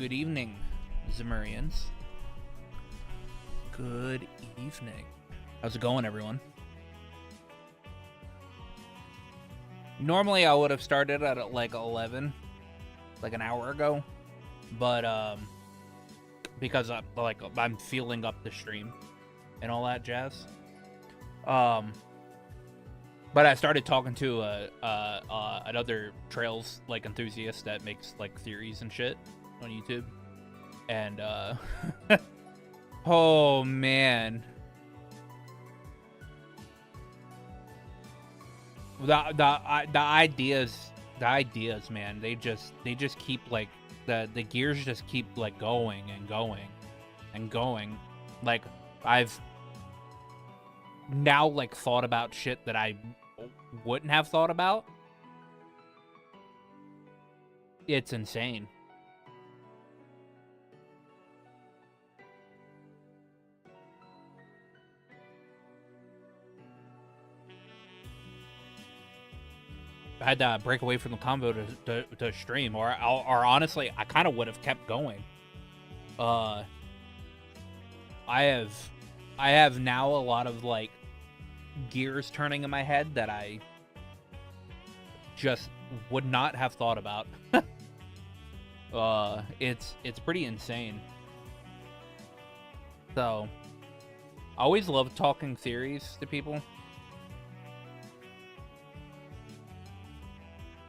Good evening, Zemurians. Good evening. How's it going, everyone? Normally, I would have started at like 11, like an hour ago, but because I'm feeling up the stream and all that jazz. But I started talking to another trails like enthusiast that makes like theories and shit on YouTube, and oh man, the ideas, man, they just keep like the gears just keep like going and going and going. Like I've now like thought about shit that I wouldn't have thought about. It's insane. I had to break away from the convo to stream, or honestly, I kind of would have kept going. I have now a lot of like gears turning in my head that I just would not have thought about. It's pretty insane. So, I always love talking theories to people.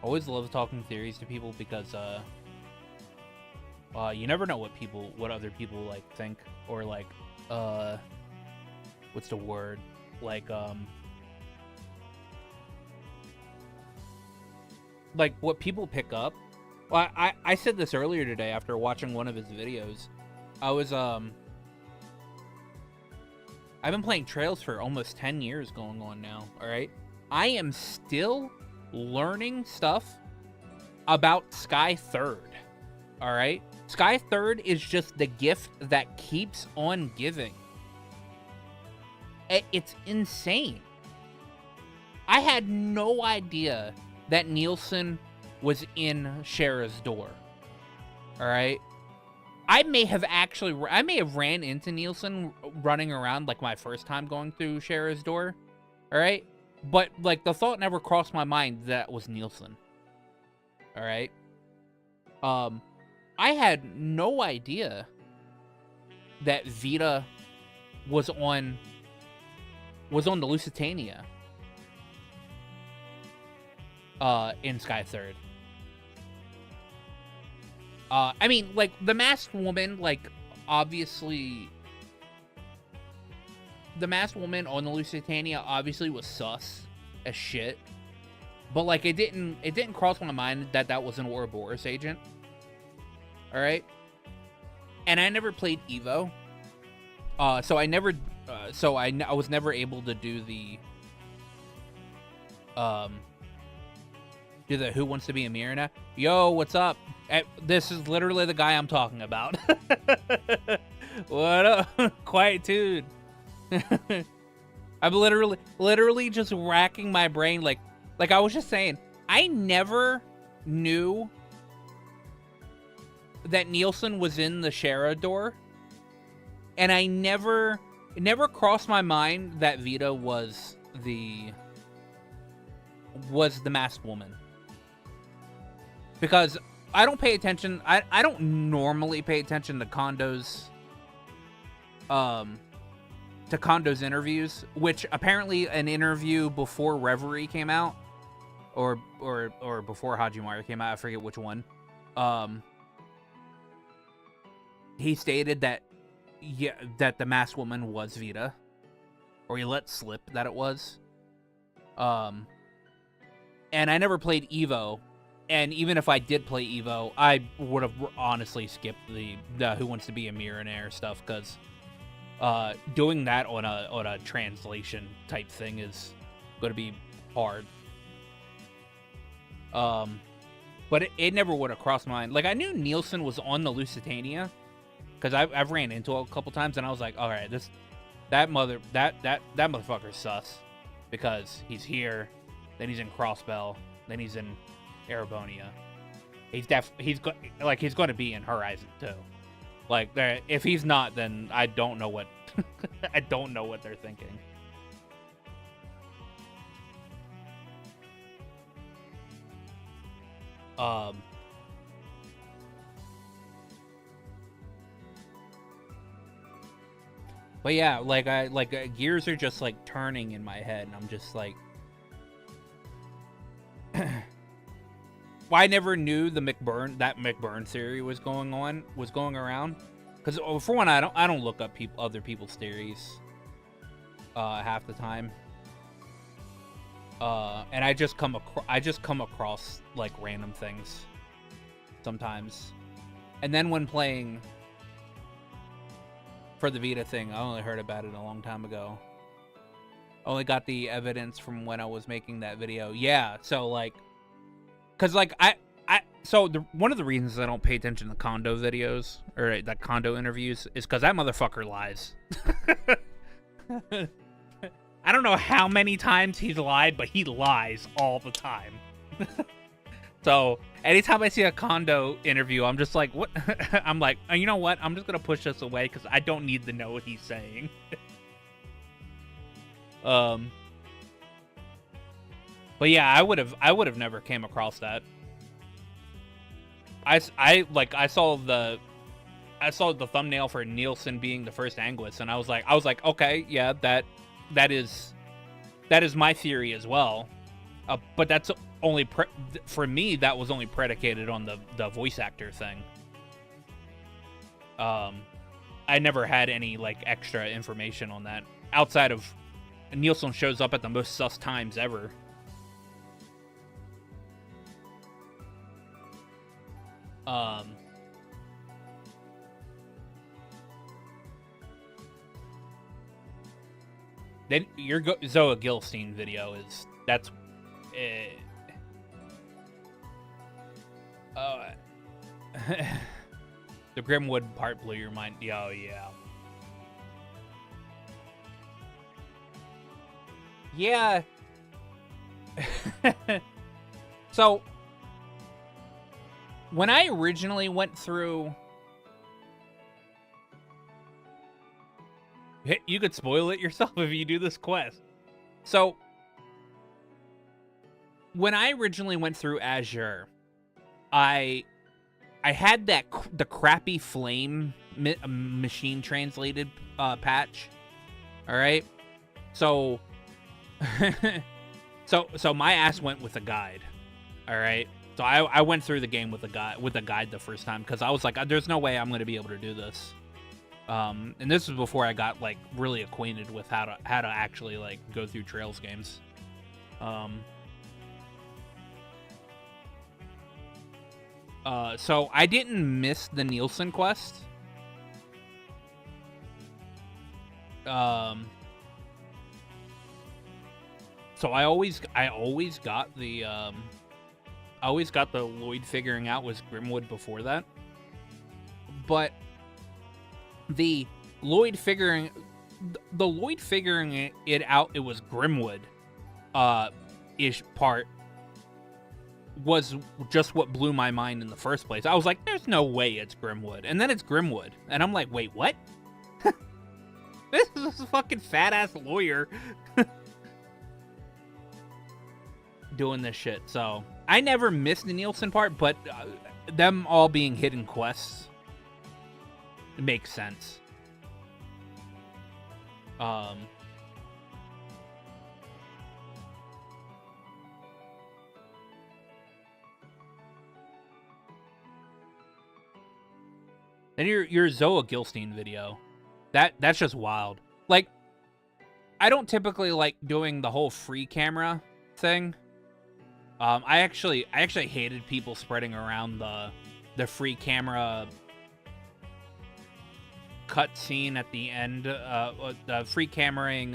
Always love talking theories to people because you never know what other people like think, or like what's the word, like what people pick up. Well, I said this earlier today after watching one of his videos. I've been playing Trails for almost 10 years going on now, all right? I am still learning stuff about Sky Third, all right? Sky Third is just the gift that keeps on giving. It's insane. I had no idea that Nielsen was in Shara's door, all right? I may have ran into Nielsen running around like my first time going through Shara's door, all right? But like the thought never crossed my mind that was Nielsen. All right. I had no idea that Vita was on the Lusitania in Sky Third. I mean, like the masked woman, like obviously the masked woman on the Lusitania obviously was sus as shit, but like it didn't cross my mind that that was an Ouroboros agent. All right, and I never played Evo, so I was never able to do the Who Wants to Be a Millionaire. Yo, what's up? This is literally the guy I'm talking about. What up, quiet dude? I'm literally just racking my brain. Like I was just saying, I never knew that Nielsen was in the Shara door, and it never crossed my mind that Vita was the masked woman, because I don't pay attention. I don't normally pay attention to Kondo's interviews, which apparently an interview before Reverie came out, or before Hajimura came out, I forget which one. He stated that that the masked woman was Vita, or he let slip that it was. And I never played Evo, and even if I did play Evo, I would have honestly skipped the Who Wants to Be a Millionaire stuff, because doing that on a translation type thing is going to be hard. But it never would have crossed my mind. Like, I knew Nielsen was on the Lusitania, because I've ran into it a couple times, and I was like, all right, that motherfucker's sus, because he's here, then he's in Crossbell, then he's in Erebonia. he's going to be in Horizon 2. Like, if he's not, then I don't know what I don't know what they're thinking. But yeah, like gears are just like turning in my head, and I'm just like, well, I never knew that McBurn theory was going around, because for one, I don't look up other people's theories half the time, and I just come across like random things sometimes, and then when playing for the Vita thing, I only heard about it a long time ago. Only got the evidence from when I was making that video. Yeah, so like, cause like one of the reasons I don't pay attention to Kondo videos or the Kondo interviews is because that motherfucker lies. I don't know how many times he's lied, but he lies all the time. So anytime I see a Kondo interview, I'm just like, what? I'm like, you know what? I'm just gonna push this away because I don't need to know what he's saying. But yeah, I would have never came across that. I saw the thumbnail for Nielsen being the first Anguist, and I was like, okay, yeah, that is my theory as well. But that's only for me. That was only predicated on the voice actor thing. I never had any like extra information on that outside of Nielsen shows up at the most sus times ever. Then your Zoa Gilstein video that's. The Grimwood part blew your mind. Oh, yeah. Yeah. So, when I originally went through... You could spoil it yourself if you do this quest. So, when I originally went through Azure, I had the crappy Flame machine translated patch. All right, so so my ass went with a guide. All right, so I went through the game with a guide the first time because I was like, there's no way I'm going to be able to do this. And this was before I got like really acquainted with how to actually like go through Trails games. So I didn't miss the Nielsen quest. So I always got the Lloyd figuring out was Grimwood before that. But the Lloyd figuring it out, it was Grimwood ish part was just what blew my mind in the first place. I was like, there's no way it's Grimwood. And then it's Grimwood. And I'm like, wait, what? This is a fucking fat-ass lawyer doing this shit. So, I never missed the Nielsen part, but them all being hidden quests, it makes sense. And your Zoa Gilstein video, that's just wild. Like, I don't typically like doing the whole free camera thing. I actually hated people spreading around the free camera cutscene at the end, the free cameraing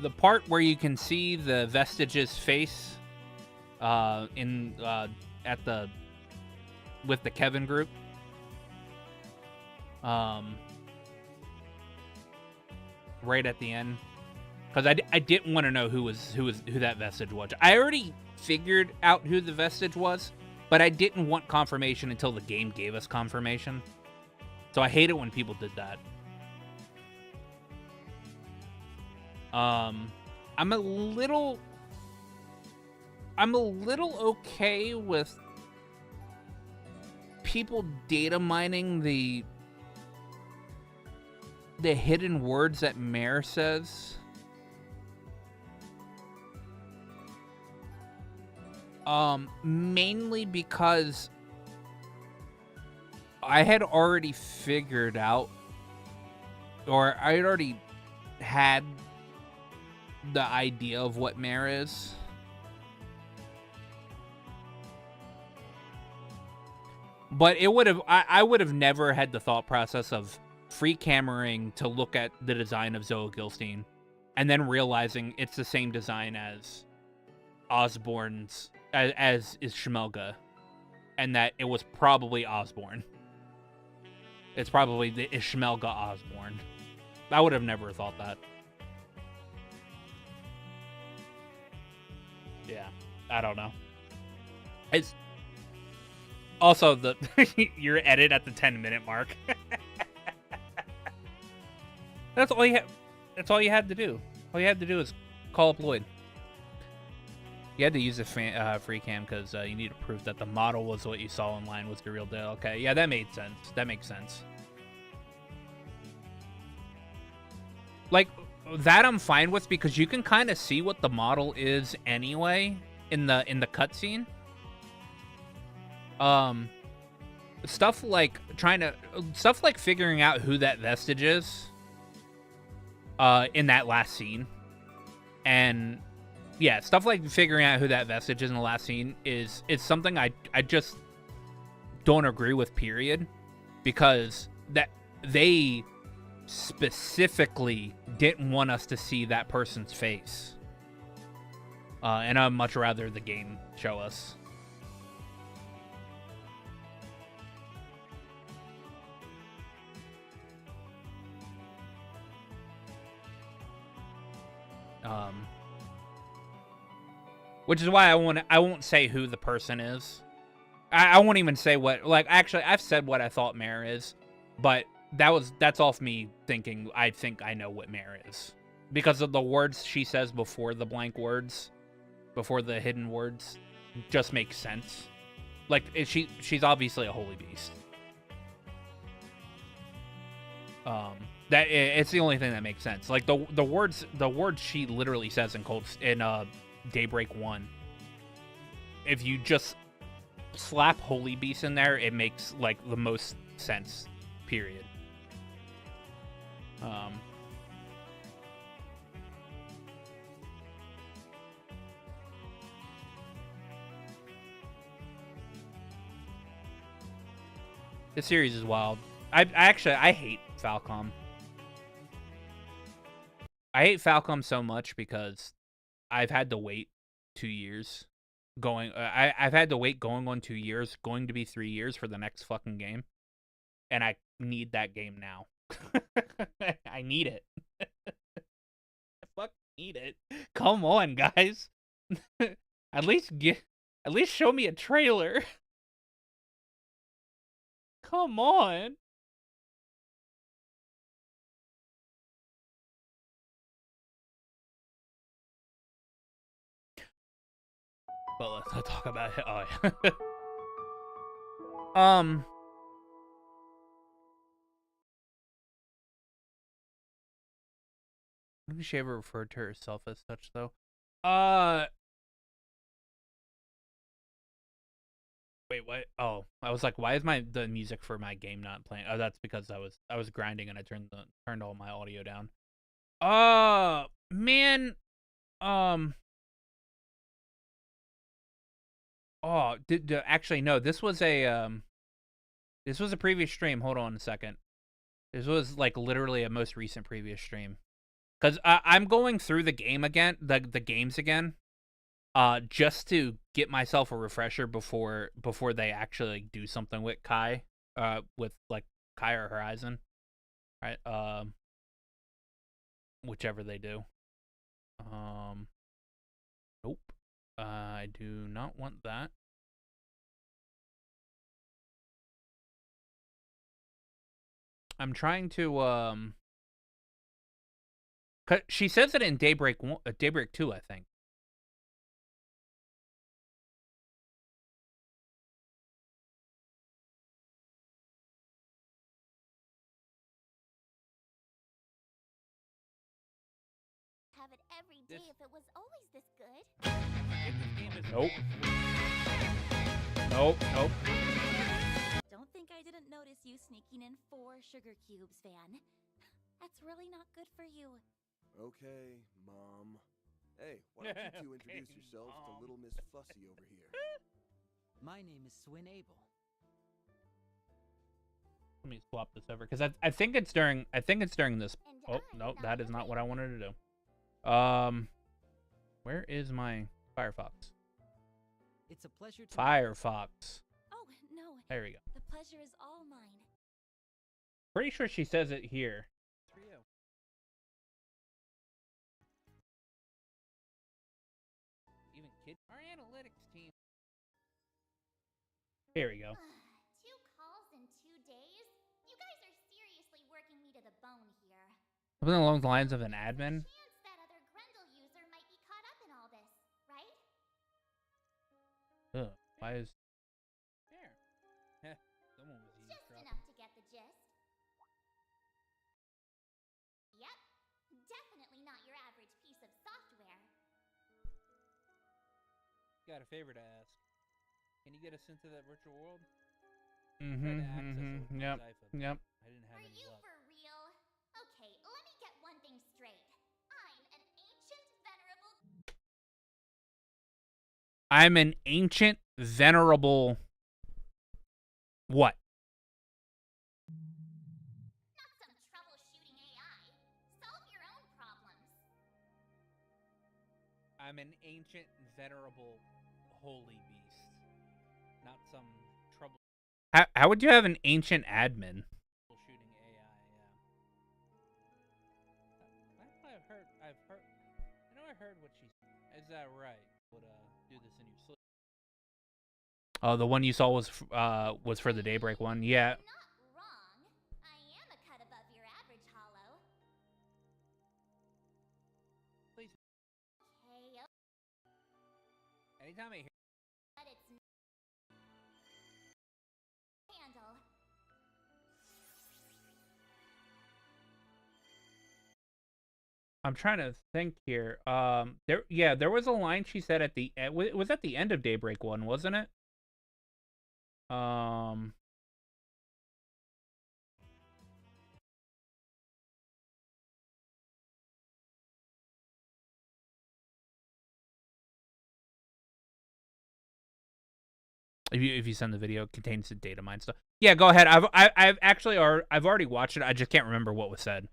the part where you can see the Vestige's face with the Kevin group. Right at the end. because I didn't want to know who that vestige was. I already figured out who the vestige was, but I didn't want confirmation until the game gave us confirmation. So I hate it when people did that. I'm a little okay with people data mining the hidden words that Mare says. Mainly because I had already figured out, or I had already had the idea of what Mare is. But it would have, I would have never had the thought process of free cameraing to look at the design of Zoe Gilstein and then realizing it's the same design as Osborne's, as is Shmelga, and that it was probably Osborne. It's probably the Ishmelga Osborne. I would have never thought that. Yeah, I don't know. It's also the your edit at the 10-minute mark. That's all you That's all you had to do. All you had to do is call up Lloyd. You had to use a free cam because you need to prove that the model was what you saw online was the real deal. Okay, yeah, that made sense. That makes sense. Like, that I'm fine with because you can kind of see what the model is anyway in the cutscene. Stuff like figuring out who that vestige is in that last scene. And yeah, stuff like figuring out who that vestige is in the last scene is something I just don't agree with, period. Because that they specifically didn't want us to see that person's face. And I'd much rather the game show us. Which is why I won't say who the person is. I won't even say what, like, actually I've said what I thought Mare is, but that's off me thinking I think I know what Mare is. Because of the words she says before the blank words, before the hidden words, just makes sense. Like, she's obviously a holy beast. That it's the only thing that makes sense. Like the words she literally says in Daybreak 1. If you just slap holy beast in there, it makes like the most sense. Period. This series is wild. I hate Falcom. I hate Falcom so much because I've had to wait 2 years. I've had to wait going on 2 years, going to be 3 years for the next fucking game. And I need that game now. I need it. I fucking need it. Come on, guys. At least show me a trailer. Come on. But let's talk about it. Oh, yeah. Maybe she ever referred to herself as such, though. Wait, what? Oh, I was like, why is the music for my game not playing? Oh, that's because I was grinding and I turned all my audio down. Man. Oh, actually no. This was a previous stream. Hold on a second. This was like literally a most recent previous stream. Cause I'm going through the game again, the games again, just to get myself a refresher before they actually like, do something with Kai, with like Kai or Horizon, right? Whichever they do. Nope. I do not want that. I'm trying to, she says it in Daybreak 2, I think. Have it every day if it was always this good. Nope. Nope. Don't think I didn't notice you sneaking in 4 sugar cubes, Van. That's really not good for you. Okay, Mom. Hey, why don't you two introduce yourselves to Little Miss Fussy over here? My name is Swin Abel. Let me swap this over because I think it's during this. And Oh no, I'm that is not not what I wanted to do. Where is my Firefox? It's a pleasure to Firefox. Oh, no. There we go. The pleasure is all mine. Pretty sure she says it here. Even kid. Our analytics team. Here we go. 2 calls in 2 days? You guys are seriously working me to the bone here. Something along the lines of an admin. Chance that other Grendel user might be caught up in all this, right? Ugh. Why is there? Someone was Just enough to get the gist. Yep. Definitely not your average piece of software. Got a favor to ask. Can you get us into that virtual world? Yep. I didn't have Are any you luck. for real? Okay, let me get one thing straight. I'm an ancient, venerable. What? Not some troubleshooting AI. Solve your own problems. I'm an ancient, venerable, holy beast. Not some trouble. How would you have an ancient admin? Troubleshooting AI, yeah. I've heard. I heard what she said. Is that right? Would do this in your sleep? Oh, the one you saw was for the Daybreak one. Yeah. Not wrong. I am a cut above your average, Hollow. Please. Okay, Anytime I hear. but it's handle. I'm trying to think here. There was a line she said at the end. It was at the end of Daybreak 1, wasn't it? If you send the video, it contains the data mine stuff. Yeah, go ahead. I've actually I've already watched it. I just can't remember what was said.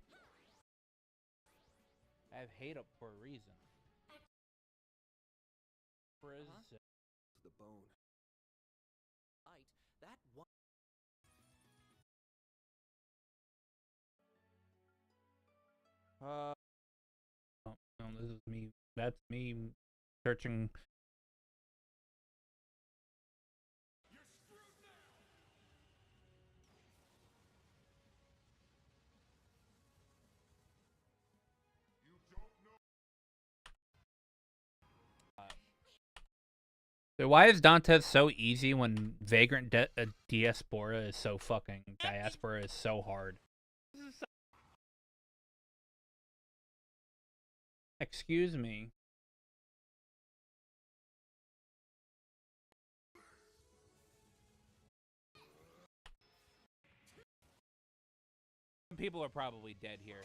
I have hate up for a reason. To the bone. that one. Oh, no, this is me. That's me searching. So why is Dantes so easy when Vagrant Diaspora is so fucking Diaspora is so hard? Excuse me. People are probably dead here.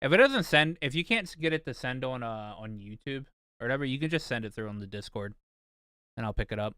If it doesn't send, if you can't get it to send on YouTube or whatever, you can just send it through on the Discord, and I'll pick it up.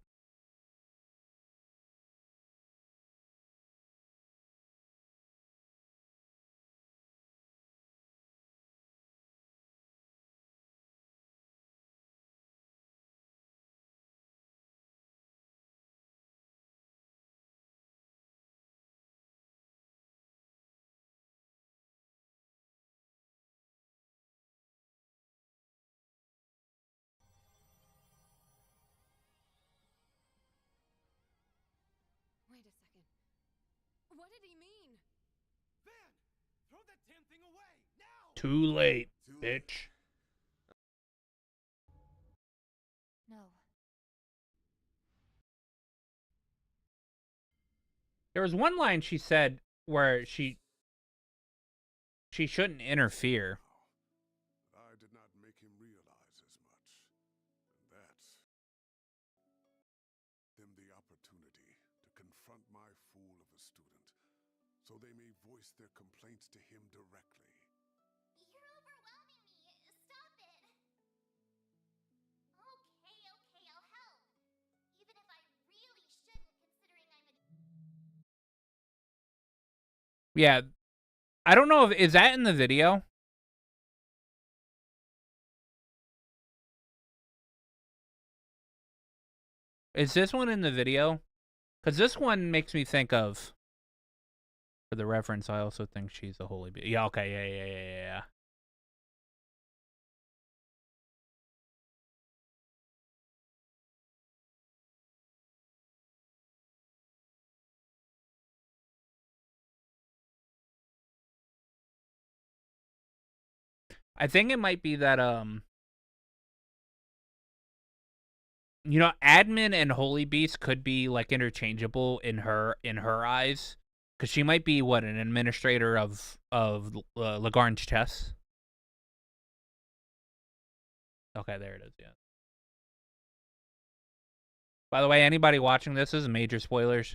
What did he mean? Van, throw that damn thing away now. Too late, Too late. bitch. No. There was one line she said where she shouldn't interfere. I did not make him realize as much. And that's them the opportunity to confront my fool of a student, so they may voice their complaints to him directly. You're overwhelming me. Stop it. Okay, I'll help. Even if I really shouldn't, considering I'm a... Yeah, I don't know if is that in the video. Is this one in the video? Because this one makes me think of. For the reference, I also think she's a holy beast. Yeah, okay, yeah. I think it might be that you know, admin and holy beast could be like interchangeable in her eyes, because she might be what, an administrator of Lagarn's chess. Okay, there it is. Yeah. By the way, anybody watching this is major spoilers.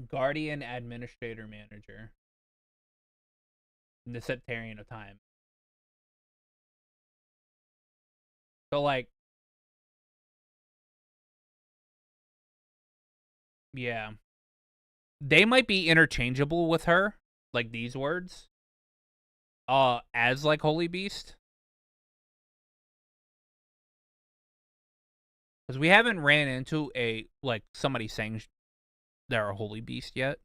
Guardian administrator manager. In the Septarian of time. So, like, yeah. They might be interchangeable with her, like these words, as, like, Holy Beast. Because we haven't ran into like, somebody saying they're a Holy Beast yet.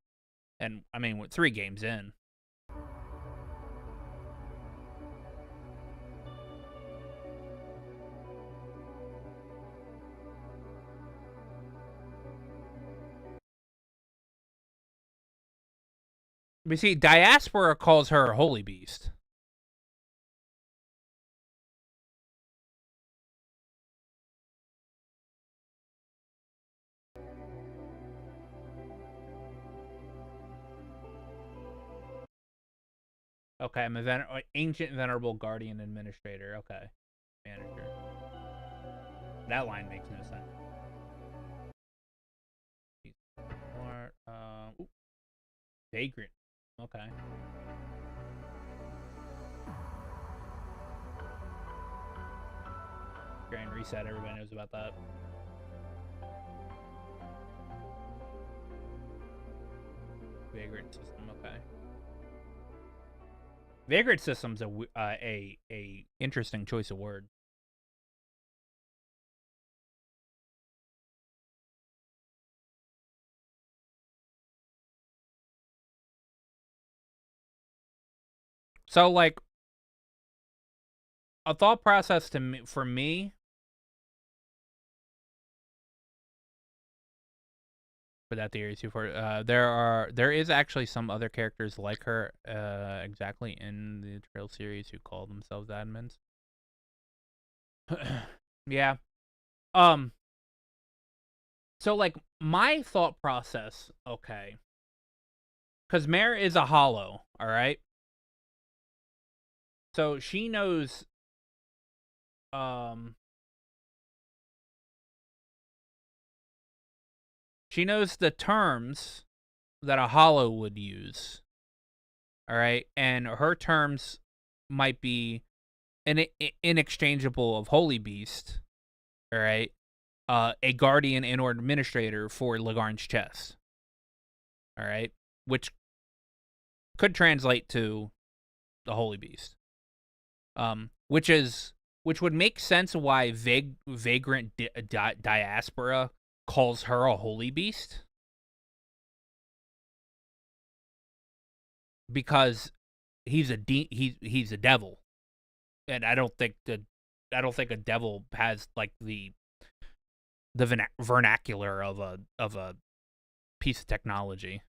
And, I mean, we're 3 games in. We see Diaspora calls her a holy beast. Okay, I'm a ancient venerable guardian administrator. Okay, manager. That line makes no sense. Ooh. Vagrant. Okay. Grand reset. Everybody knows about that. Vagrant system. Okay. Vagrant system's a interesting choice of word. So, like, a thought process for me, for that theory too. There is actually some other characters like her, exactly in the Trail series who call themselves admins. Yeah. So, like, my thought process, okay, because Mare is a hollow, all right. So she knows, she knows the terms that a hollow would use, all right, and her terms might be inexchangeable of Holy Beast, all right, a guardian and or administrator for Lagarn's chess, all right, which could translate to the Holy Beast. Which would make sense why Vagrant Diaspora calls her a holy beast, because he's a devil, and I don't think a devil has like the vernacular of a piece of technology.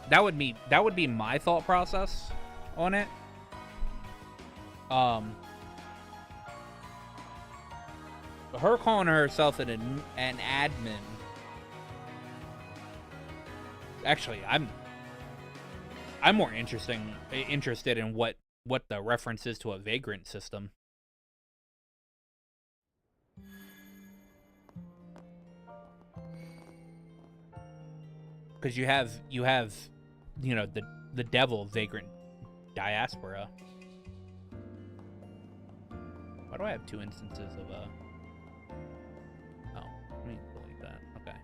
That would be my thought process on it. Her calling herself an admin. Actually, I'm more interested in what the reference is to a vagrant system. Because you have you know, the devil vagrant diaspora. Why do I have 2 instances of oh, let me delete that. Okay.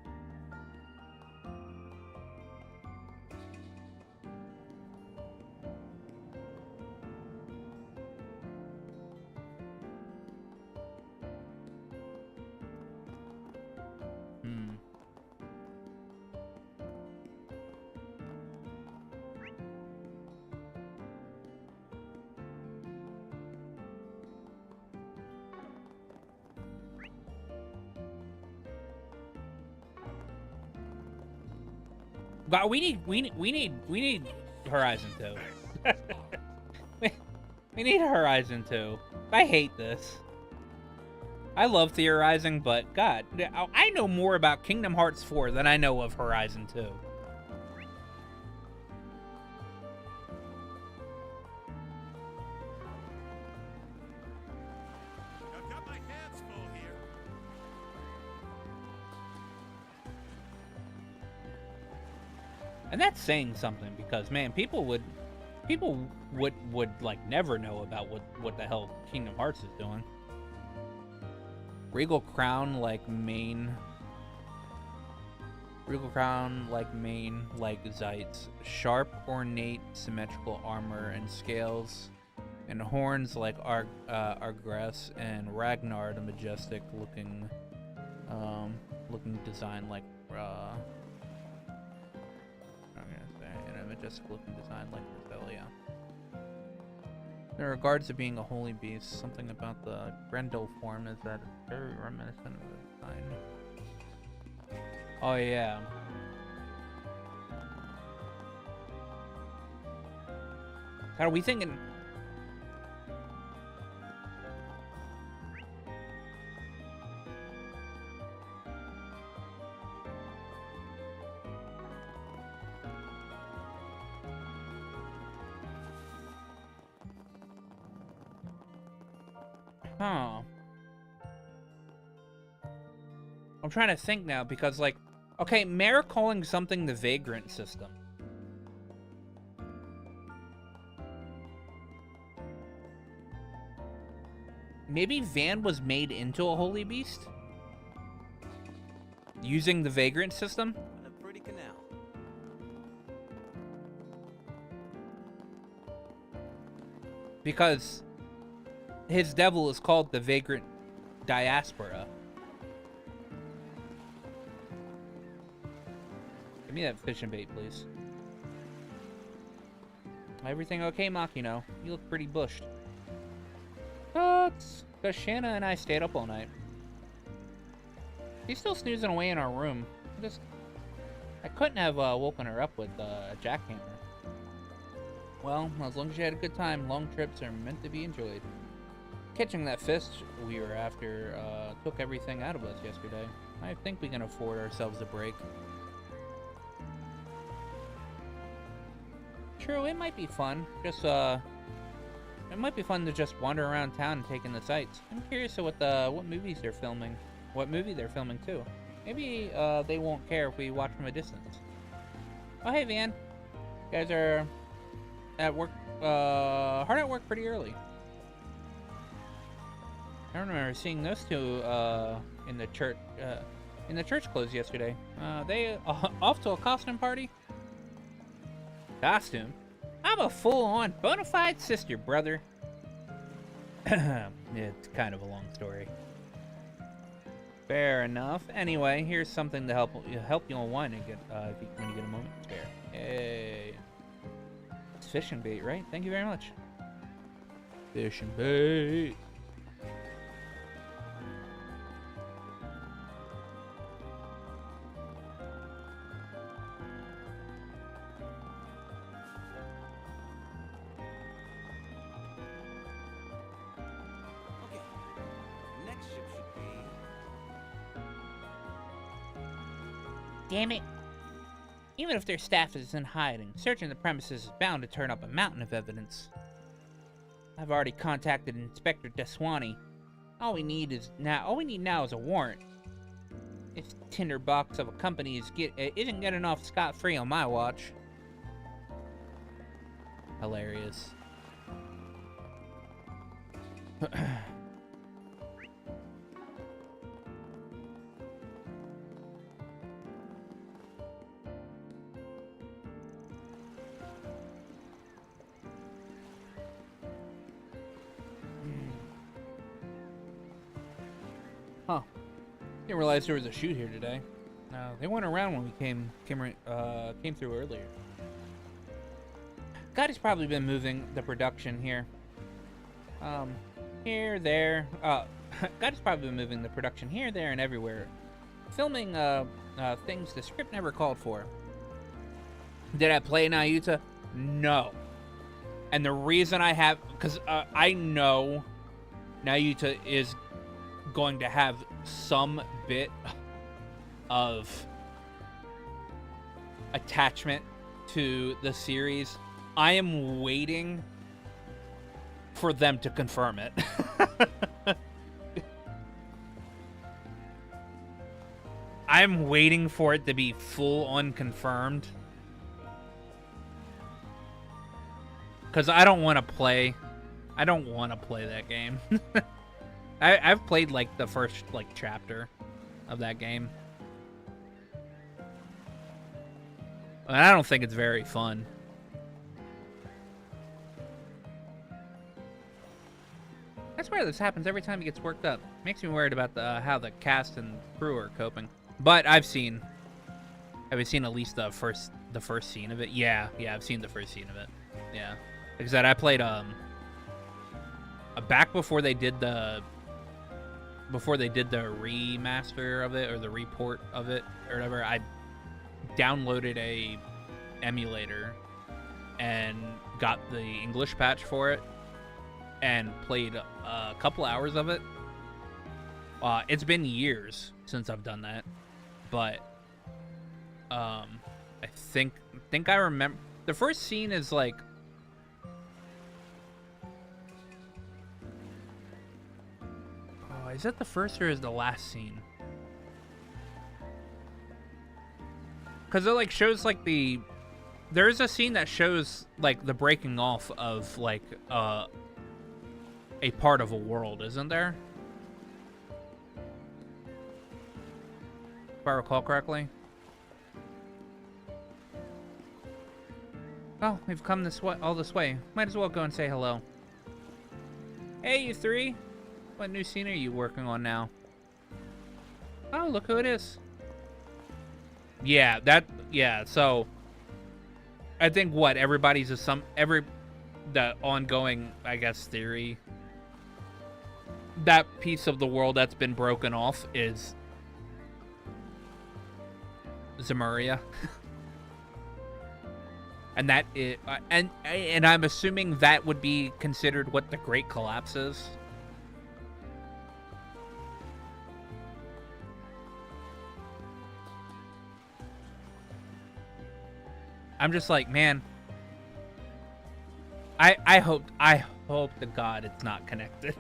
God, we need Horizon 2. we need Horizon 2. I hate this. I love theorizing, but God, I know more about Kingdom Hearts 4 than I know of Horizon 2. I've got my hands full here. And that's saying something, because man, people would like never know about what the hell Kingdom Hearts is doing. Regal crown like mane, like Zeitz. Sharp, ornate, symmetrical armor and scales, and horns like Argress, and Ragnar, the majestic looking design like majestic looking design like Roselia. In regards to being a holy beast, something about the Grendel form is that it's very reminiscent of the design. Oh yeah. How are we thinking? Huh. I'm trying to think now, because, like, okay, Mare calling something the Vagrant system. Maybe Van was made into a holy beast? Using the Vagrant system? What a pretty canal. Because his devil is called the Vagrant Diaspora. Give me that fishing bait, please. Everything okay, Makino? You look pretty bushed. It's because Shanna and I stayed up all night. She's still snoozing away in our room. I couldn't have woken her up with a jackhammer. Well, as long as you had a good time, long trips are meant to be enjoyed. Catching that fish we were after took everything out of us yesterday. I think we can afford ourselves a break. True, it might be fun. It might be fun to just wander around town and take in the sights. I'm curious of what movies they're filming. What movie they're filming too. Maybe they won't care if we watch from a distance. Oh hey Van, you guys are at work, hard at work pretty early. I remember seeing those two in the church clothes yesterday. They off to a costume party? Costume? I'm a full-on bona fide sister, brother. It's kind of a long story. Fair enough. Anyway, here's something to help you unwind and get when you get a moment to spare. Hey, it's fishing bait, right? Thank you very much. Fishing bait. Damn it. Even if their staff is in hiding, searching the premises is bound to turn up a mountain of evidence. I've already contacted Inspector Deswani. All we need now is a warrant. This tinderbox of a company isn't getting off scot-free on my watch. Hilarious. Huh. Didn't realize there was a shoot here today. They weren't around when we came through earlier. God has probably been moving the production here. Here, there. God has probably been moving the production here, there, and everywhere. Filming things the script never called for. Did I play Nayuta? No. And the reason I have, because I know Nayuta is going to have some bit of attachment to the series. I am waiting for them to confirm it. I'm waiting for it to be full on confirmed. Because I don't want to play that game. I've played like the first chapter of that game. And I don't think it's very fun. I swear this happens every time he gets worked up. Makes me worried about how the cast and crew are coping. But have you seen at least the first scene of it? Yeah, I've seen the first scene of it. Yeah. Like I said, I played back before they did the remaster of it or the report of it or whatever. I downloaded a emulator and got the English patch for it and played a couple hours of it. It's been years since I've done that, but I think I remember the first scene is like. Is that the first or is the last scene? Because it shows there is a scene that shows the breaking off of a part of a world, isn't there? If I recall correctly. Well, we've come all this way. Might as well go and say hello. Hey, you three. What new scene are you working on now? Oh, look who it is. Yeah, so I think the ongoing, I guess, theory, that piece of the world that's been broken off is Zemuria. And and I'm assuming that would be considered what the Great Collapse is. I'm just like, man, I hope to God it's not connected.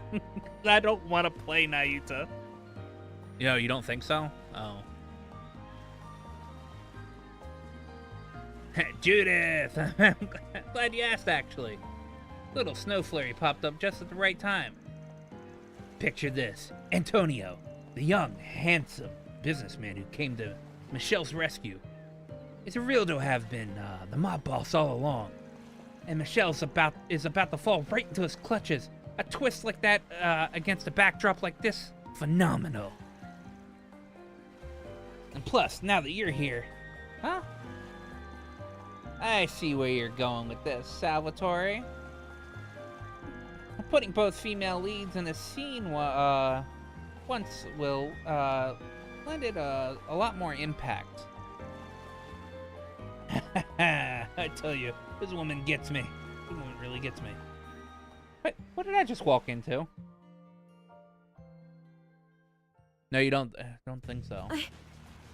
I don't want to play Nayuta. You don't think so? Oh. Judith! I'm glad you asked, actually. Little snow flurry popped up just at the right time. Picture this. Antonio, the young, handsome businessman who came to Michelle's rescue, is revealed to have been the mob boss all along. And Michelle's about to fall right into his clutches A twist like that against a backdrop like this, phenomenal. And plus, now that you're here, huh? I see where you're going with this, Salvatore. Putting both female leads in a scene once will lend it a lot more impact. I tell you, this woman gets me. This woman really gets me. Wait, what did I just walk into? No, you don't think so. I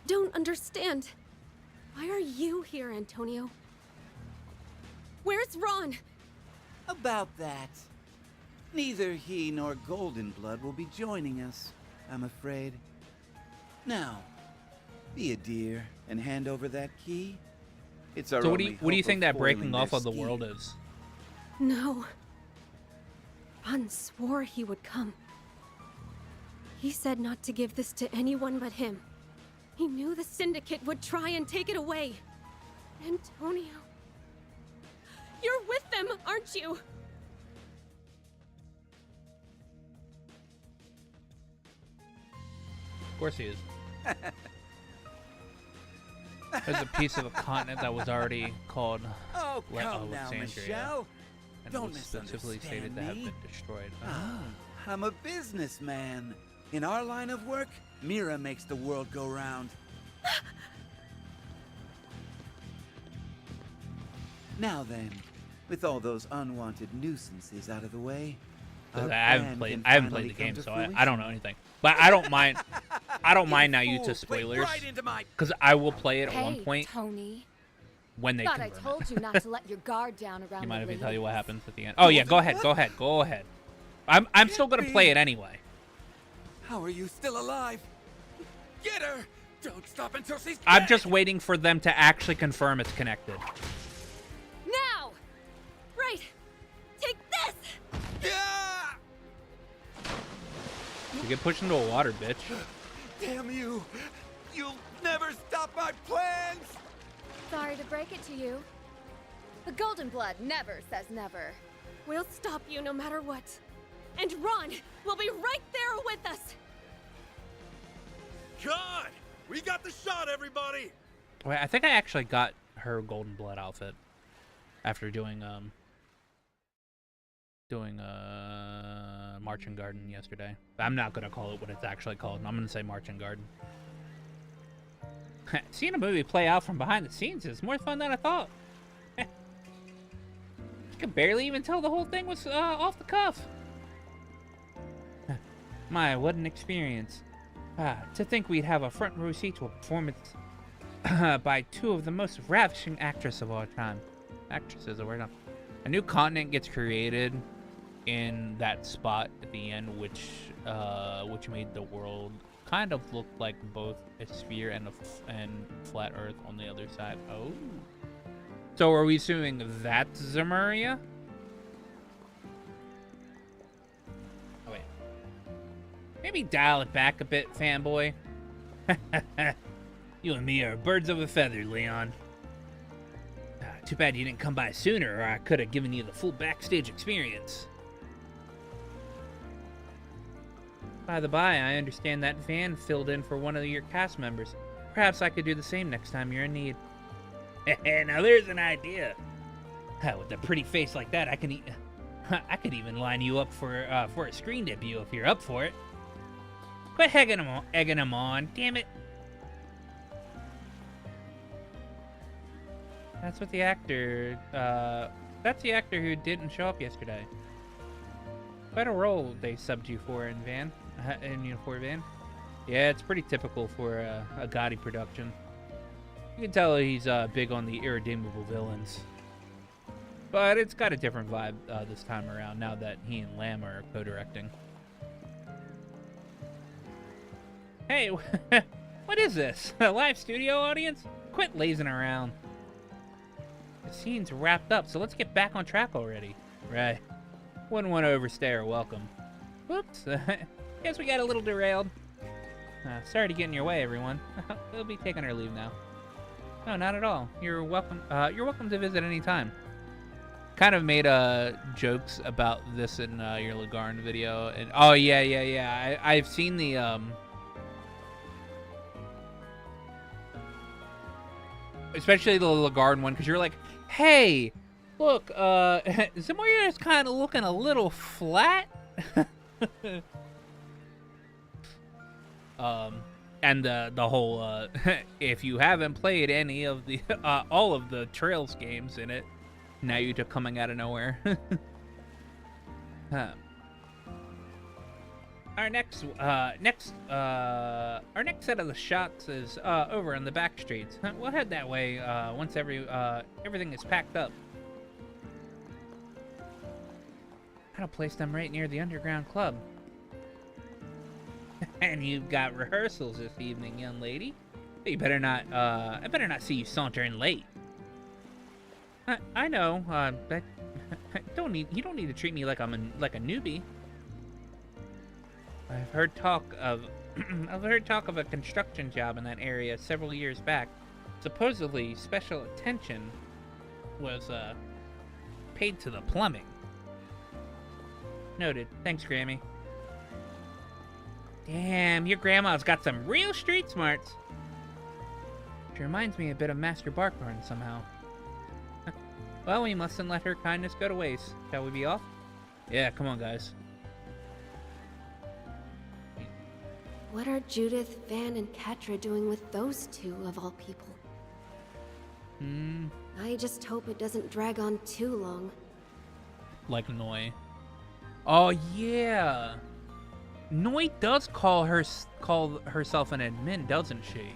don't understand. Why are you here, Antonio? Where's Ron? About that. Neither he nor Golden Blood will be joining us, I'm afraid. Now, be a dear and hand over that key. It's our So only what do you hope think of that breaking foiling off their of the world schemes. is? No. Ron swore he would come. He said not to give this to anyone but him. He knew the Syndicate would try and take it away. Antonio. You're with them, aren't you? Of course he is. There's a piece of a continent that was already called Oh, come now, Alexandria, Michelle. and Don't was specifically stated misunderstand to have me. been destroyed. Ah, I'm a businessman. In our line of work, Mira makes the world go round. Now then, with all those unwanted nuisances out of the way, our I haven't plan played. can I haven't finally played the game, come to so I don't fruition. know anything. But I don't mind. I don't mind now You you to fool, played spoilers right into my- because I will play it at one Hey, point Tony. when they Thought I confirm told it. you not to let your guard down around You the mind if I tell you what ladies. happens at the end? Oh yeah, go ahead. Go ahead. Go ahead. I'm still gonna play it anyway. How are you still alive? Get her! Don't stop until she's I'm dead! just waiting for them to actually confirm it's connected. Now! Right! Take this! Yeah! You get pushed into a water, bitch. Damn you! You'll never stop my plans! Sorry to break it to you. The Golden Blood never says never. We'll stop you no matter what. And Ron will be right there with us! God! We got the shot, everybody! Wait, I think I actually got her golden blood outfit after doing Marching Garden yesterday. I'm not gonna call it what it's actually called. I'm gonna say Marching Garden. Seeing a movie play out from behind the scenes is more fun than I thought. You could barely even tell the whole thing was off the cuff. My, what an experience. To think we'd have a front row seat to a performance by two of the most ravishing actresses of our time. Actresses of our time. A new continent gets created in that spot at the end, which made the world kind of look like both a sphere and flat Earth on the other side. Oh. So are we assuming that's Zemuria? Oh wait. Maybe dial it back a bit, fanboy. You and me are birds of a feather, Leon. Too bad you didn't come by sooner, or I could have given you the full backstage experience. By the by, I understand that Van filled in for one of your cast members. Perhaps I could do the same next time you're in need. Now there's an idea. With a pretty face like that, I could even line you up for a screen debut if you're up for it. Quit egging him on, damn it. That's what the actor, that's the actor who didn't show up yesterday. Quite a role they subbed you for in Uniform Van. Yeah, it's pretty typical for a Gotti production. You can tell he's big on the irredeemable villains. But it's got a different vibe this time around, now that he and Lamb are co-directing. Hey, what is this? A live studio audience? Quit lazing around. The scene's wrapped up, so let's get back on track already. Right. Wouldn't want to overstay our welcome. Whoops. Guess we got a little derailed. Sorry to get in your way, everyone. We'll be taking our leave now. No, not at all. You're welcome. You're welcome to visit any time. kind of made jokes about this in your Lagarn video, and oh yeah. I've seen the especially the Lagarn one, because you're like, hey, look, Zemoria is kind of looking a little flat. And the whole if you haven't played any of the all of the Trails games in it, Naruto coming out of nowhere. Huh. Our next set of the shots is over in the back streets. We'll head that way once everything is packed up. I'll place them right near the underground club. And you've got rehearsals this evening, young lady. You better not. I better not see you sauntering late. I know. But you don't need to treat me like I'm like a newbie. I've heard talk of a construction job in that area several years back. Supposedly, special attention was paid to the plumbing. Noted. Thanks, Grammy. Damn, your grandma's got some real street smarts. She reminds me a bit of Master Barkhorn somehow. Well, we mustn't let her kindness go to waste. Shall we be off? Yeah, come on, guys. What are Judith, Van, and Catra doing with those two, of all people? I just hope it doesn't drag on too long. Like Noi. Oh, yeah. Noi does call herself an admin, doesn't she?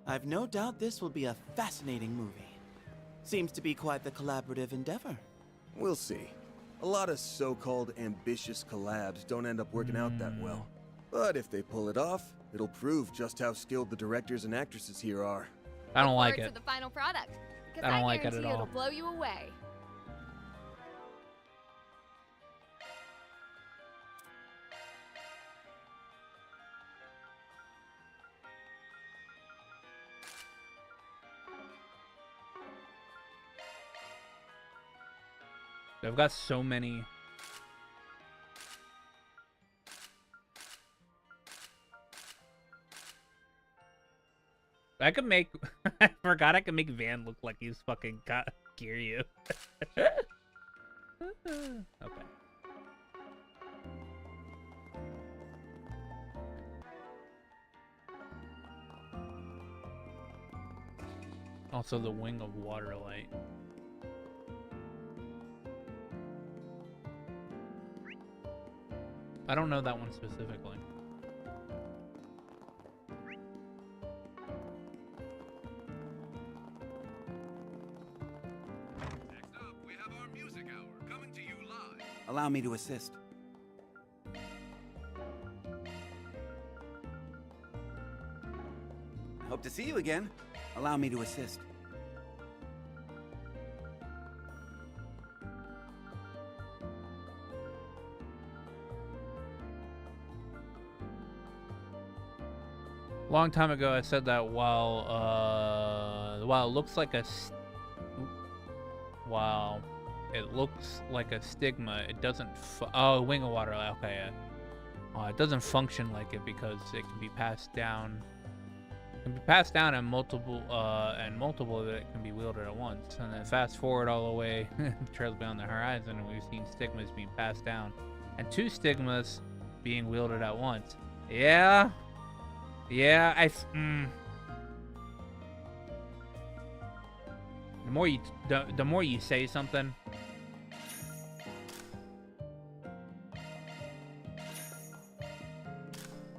I've no doubt this will be a fascinating movie. Seems to be quite the collaborative endeavor. We'll see. A lot of so-called ambitious collabs don't end up working out that well. But if they pull it off, it'll prove just how skilled the directors and actresses here are. I don't like Look it. forward to the final product. I don't like it at guarantee all. It'll blow you away. I've got so many. I could make. I forgot I could make Van look like he's fucking got Kiryu. Okay. Also, the wing of Waterlight. I don't know that one specifically. Next up, we have our music hour coming to you live. Allow me to assist. Hope to see you again. Allow me to assist. Long time ago, I said that while it looks like a stigma, it doesn't. Wing of Water. Okay, yeah. It doesn't function like it because it can be passed down. It can be passed down, and multiple of it can be wielded at once. And then fast forward all the way, trails beyond the horizon, and we've seen stigmas being passed down, and 2 stigmas being wielded at once. Yeah. Yeah, the more you say something,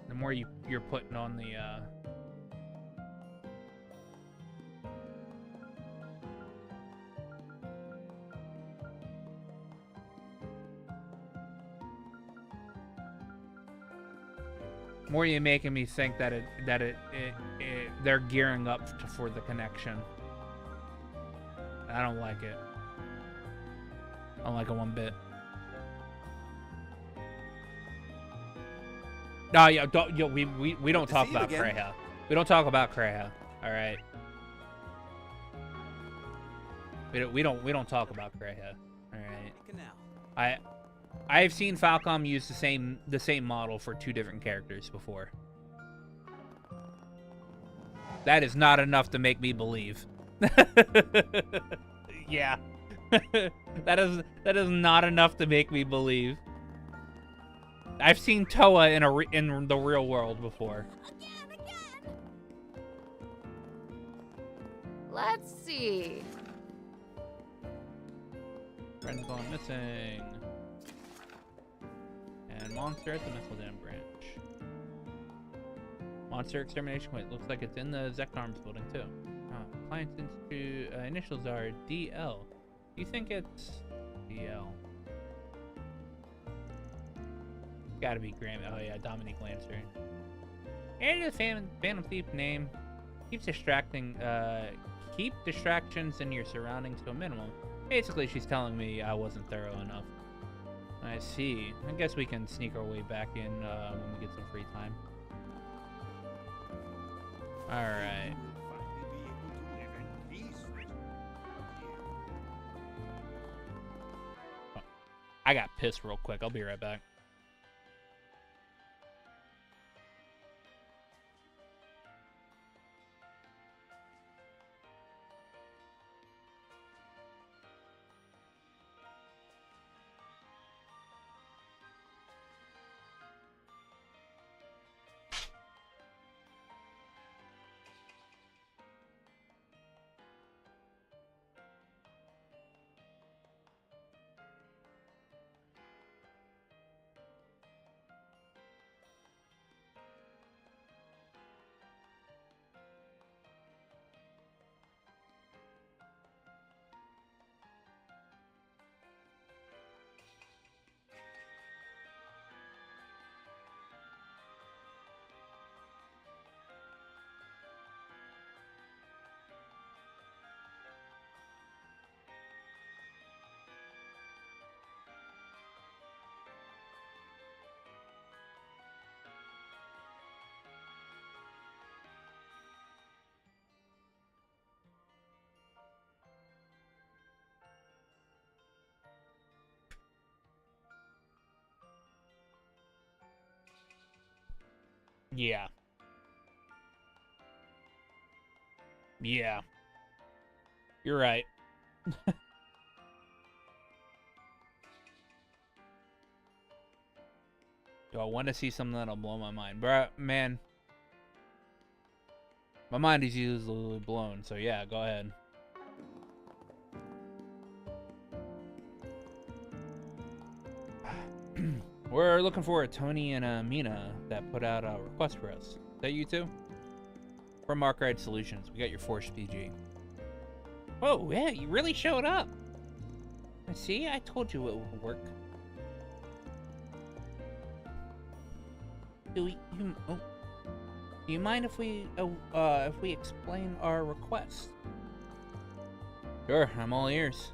the more you're putting on the more you're making me think that they're gearing up for the connection. I don't like it. I don't like it one bit. No, yeah, we don't talk about Kreha. We don't talk about Kreha. All right. We don't talk about Kreia. All right. I've seen Falcom use the same model for 2 different characters before. That is not enough to make me believe. Yeah. that is not enough to make me believe. I've seen Toa in the real world before. Again! Let's see. Friends gone missing. And monster at the Missile Dam branch. Monster extermination. Wait, looks like it's in the Zeknarms building too. Client Institute initials are DL. Do you think it's DL? Gotta be Graham. Oh yeah, Dominique Lancer. And the Phantom Thief name keeps distracting. Keep distractions in your surroundings to a minimum. Basically, she's telling me I wasn't thorough enough. I see. I guess we can sneak our way back in when we get some free time. Alright. I got pissed real quick. I'll be right back. Yeah. Yeah. You're right. Do I want to see something that'll blow my mind? Bruh, man. My mind is usually blown, so yeah, go ahead. We're looking for a Tony and Mina that put out a request for us. Is that you two? From Mark Ride Solutions. We got your Force PG. Oh, yeah, you really showed up. See, I told you it would work. Do you mind if we explain our request? Sure, I'm all ears.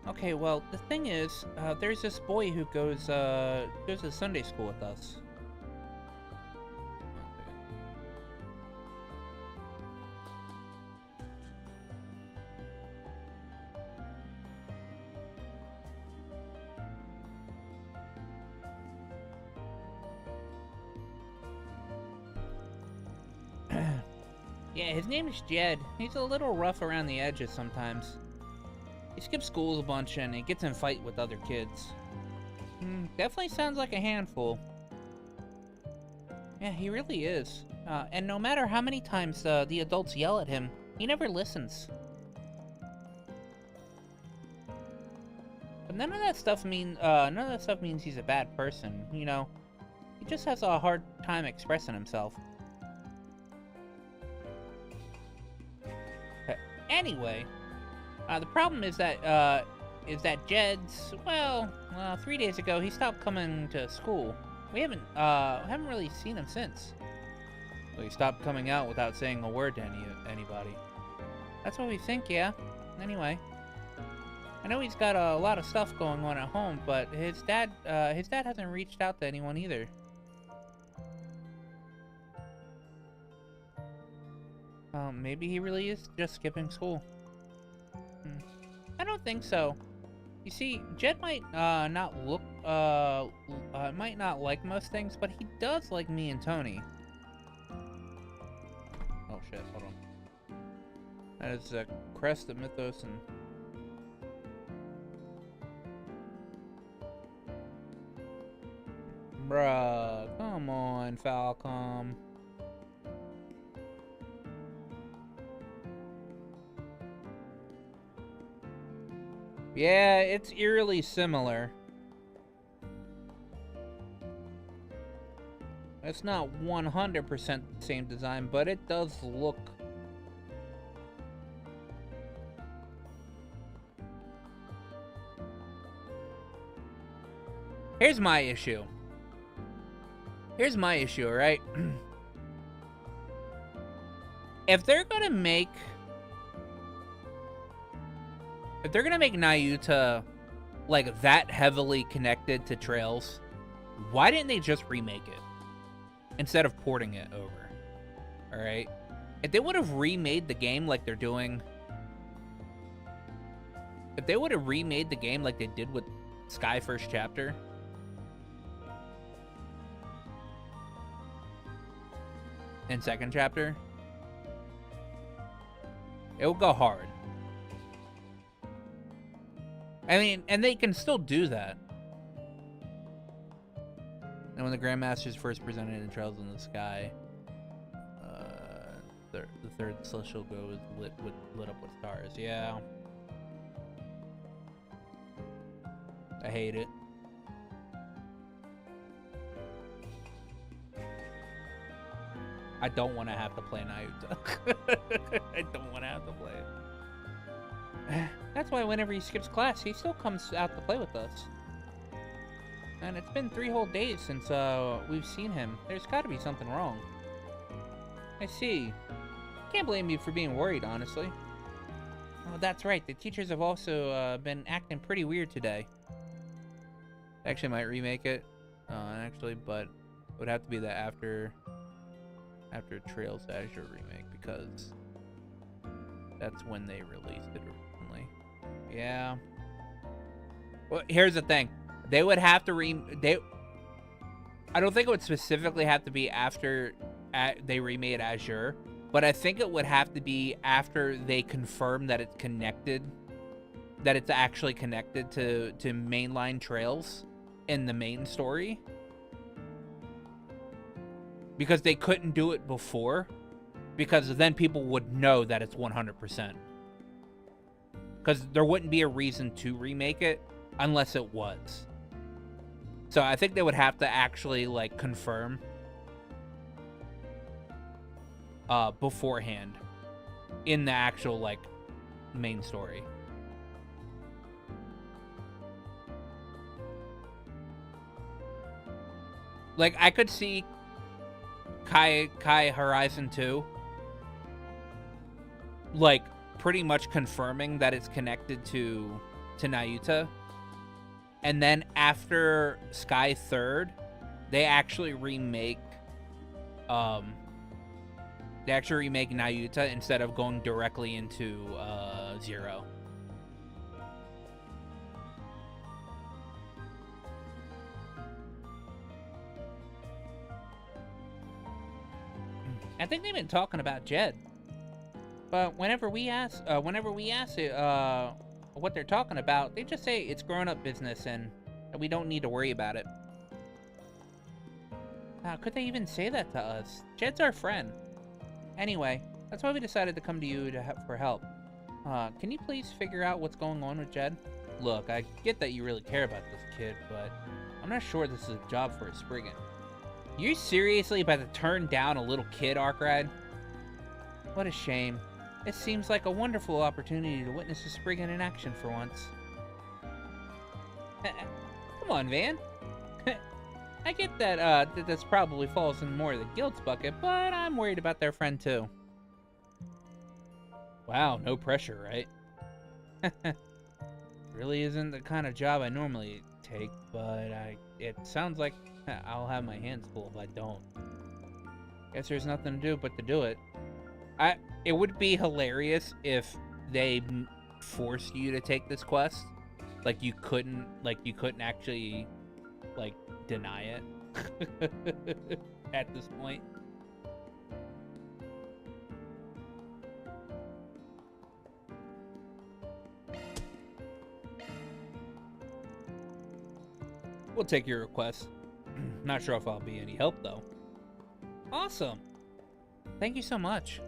Okay, well, the thing is, there's this boy who goes to Sunday school with us. Yeah, his name is Jed. He's a little rough around the edges sometimes. He skips school a bunch and he gets in fight with other kids. Definitely sounds like a handful. Yeah, he really is. And no matter how many times the adults yell at him, he never listens. But none of that stuff means he's a bad person. You know, he just has a hard time expressing himself. Anyway. The problem is that Jed's, well, 3 days ago, he stopped coming to school. We haven't really seen him since. So he stopped coming out without saying a word to anybody. That's what we think, yeah. Anyway. I know he's got a lot of stuff going on at home, but his dad hasn't reached out to anyone either. Maybe he really is just skipping school. I don't think so. You see, Jed might not look, might not like most things, but he does like me and Tony. Oh shit, hold on. That is a crest of Mythos and... Bruh, come on, Falcom. Yeah, it's eerily similar. It's not 100% the same design, but it does look... Here's my issue. Here's my issue, right? If they're gonna make Nayuta like that heavily connected to Trails, why didn't they just remake it instead of porting it over? All right, if they would have remade the game like they're doing, if they would have remade the game like they did with Sky First Chapter, and Second Chapter, it would go hard. I mean, and they can still do that. And when the Grandmasters first presented in Trails in the Sky, the third celestial glow is lit up with stars. Yeah. I hate it. I don't want to have to play Nayuta. I don't want to have to play it. That's why whenever he skips class, he still comes out to play with us. And it's been 3 whole days since we've seen him. There's got to be something wrong. I see. Can't blame you for being worried, honestly. Oh, that's right. The teachers have also been acting pretty weird today. Actually, might remake it. Actually, but it would have to be the after Trails Azure remake, because that's when they released it originally. Yeah. Well, here's the thing. They would have to I don't think it would specifically have to be after they remade Azure, but I think it would have to be after they confirm that it's connected, that it's actually connected to mainline Trails in the main story. Because they couldn't do it before, because then people would know that it's 100%. Because there wouldn't be a reason to remake it unless it was. So I think they would have to actually like confirm beforehand in the actual like main story. Like I could see Kai Horizon 2 like pretty much confirming that it's connected to Nayuta, and then after Sky Third they actually remake Nayuta instead of going directly into Zero. I think they've been talking about Jed, but whenever we ask it, what they're talking about, they just say it's grown-up business and we don't need to worry about it. How could they even say that to us? Jed's our friend. Anyway, that's why we decided to come to you for help. Can you please figure out what's going on with Jed? Look, I get that you really care about this kid, but I'm not sure this is a job for a Spriggan. You seriously about to turn down a little kid, Arkrad? What a shame. It seems like a wonderful opportunity to witness a Spriggan in action for once. Come on, Van. I get that this probably falls in more of the guild's bucket, but I'm worried about their friend too. Wow, no pressure, right? Really isn't the kind of job I normally take, but it sounds like I'll have my hands full if I don't. Guess there's nothing to do but to do it. It would be hilarious if they forced you to take this quest. Like you couldn't actually like deny it at this point. We'll take your request. Not sure if I'll be any help though. Awesome. Thank you so much.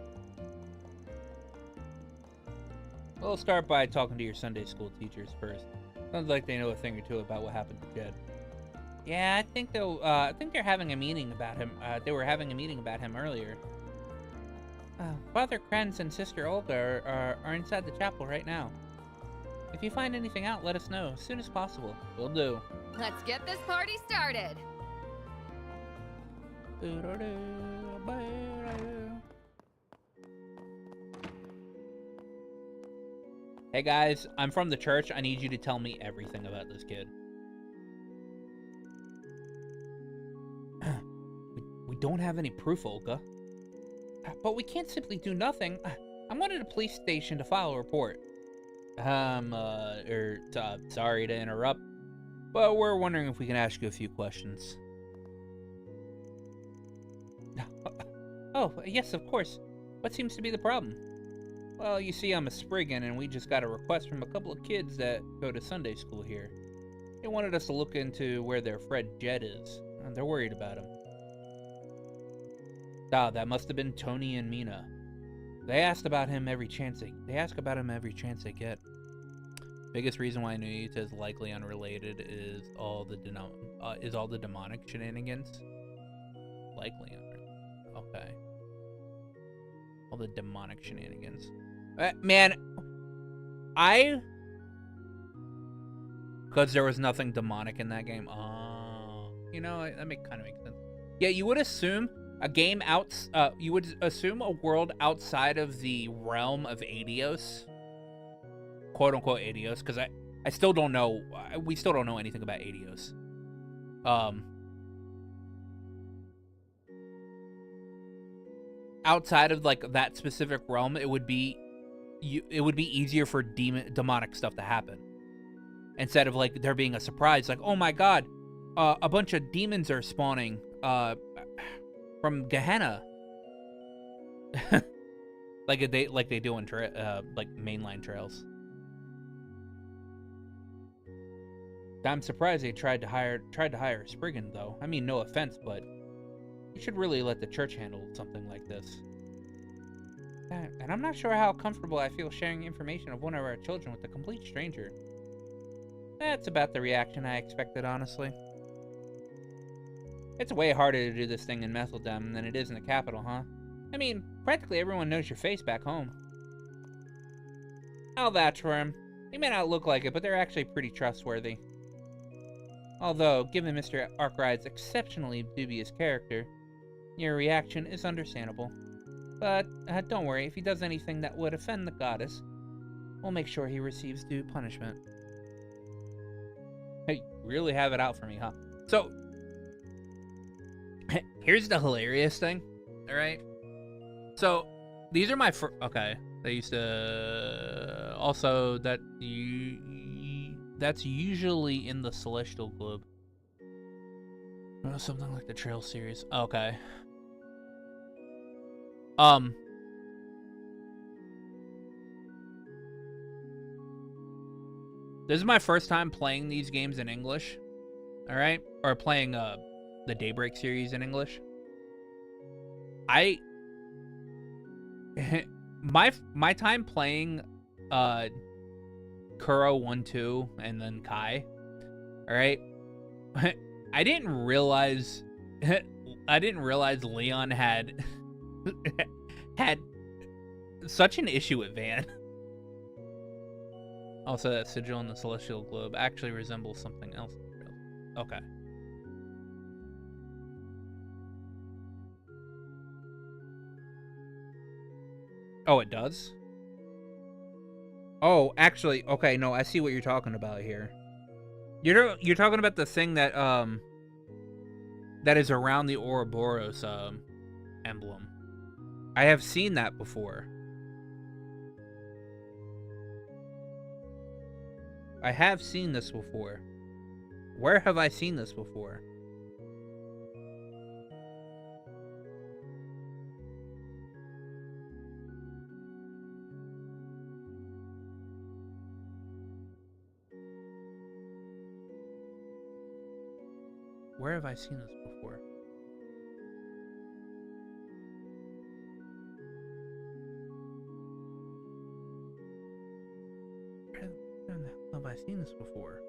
We'll start by talking to your Sunday school teachers first. Sounds like they know a thing or two about what happened to Jed. Yeah, I think they're having a meeting about him. They were having a meeting about him earlier. Father Krenz and Sister Olga are inside the chapel right now. If you find anything out, let us know as soon as possible. Will do. Let's get this party started. Hey guys, I'm from the church. I need you to tell me everything about this kid. We don't have any proof, Olga. But we can't simply do nothing. I'm wanted at a police station to file a report. Sorry to interrupt, but we're wondering if we can ask you a few questions. Oh, yes, of course. What seems to be the problem? Well, you see, I'm a Spriggan, and we just got a request from a couple of kids that go to Sunday school here. They wanted us to look into where their friend Jed is, and they're worried about him. Ah, that must have been Tony and Mina. They ask about him every chance they get. Biggest reason why Nuyuta is likely unrelated is all the demonic shenanigans. Likely unrelated. Okay. All the demonic shenanigans. Man, because there was nothing demonic in that game. Oh, you know, that kind of makes sense. Yeah, you would assume a game you would assume a world outside of the realm of Adios, quote unquote Adios, because I still don't know. We still don't know anything about Adios. Outside of like that specific realm, it would be easier for demonic stuff to happen instead of like there being a surprise, like, oh my god, a bunch of demons are spawning from Gehenna. like they do in like mainline trails. I'm surprised they tried to hire a Spriggan though. I mean, no offense, but you should really let the church handle something like this. And I'm not sure how comfortable I feel sharing information of one of our children with a complete stranger. That's about the reaction I expected, honestly. It's way harder to do this thing in Methyldem than it is in the capital, huh? I mean, practically everyone knows your face back home. I'll vouch for him. They may not look like it, but they're actually pretty trustworthy. Although, given Mr. Arkride's exceptionally dubious character, your reaction is understandable. But don't worry, if he does anything that would offend the goddess, we'll make sure he receives due punishment. Hey, really have it out for me, huh? So, here's the hilarious thing, alright? So, these are my okay, they used to... Also, that's usually in the Celestial Globe. Something like the Trail series. Okay. This is my first time playing these games in English. Alright? Or playing the Daybreak series in English. My time playing Kuro 1-2 and then Kai. Alright? I didn't realize Leon had such an issue with Van. Also, that sigil in the Celestial Globe actually resembles something else. Okay. Oh, it does? Oh, actually, okay, no, I see what you're talking about here. You're talking about the thing that that is around the Ouroboros emblem. I have seen that before. I have seen this before. Where have I seen this before? Where have I seen this before? Where the hell have I seen this before?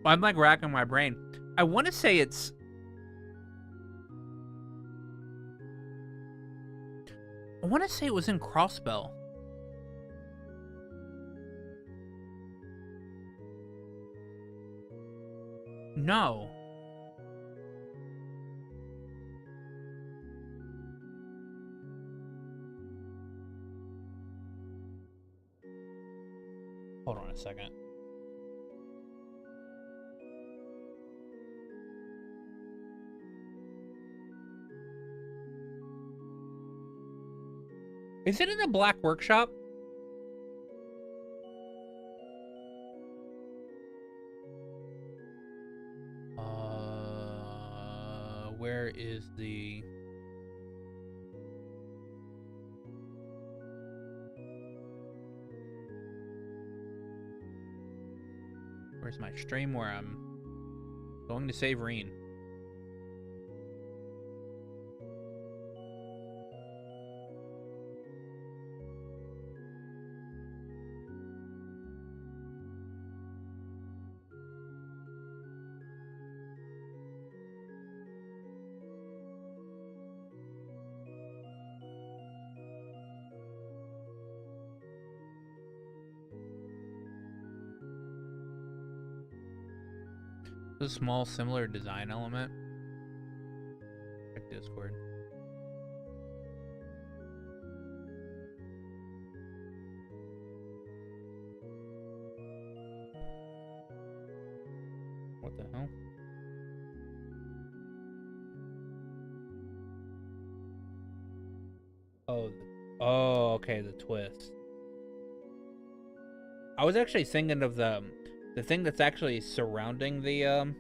I'm like racking my brain. I want to say it's... I want to say it was in Crossbell. No. Hold on a second. Is it in a Black Workshop? Where is the... Where's my stream where I'm going to save Reen? A small similar design element. Check Discord. What the hell? Oh, okay, the twist. I was actually thinking of the thing that's actually surrounding the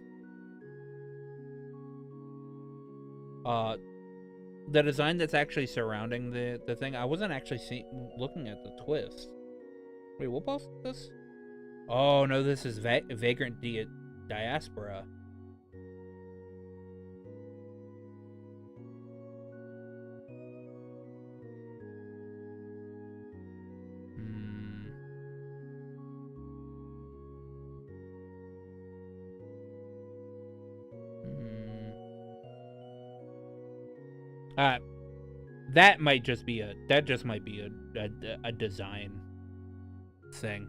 design that's actually surrounding the thing. I wasn't actually looking at the twist. Wait, what boss is this? Oh no, this is Vagrant Diaspora. That might just be a design thing.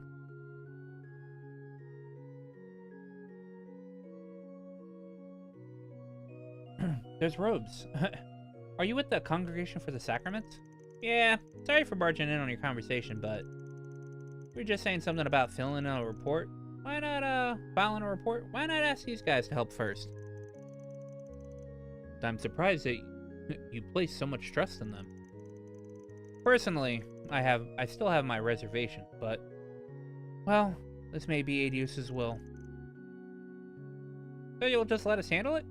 There's robes. Are you with the Congregation for the Sacraments? Yeah, sorry for barging in on your conversation, but we were just saying something about filling out a report. Why not filing a report? Why not ask these guys to help first? I'm surprised that you place so much trust in them. Personally, I still have my reservation, but well, this may be Adius's will. So you'll just let us handle it?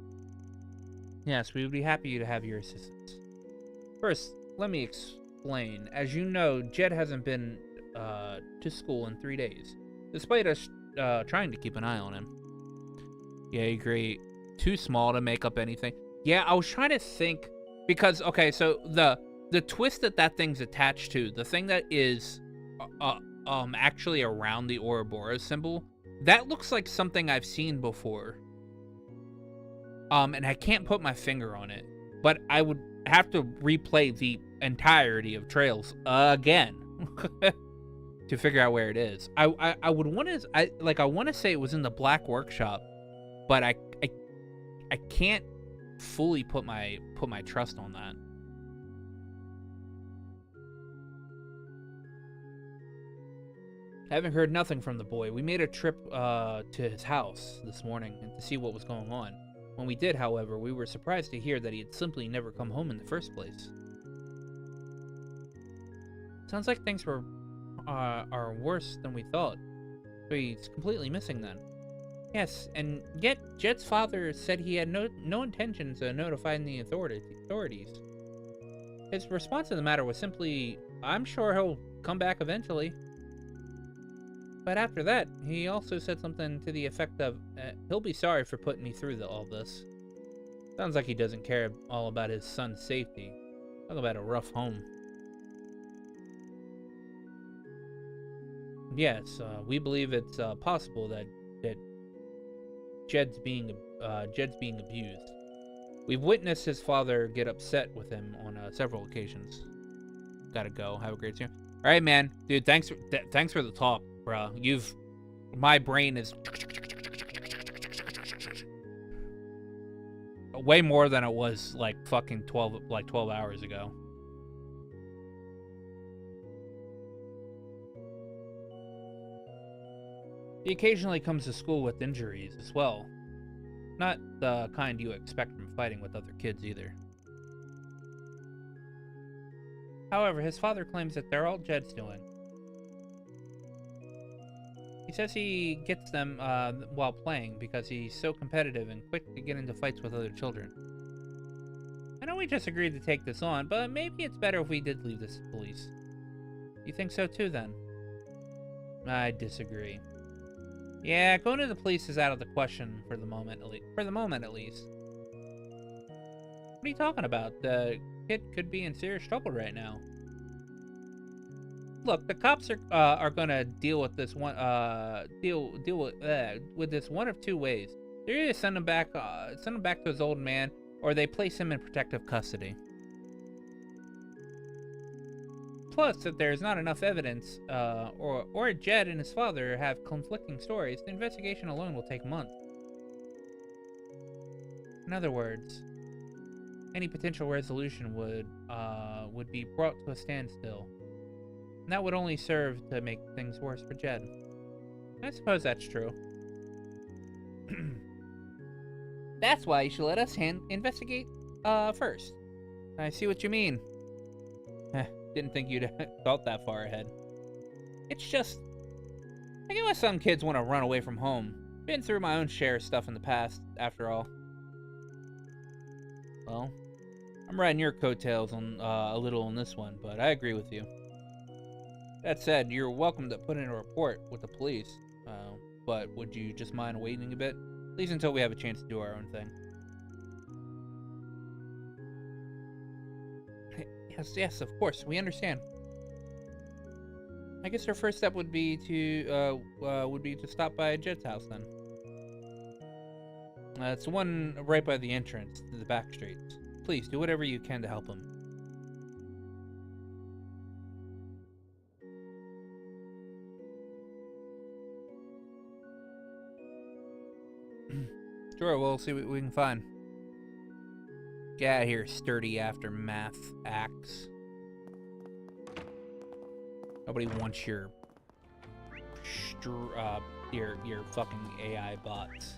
Yes, we would be happy to have your assistance. First, let me explain. As you know, Jed hasn't been to school in 3 days, despite us trying to keep an eye on him. Yeah, I agree. Too small to make up anything. Yeah, I was trying to think. Because, okay, so the twist that thing's attached to, the thing that is actually around the Ouroboros symbol, that looks like something I've seen before. And I can't put my finger on it, but I would have to replay the entirety of Trails again to figure out where it is. I would want to, I want to say it was in the Black Workshop, but I can't fully put my trust on that. Having heard nothing from the boy, we made a trip to his house this morning to see what was going on. When we did, however, we were surprised to hear that he had simply never come home in the first place. Sounds like things are worse than we thought. So he's completely missing then. Yes, and yet Jed's father said he had no intentions of notifying the authorities. His response to the matter was simply, "I'm sure he'll come back eventually." But after that, he also said something to the effect of, he'll be sorry for putting me through all this. Sounds like he doesn't care all about his son's safety. Talk about a rough home. Yes, we believe it's possible that Jed's being abused. We've witnessed his father get upset with him on several occasions. Gotta go. Have a great time. All right, man, dude. Thanks for the talk, bro. My brain is way more than it was like fucking 12 hours ago. He occasionally comes to school with injuries as well. Not the kind you expect from fighting with other kids either. However, his father claims that they're all Jed's doing. He says he gets them while playing because he's so competitive and quick to get into fights with other children. I know we just agreed to take this on, but maybe it's better if we did leave this to the police. You think so too, then? I disagree. Yeah, going to the police is out of the question for the moment, at least. What are you talking about? The kid could be in serious trouble right now. Look, the cops are gonna deal with this one. Deal with this one of two ways. They either send him back to his old man, or they place him in protective custody. Plus, if there's not enough evidence, or Jed and his father have conflicting stories, the investigation alone will take months. In other words, any potential resolution would be brought to a standstill. And that would only serve to make things worse for Jed. I suppose that's true. That's why you should let us investigate first. I see what you mean. Didn't think you'd thought that far ahead. It's just, I get why some kids want to run away from home. Been through my own share of stuff in the past, after all. Well, I'm riding your coattails on a little on this one, but I agree with you. That said, you're welcome to put in a report with the police, but would you just mind waiting a bit? At least until we have a chance to do our own thing. Yes, of course, we understand. I guess our first step would be to stop by Jed's house then. It's the one right by the entrance to the back streets. Please do whatever you can to help him. Sure, we'll see what we can find. Get out of here, sturdy aftermath axe. Nobody wants your fucking AI bots.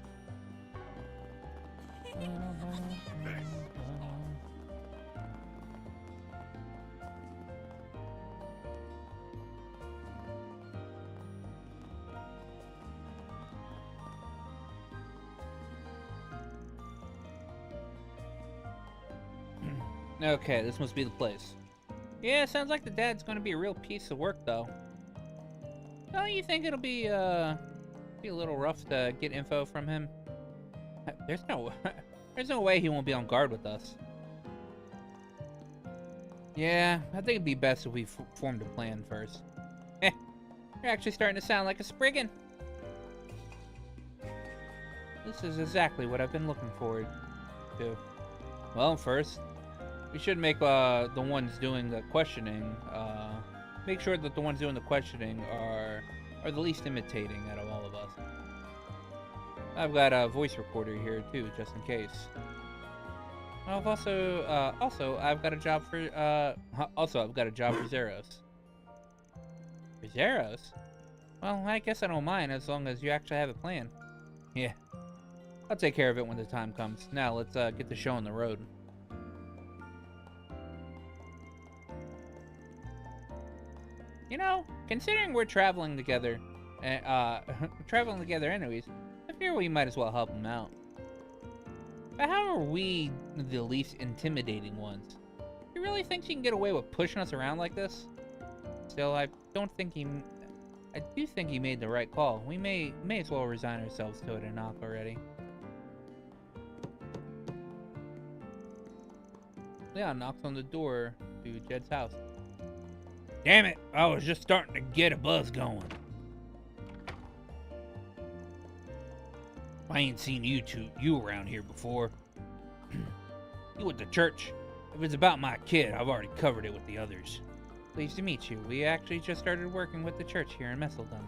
Okay, this must be the place. Yeah, sounds like the dad's gonna be a real piece of work, though. Don't you think it'll be a little rough to get info from him? There's no way he won't be on guard with us. Yeah, I think it'd be best if we formed a plan first. You're actually starting to sound like a Spriggan. This is exactly what I've been looking forward to. Well, first, we should make the ones doing the questioning, make sure that the ones doing the questioning are the least imitating out of all of us. I've got a voice recorder here too, just in case. I've also I've got a job for Zeros. For Zeros? Well, I guess I don't mind as long as you actually have a plan. Yeah. I'll take care of it when the time comes. Now, let's get the show on the road. You know, considering we're traveling together, anyways, I figure we might as well help him out. But how are we the least intimidating ones? He really thinks he can get away with pushing us around like this? Still, I do think he made the right call. We may as well resign ourselves to it and knock already. Leon knocks on the door to Jed's house. Damn it! I was just starting to get a buzz going. I ain't seen you around here before. You went to church. If it's about my kid, I've already covered it with the others. Pleased to meet you. We actually just started working with the church here in Messeldon.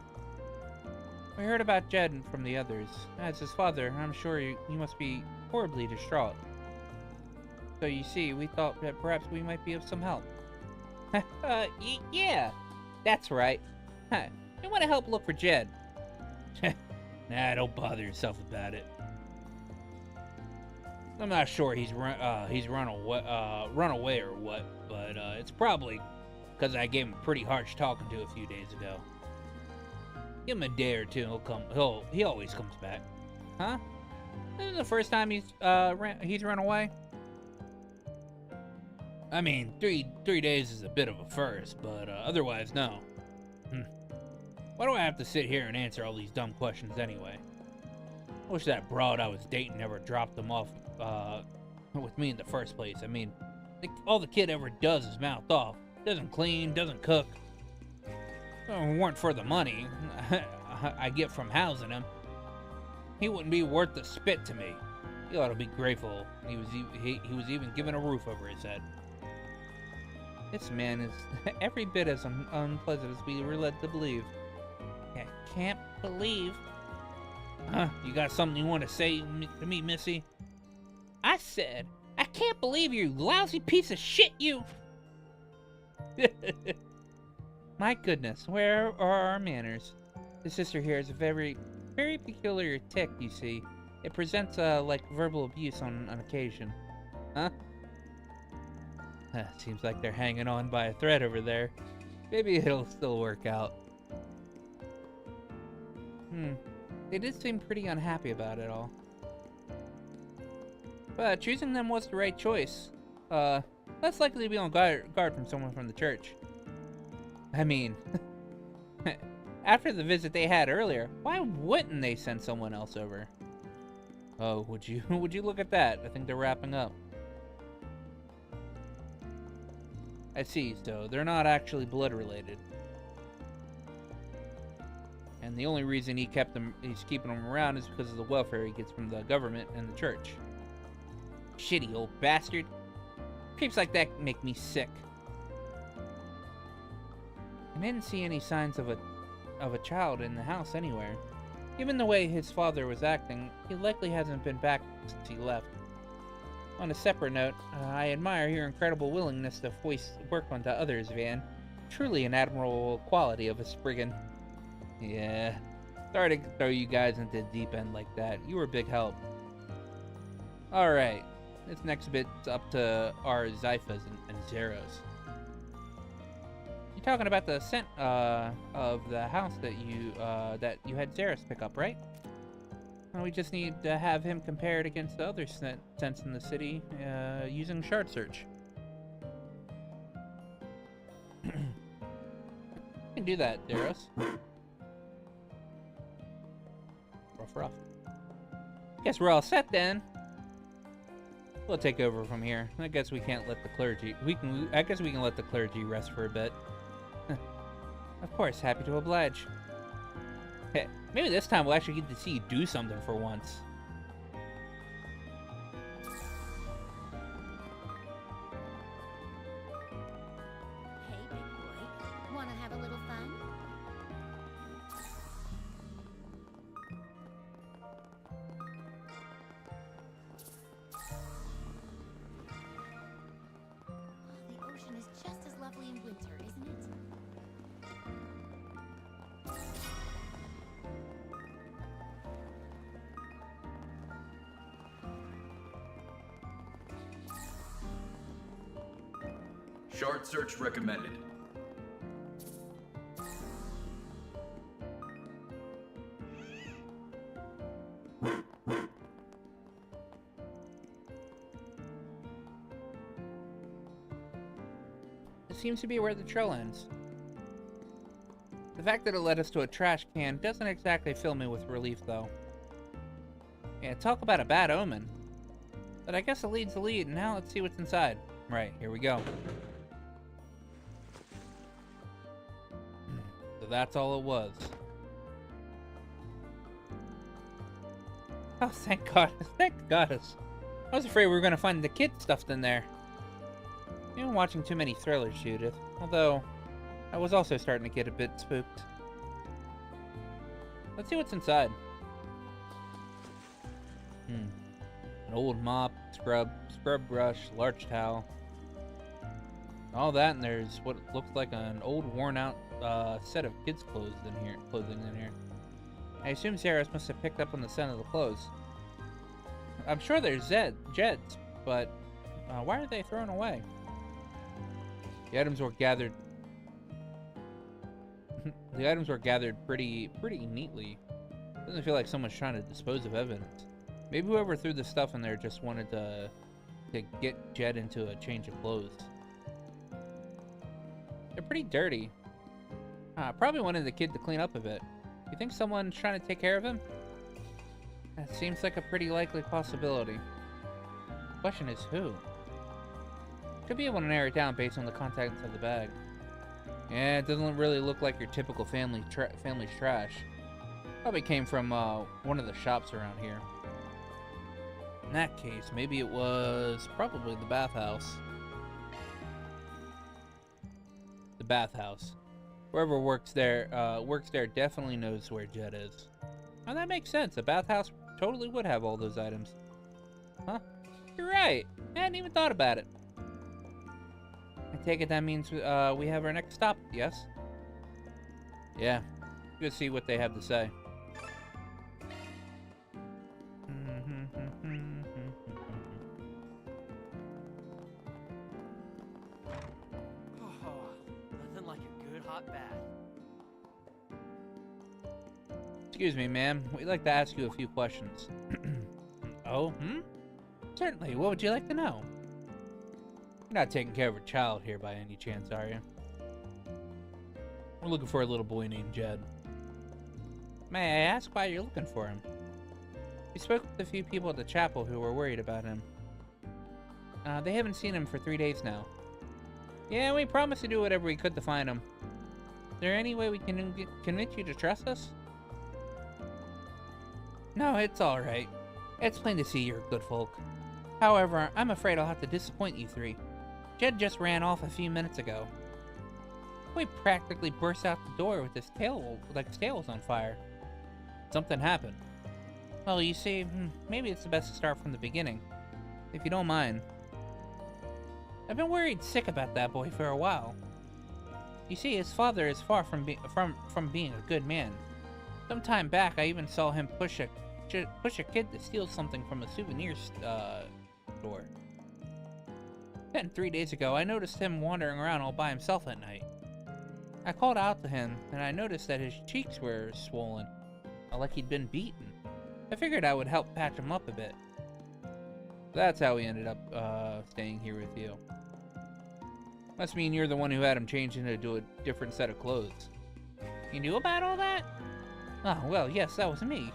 We heard about Jed from the others. As his father, I'm sure you must be horribly distraught. So you see, we thought that perhaps we might be of some help. Yeah, that's right. We want to help look for Jed. Nah, don't bother yourself about it. I'm not sure he's run away or what, but it's probably because I gave him a pretty harsh talking to a few days ago. Give him a day or two, he always comes back. Huh? This is the first time he's run away. I mean, three days is a bit of a first, but otherwise, no. Why do I have to sit here and answer all these dumb questions anyway? I wish that broad I was dating never dropped them off with me in the first place. I mean, all the kid ever does is mouth off. Doesn't clean, doesn't cook. If it weren't for the money I get from housing him, he wouldn't be worth the spit to me. He ought to be grateful he was even given a roof over his head. This man is every bit as unpleasant as we were led to believe. I can't believe. You got something you want to say to me, Missy? I said, I can't believe you lousy piece of shit, you. My goodness, where are our manners? The sister here is a very, very peculiar tick, you see. It presents like verbal abuse on occasion. Huh? Seems like they're hanging on by a thread over there. Maybe it'll still work out. They did seem pretty unhappy about it all. But choosing them was the right choice. Less likely to be on guard from someone from the church. I mean, after the visit they had earlier, why wouldn't they send someone else over? Oh, would you look at that? I think they're wrapping up. I see, so they're not actually blood related. And the only reason he's keeping them around is because of the welfare he gets from the government and the church. Shitty old bastard. Creeps like that make me sick. I didn't see any signs of a child in the house anywhere. Given the way his father was acting, he likely hasn't been back since he left. On a separate note, I admire your incredible willingness to foist work onto others, Van. Truly an admirable quality of a Spriggan. Yeah, sorry to throw you guys into the deep end like that. You were a big help. Alright, this next bit's up to our Zyphas and Zeros. You're talking about the scent of the house that you had Zeros pick up, right? Well, we just need to have him compared against the other scents in the city using shard search. You can do that, Zeros. Rough. Guess we're all set then. We'll take over from here. I guess we can't let the clergy... I guess we can let the clergy rest for a bit. Of course, happy to oblige. Hey, maybe this time we'll actually get to see you do something for once. Hey, big boy. Wanna have a little fun? The ocean is just as lovely in winter, isn't it? Shard search recommended. It seems to be where the trail ends. The fact that it led us to a trash can doesn't exactly fill me with relief, though. Yeah, talk about a bad omen. But I guess it leads the lead, and now let's see what's inside. Right, here we go. So that's all it was. Oh, thank God. Thank goddess. I was afraid we were going to find the kid stuffed in there. You've been watching too many thrillers, Judith. Although, I was also starting to get a bit spooked. Let's see what's inside. An old mop, scrub brush, large towel. All that, and there's what looks like an old worn-out set of kids' clothing in here. I assume Sarah must have picked up on the scent of the clothes. I'm sure they're Jed's, but why are they thrown away? The items were gathered. The items were gathered pretty neatly. Doesn't feel like someone's trying to dispose of evidence. Maybe whoever threw the stuff in there just wanted to get Jed into a change of clothes. They're pretty dirty. Probably wanted the kid to clean up a bit. You think someone's trying to take care of him? That seems like a pretty likely possibility. The question is who? Could be able to narrow it down based on the contents of the bag. Yeah, it doesn't really look like your typical family's trash. Probably came from one of the shops around here. In that case, maybe it was probably the bathhouse. The bathhouse. Whoever works there definitely knows where Jed is. Oh, that makes sense. A bathhouse totally would have all those items. Huh? You're right. I hadn't even thought about it. I take it that means we have our next stop, yes? Yeah. Let's see what they have to say. Nothing like a good hot bath. Excuse me, ma'am. We'd like to ask you a few questions. Oh, Certainly. What would you like to know? You're not taking care of a child here by any chance, are you? We're looking for a little boy named Jed. May I ask why you're looking for him? We spoke with a few people at the chapel who were worried about him. They haven't seen him for 3 days now. Yeah, we promised to do whatever we could to find him. Is there any way we can convince you to trust us? No, it's alright. It's plain to see you're good folk. However, I'm afraid I'll have to disappoint you three. Jed just ran off a few minutes ago. We practically burst out the door with his tail was on fire. Something happened. Well, you see, maybe it's the best to start from the beginning, if you don't mind. I've been worried sick about that boy for a while. You see, his father is far from being a good man. Some time back, I even saw him push a kid to steal something from a souvenir store. Then 3 days ago, I noticed him wandering around all by himself at night. I called out to him, and I noticed that his cheeks were swollen, like he'd been beaten. I figured I would help patch him up a bit. That's how we ended up staying here with you. Must mean you're the one who had him change into a different set of clothes. You knew about all that? Oh, well, yes, that was me.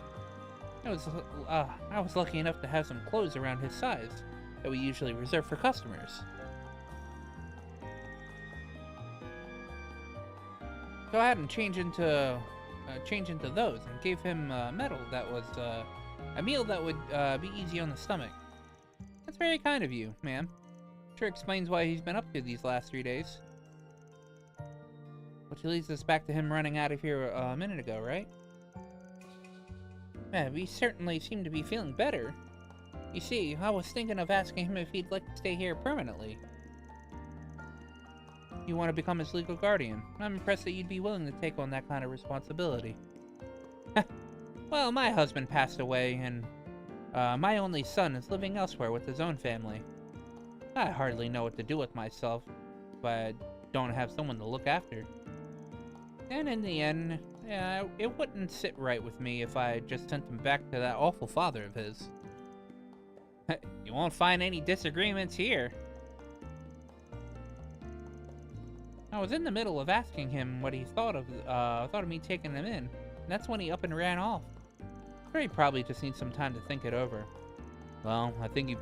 I was lucky enough to have some clothes around his size. that we usually reserve for customers. Go ahead and change into those, and gave him a medal that was a meal that would be easy on the stomach. That's very kind of you, ma'am. Sure explains why he's been up to these last 3 days. Which leads us back to him running out of here a minute ago, right? Yeah, we certainly seem to be feeling better. You see, I was thinking of asking him if he'd like to stay here permanently. You want to become his legal guardian. I'm impressed that you'd be willing to take on that kind of responsibility. Well, my husband passed away, and my only son is living elsewhere with his own family. I hardly know what to do with myself if I don't have someone to look after. And in the end, yeah, it wouldn't sit right with me if I just sent him back to that awful father of his. You won't find any disagreements here. I was in the middle of asking him what he thought of me taking him in, and that's when he up and ran off. Sure, he probably just needs some time to think it over. Well, I think you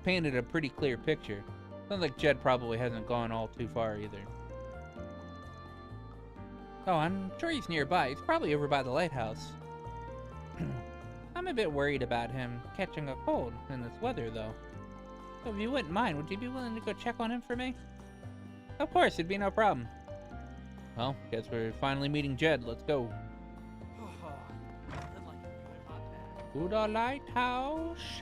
painted a pretty clear picture. Sounds like Jed probably hasn't gone all too far either. Oh, I'm sure he's nearby. He's probably over by the lighthouse. I'm a bit worried about him catching a cold in this weather, though. So if you wouldn't mind, would you be willing to go check on him for me? Of course, it'd be no problem. Well, guess we're finally meeting Jed. Let's go. Nothing like a good hot bath. To the lighthouse.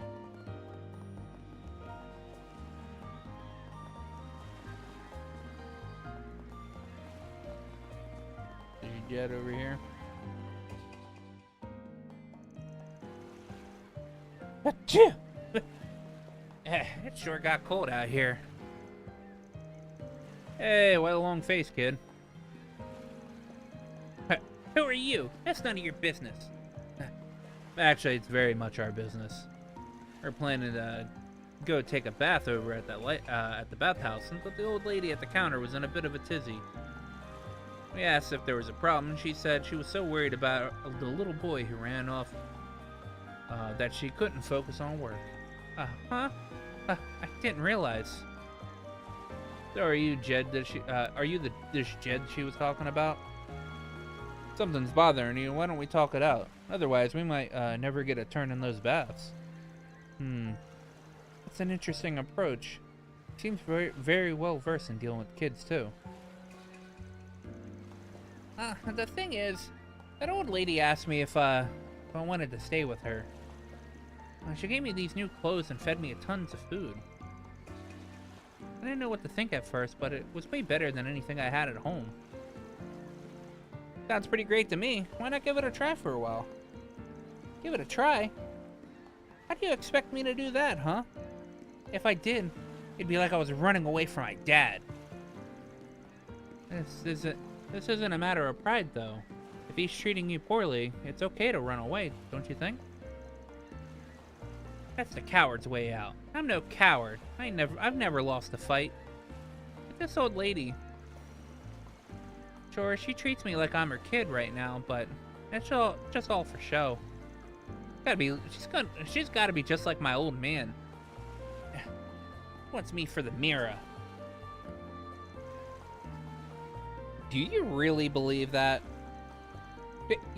There's Jed over here. Achoo! It sure got cold out here. Hey, what a long face, kid. Who are you? That's none of your business. Actually, it's very much our business. We're planning to go take a bath over at the bathhouse, but the old lady at the counter was in a bit of a tizzy. We asked if there was a problem, and she said she was so worried about the little boy who ran off that she couldn't focus on work. Huh? I didn't realize. So are you Jed? Are you this Jed she was talking about? Something's bothering you. Why don't we talk it out? Otherwise, we might never get a turn in those baths. That's an interesting approach. Seems very, very well versed in dealing with kids too. The thing is, that old lady asked me if I wanted to stay with her. She gave me these new clothes and fed me tons of food. I didn't know what to think at first, but it was way better than anything I had at home. Sounds pretty great to me. Why not give it a try for a while? Give it a try? How do you expect me to do that, huh? If I did, it'd be like I was running away from my dad. This isn't a matter of pride, though. If he's treating you poorly, it's okay to run away, don't you think? That's the coward's way out. I'm no coward. I've never lost a fight. But this old lady... Sure, she treats me like I'm her kid right now, but that's just all for show. She's gotta be just like my old man. Wants me for the mirror. Do you really believe that?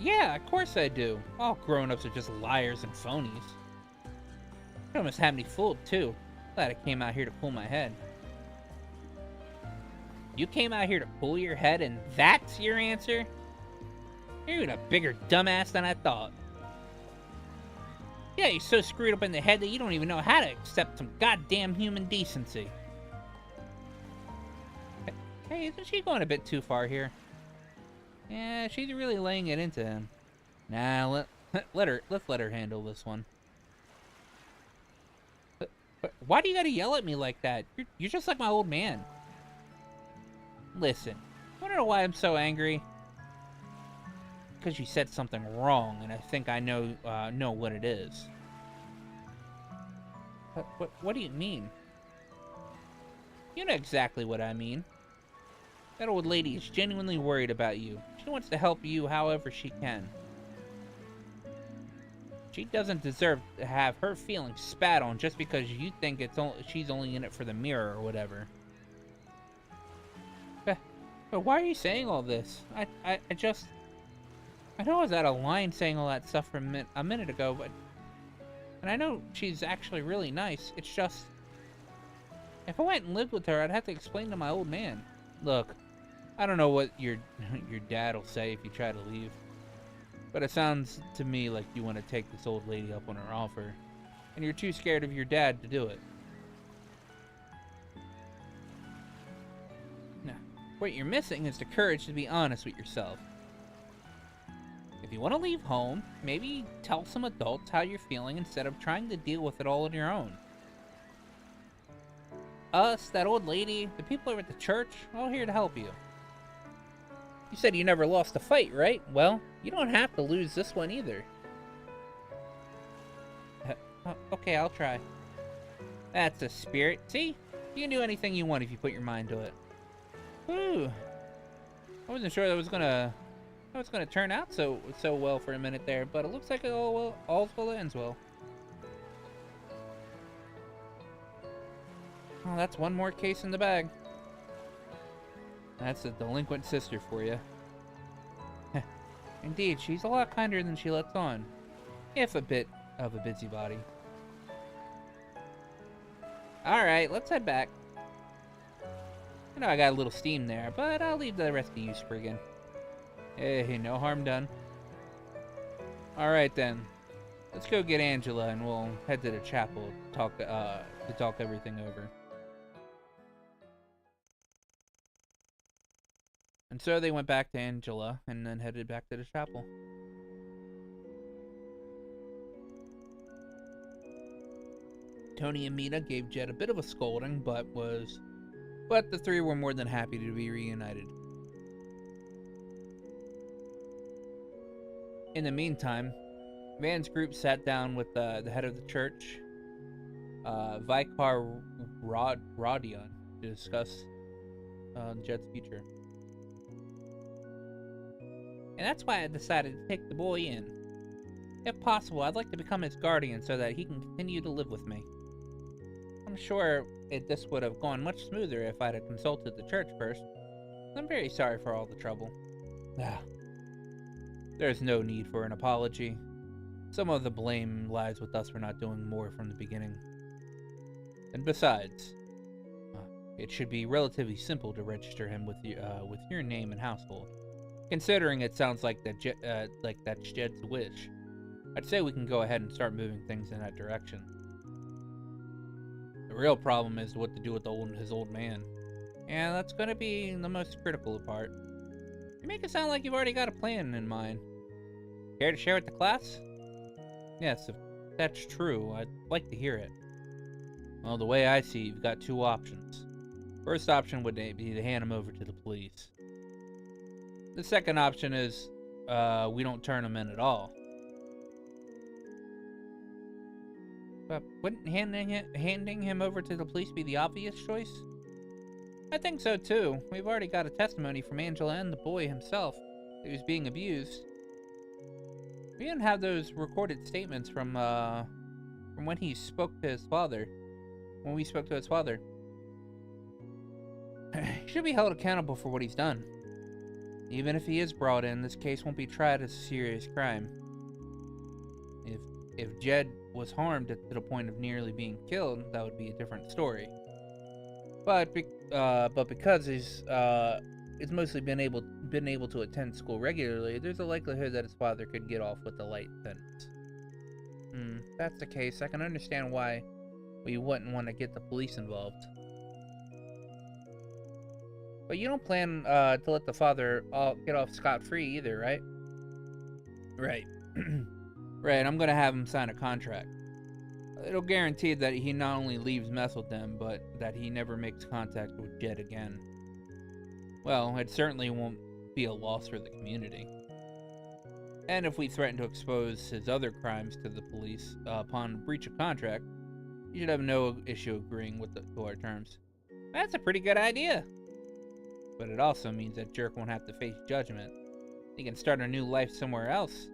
Yeah, of course I do. All grown-ups are just liars and phonies. You almost had me fooled, too. Glad I came out here to pull my head. You came out here to pull your head, and that's your answer? You're even a bigger dumbass than I thought. Yeah, you're so screwed up in the head that you don't even know how to accept some goddamn human decency. Hey, isn't she going a bit too far here? Yeah, she's really laying it into him. Nah, let's let her handle this one. But why do you gotta yell at me like that? You're just like my old man. Listen, wanna know why I'm so angry? Because you said something wrong, and I think I know what it is. What do you mean? You know exactly what I mean. That old lady is genuinely worried about you. She wants to help you however she can. She doesn't deserve to have her feelings spat on just because you think she's only in it for the mirror or whatever. But why are you saying all this? I know I was out of line saying all that stuff from a minute ago, but... And I know she's actually really nice. It's just... If I went and lived with her, I'd have to explain to my old man. Look, I don't know what your dad will say if you try to leave. But it sounds to me like you want to take this old lady up on her offer. And you're too scared of your dad to do it. Now, what you're missing is the courage to be honest with yourself. If you want to leave home, maybe tell some adults how you're feeling instead of trying to deal with it all on your own. Us, that old lady, the people over at the church, we're all here to help you. You said you never lost a fight, right? Well, you don't have to lose this one either. Okay, I'll try. That's the spirit. See? You can do anything you want if you put your mind to it. Whew. I wasn't sure that was gonna turn out so well for a minute there, but it looks like all's well that ends well. Oh, that's one more case in the bag. That's a delinquent sister for you. Indeed, she's a lot kinder than she lets on. If a bit of a busybody. Alright, let's head back. I know I got a little steam there, but I'll leave the rest of you sprigging. Hey, no harm done. Alright then. Let's go get Angela and we'll head to the chapel to talk everything over. And so they went back to Angela and then headed back to the chapel. Tony and Mina gave Jed a bit of a scolding, but the three were more than happy to be reunited. In the meantime, Van's group sat down with the head of the church, Vicar Rodion, to discuss Jed's future. And that's why I decided to take the boy in. If possible, I'd like to become his guardian so that he can continue to live with me. I'm sure this would have gone much smoother if I'd have consulted the church first. I'm very sorry for all the trouble. There's no need for an apology. Some of the blame lies with us for not doing more from the beginning. And besides, it should be relatively simple to register him with your name and household. Considering it sounds like that's Jed's wish, I'd say we can go ahead and start moving things in that direction. The real problem is what to do with his old man. And that's going to be the most critical part. You make it sound like you've already got a plan in mind. Care to share with the class? Yes, if that's true, I'd like to hear it. Well, the way I see it, you've got two options. First option would be to hand him over to the police. The second option is, we don't turn him in at all. But wouldn't handing him over to the police be the obvious choice? I think so too. We've already got a testimony from Angela and the boy himself that he was being abused. We didn't have those recorded statements from when he spoke to his father. When we spoke to his father. He should be held accountable for what he's done. Even if he is brought in, this case won't be tried as a serious crime. If Jed was harmed to the point of nearly being killed, that would be a different story. But because he's mostly been able to attend school regularly, there's a likelihood that his father could get off with a light sentence. If that's the case, I can understand why we wouldn't want to get the police involved. But you don't plan to let the father get off scot-free either, right? Right. Right, I'm gonna have him sign a contract. It'll guarantee that he not only leaves mess with them, but that he never makes contact with Jed again. Well, it certainly won't be a loss for the community. And if we threaten to expose his other crimes to the police upon breach of contract, you should have no issue agreeing to our terms. That's a pretty good idea. But it also means that Jerk won't have to face judgment. He can start a new life somewhere else.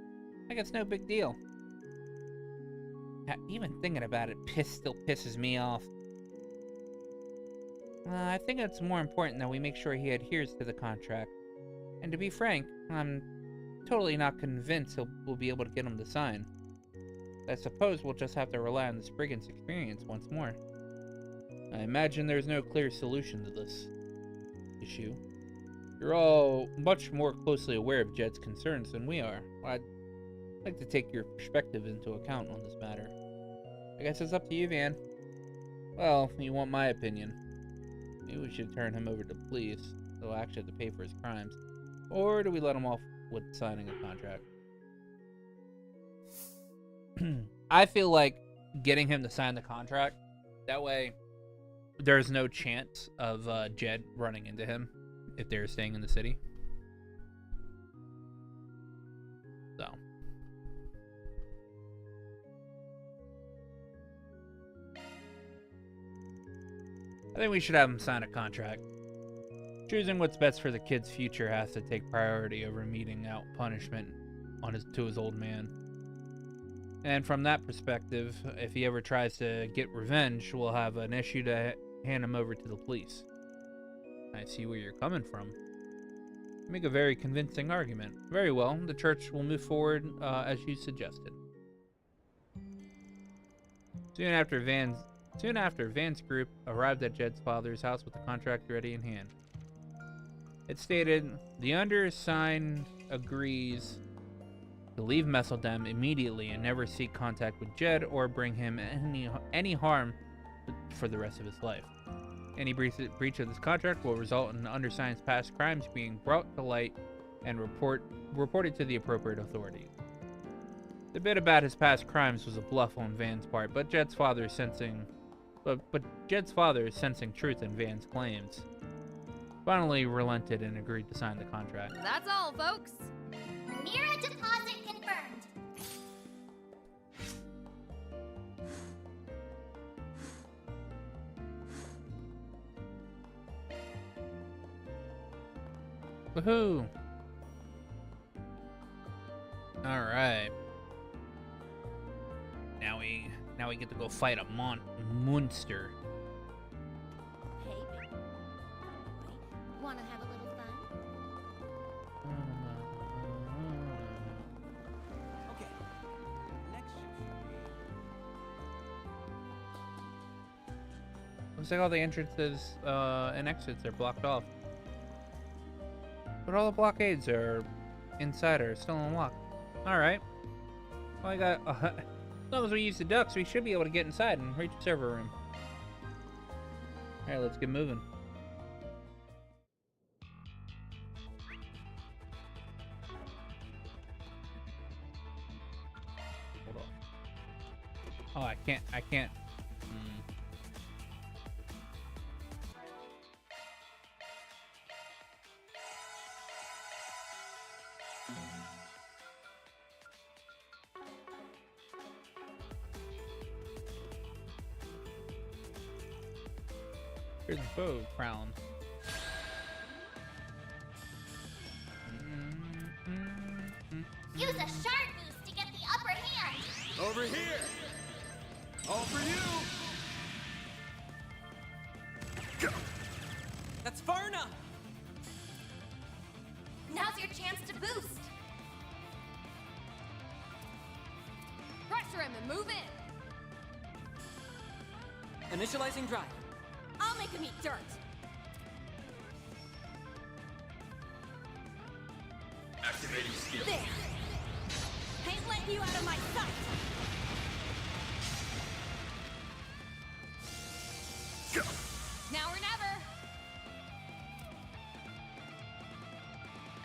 Like it's no big deal. Even thinking about it still pisses me off. I think it's more important that we make sure he adheres to the contract. And to be frank, I'm totally not convinced we'll be able to get him to sign. I suppose we'll just have to rely on the Brigand's experience once more. I imagine there's no clear solution to this issue. You're all much more closely aware of Jed's concerns than we are. I'd like to take your perspective into account on this matter. I guess it's up to you, Van. Well, you want my opinion. Maybe we should turn him over to police, so he'll actually have to pay for his crimes. Or do we let him off with signing a contract? I feel like getting him to sign the contract, that way there's no chance of Jed running into him if they're staying in the city. So. I think we should have him sign a contract. Choosing what's best for the kid's future has to take priority over meting out punishment to his old man. And from that perspective, if he ever tries to get revenge, we'll have an issue to hand him over to the police. I see where you're coming from. You make a very convincing argument. Very well, the church will move forward as you suggested. Soon after, Van's group arrived at Jed's father's house with the contract ready in hand. It stated, the undersigned agrees to leave Messeldem immediately and never seek contact with Jed or bring him any harm for the rest of his life. Any breach of this contract will result in the undersigned's past crimes being brought to light and reported to the appropriate authorities. The bit about his past crimes was a bluff on Van's part, but Jed's father is sensing truth in Van's claims. Finally relented and agreed to sign the contract. That's all, folks. Mira deposit confirmed. Woohoo! All right. Now we get to go fight a monster. Hey, big boy. Wanna have a little fun? Okay. Next should be... Looks like all the entrances and exits are blocked off. But all the blockades are inside are still unlocked. Alright. Well, I got... as long as we use the ducks, we should be able to get inside and reach the server room. Alright, let's get moving. Hold on. Oh, I can't. Here's the bow crown. Use a sharp boost to get the upper hand. Over here! All for you! That's far enough! Now's your chance to boost. Pressure him and move in. Initializing drive. I'll make him eat dirt. Activating skill. There. Ain't letting you out of my sight. Now or never.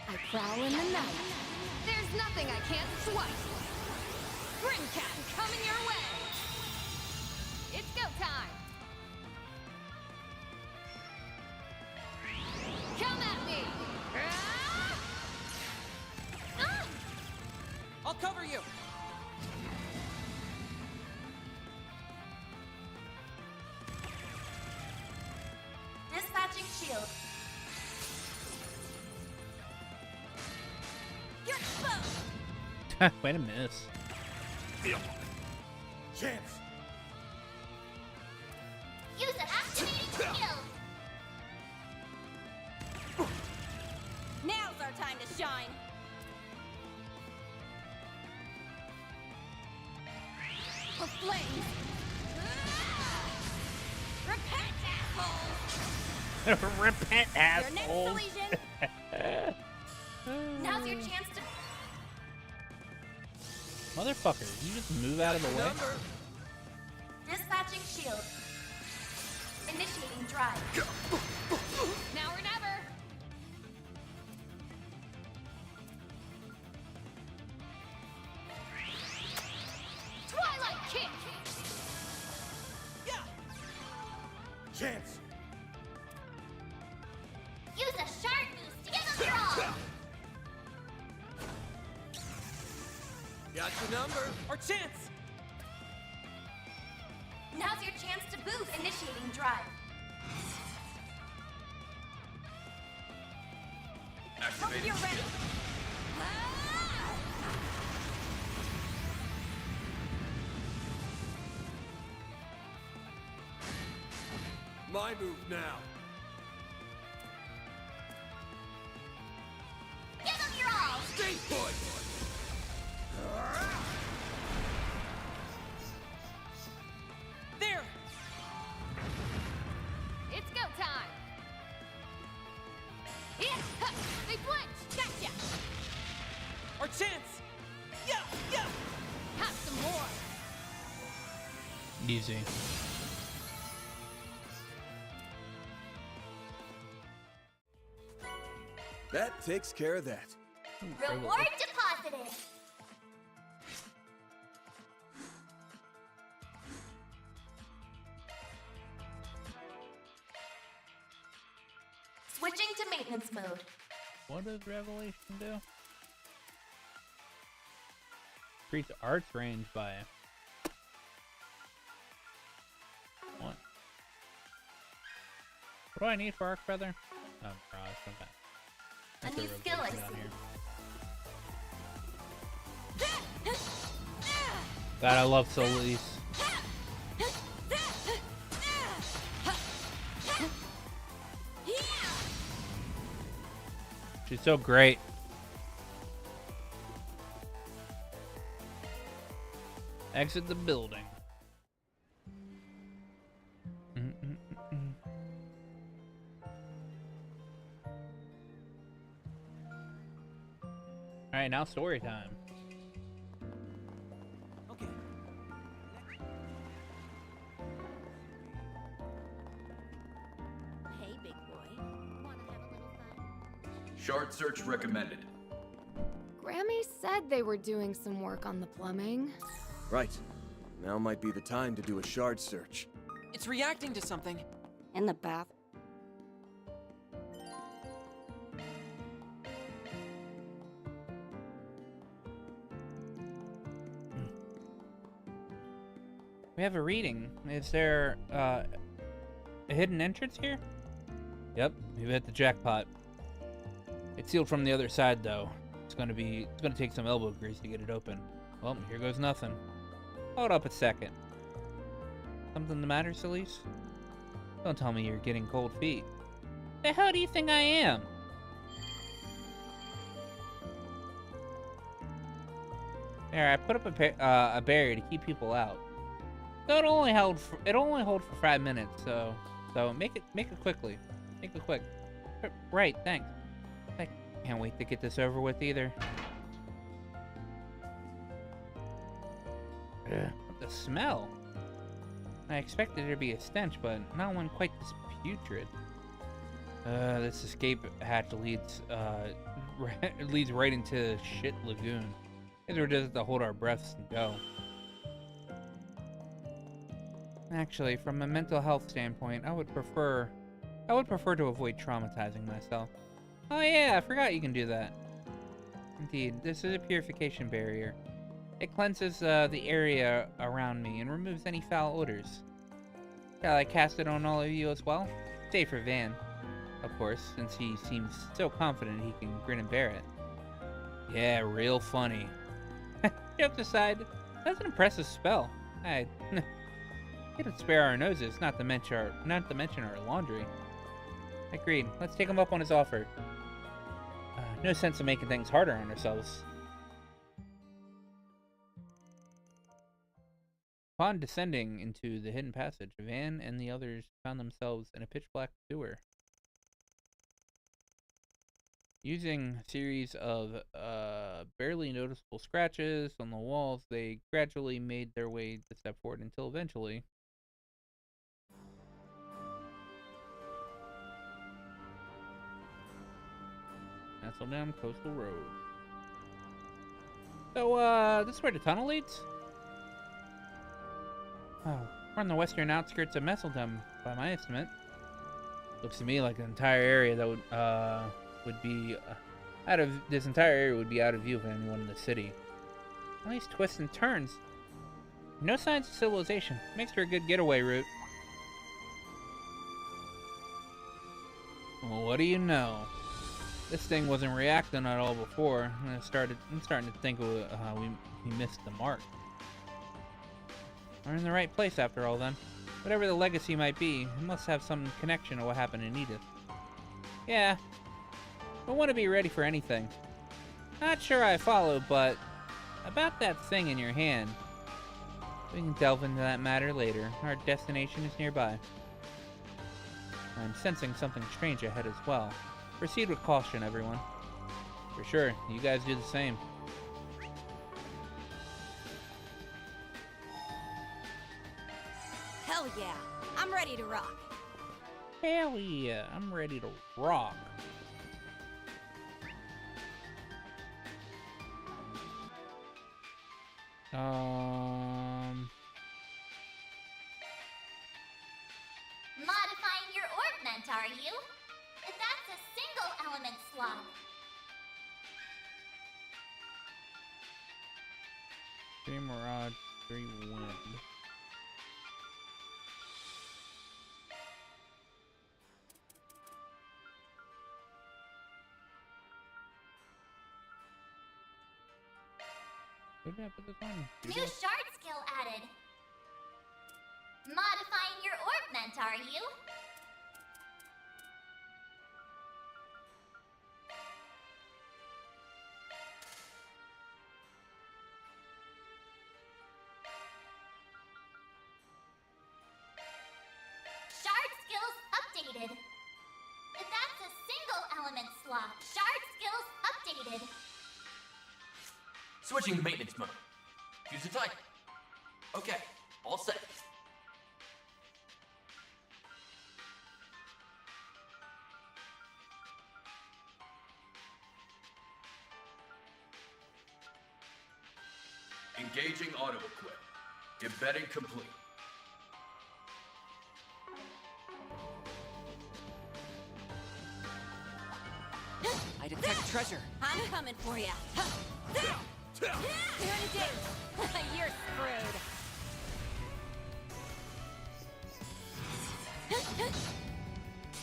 I prowl in the night. There's nothing I can't swipe. Spring Cat coming your way. It's go time. Come at me. I'll cover you! Dispatching shield. You're exposed. Way to miss. Chance! Use an activating skill! Now's our time to shine! For flames! Repent, asshole! Repent, Your next asshole. collision! Now's your chance to... Motherfucker, you just move out of the way? Dispatching shield. Initiating drive. Now or never. Twilight kick. Chance! Use a shard boost to give them your all! Got your number. Or chance. Now's your chance to boost. Initiating drive. Hope Activating you're ready. skill. My move now. Give them your all! Stay put! There. It's go time. Yeah, huh, they flinch. Gotcha. Or chance. Yeah, yeah. Have some more. Easy. That takes care of that. Reward deposited! Switching to maintenance mode. What does Revelation do? Increase arts range by 1. What do I need for Arc Feather? Oh, Mirage, okay. A That's new real skill I good down see. here. God, I love Solis. She's so great. Exit the building. All right, now story time. Okay. Hey, big boy. Wanna have a little fun? Shard search recommended. Grammy said they were doing some work on the plumbing. Right. Now might be the time to do a shard search. It's reacting to something. In the bath. We have a reading. Is there a hidden entrance here? Yep, we've hit the jackpot. It's sealed from the other side, though. It's gonna take some elbow grease to get it open. Well, here goes nothing. Hold up a second. Something the matter, Solis? Don't tell me you're getting cold feet. The hell do you think I am? There, I put up a barrier to keep people out. So it'll only hold for 5 minutes. So make it quickly. Make it quick. Right, thanks. I can't wait to get this over with either. The smell. I expected there to be a stench, but not one quite this putrid. This escape hatch leads right into shit lagoon. Guess we're just to hold our breaths and go. Actually, from a mental health standpoint, I would prefer to avoid traumatizing myself. Oh yeah, I forgot you can do that. Indeed, this is a purification barrier. It cleanses the area around me and removes any foul odors. Shall I cast it on all of you as well? Save for Van, of course, since he seems so confident he can grin and bear it. Yeah, real funny. Jokes aside, that's an impressive spell. Hey, we don't spare our noses, not to mention our laundry. Agreed. Let's take him up on his offer. No sense of making things harder on ourselves. Upon descending into the hidden passage, Van and the others found themselves in a pitch-black sewer. Using a series of barely noticeable scratches on the walls, they gradually made their way a step forward until eventually... Dam Coastal Road. So, this is where the tunnel leads? Oh, we're on the western outskirts of Messeldom, by my estimate. Looks to me like an entire area that would be out of view for anyone in the city. All these twists and turns. No signs of civilization. Makes for a good getaway route. Well, what do you know? This thing wasn't reacting at all before, and I'm starting to think we missed the mark. We're in the right place after all, then. Whatever the legacy might be, it must have some connection to what happened in Edith. Yeah, I want to be ready for anything. Not sure I follow, but about that thing in your hand. We can delve into that matter later. Our destination is nearby. I'm sensing something strange ahead as well. Proceed with caution, everyone. For sure, you guys do the same. Hell yeah, I'm ready to rock. Hell yeah, I'm ready to rock. Modifying your ornament, are you? That's a single element slot. Three Mirage, 3 Wind. Where did I put this on? New shard skill added. Modifying your ornament, are you? Shard skills updated. That's a single element slot. Shard skills updated. Switching to maintenance mode. Fuse it tight. Okay, all set. Engaging auto-equip. Embedding complete. I detect treasure. I'm coming for ya. You're screwed.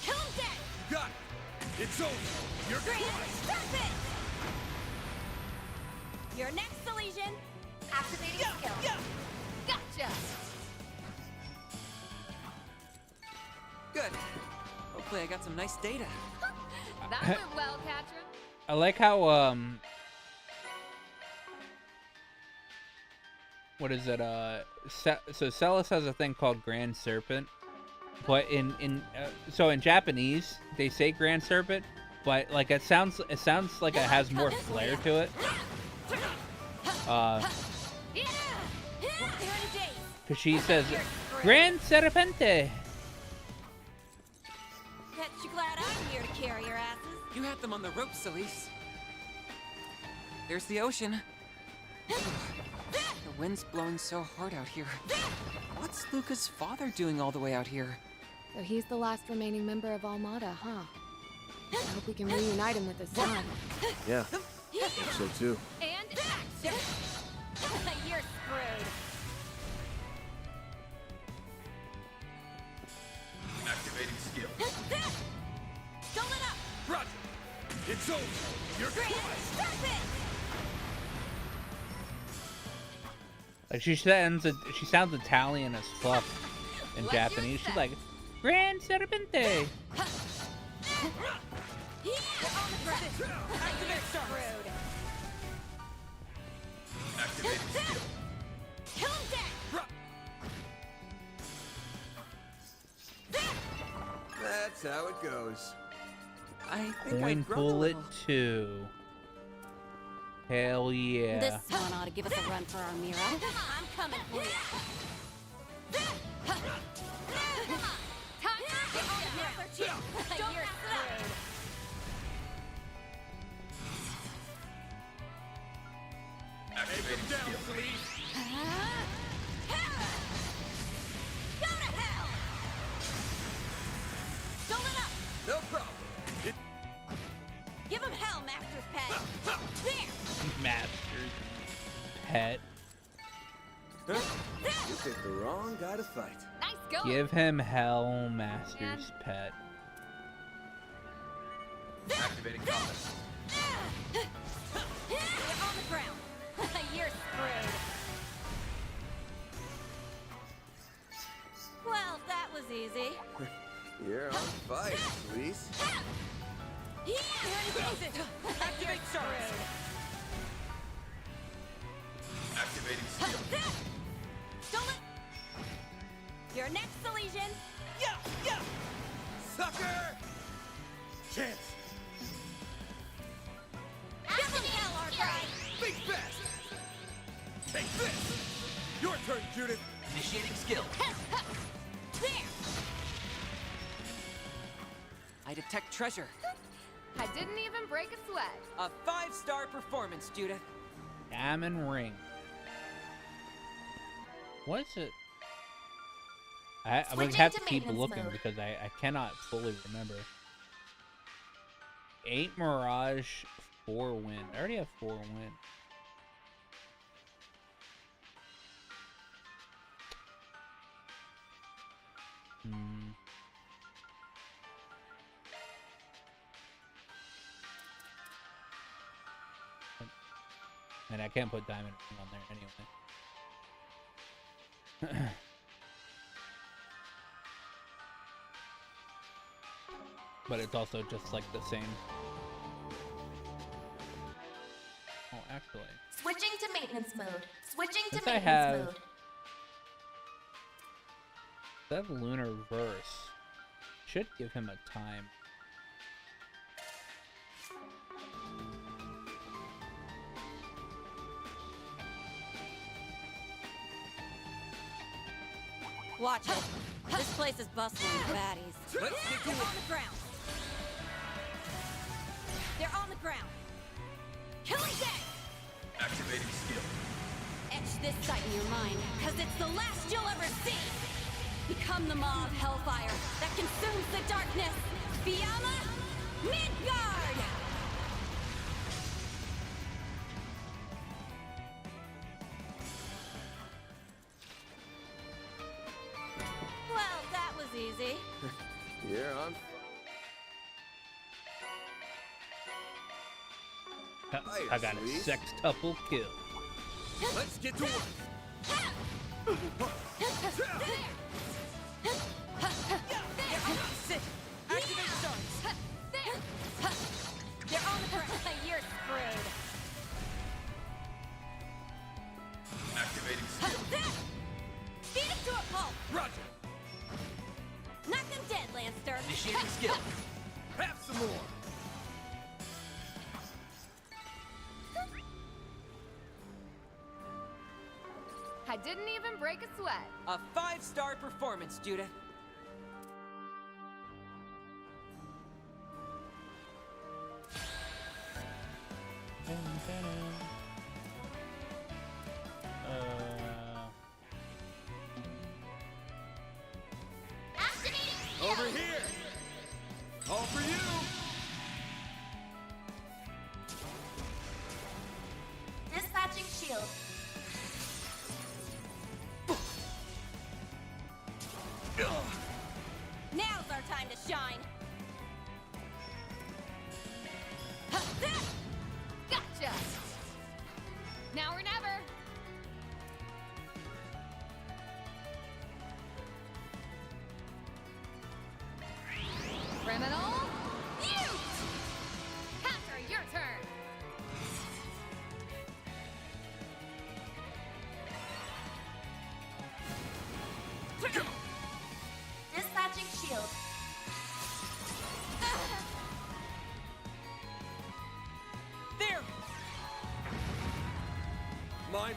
Kill him dead! Got it! It's over! You're Stop it! Your next Elysian. Activating skill. Gotcha! Good. Hopefully I got some nice data. That went well, Catra. I like how, what is it, so Celis has a thing called Grand Serpent, but in Japanese, they say Grand Serpent, but, like, it sounds like it has more flair to it. Because she says, Grand Serpente! Bet you glad I'm here to carry your asses. You had them on the ropes, Elise. There's the ocean. The wind's blowing so hard out here. What's Luca's father doing all the way out here? So he's the last remaining member of Almada, huh? I hope we can reunite him with his son. Yeah, I think so too. And action! You're screwed. Activating skill. Don't let up! Roger! It's over! You're Stop it! Like she sounds Italian as fuck in Japanese. She's like, Gran Serpente. Kill him dead! That's how it goes. I think Coin I've grown a bullet little. 2. Hell yeah. This one ought to give us a run for our Mira. I'm coming for you. You're screwed. Activating skill. Go to hell! Don't let up! No problem. Give him hell, Master's Pet! There! Master's pet. You picked the wrong guy to fight. Nice going. Give him hell, Master's pet. Activating combat. You're on the ground. You're screwed. Well, that was easy. You're on fire, Elise. Activate screwed. Activating skill. Don't let... You're next, Elysian. Yeah! Sucker! Chance! Give him hell, Arcry. Think fast! Take this! Your turn, Judith! Initiating skill. There! I detect treasure. I didn't even break a sweat. A 5-star performance, Judith. Diamond ring. What is it? I would Switching have to to keep maintenance looking mode. because I cannot fully remember. 8 Mirage, 4 Wind. I already have 4 Wind. And I can't put diamond ring on there anyway. But it's also just like the same. Oh, actually. Switching to maintenance mode. Switching to Since I maintenance have mode. that lunar verse should give him a time. Watch it. This place is bustling with baddies. Let's get to They're it. on the ground. They're on the ground. Killing dead! Activating skill. Etch this sight in your mind, because it's the last you'll ever see! Become the maw of hellfire that consumes the darkness! Fiamma Midgard! Well, that was easy. You're on I got a Elise. sextuple kill. Let's get to work! Activate stars! They're on the ground. You're screwed. Activating skill. Beat him to a pulp! Roger! Knock him dead, Lancer! Initiating skill. Have some more! I didn't even break a sweat. A 5-star performance, Judith. Over here! All for you! Dispatching shield. Now's our time to shine. Gotcha! Now or never.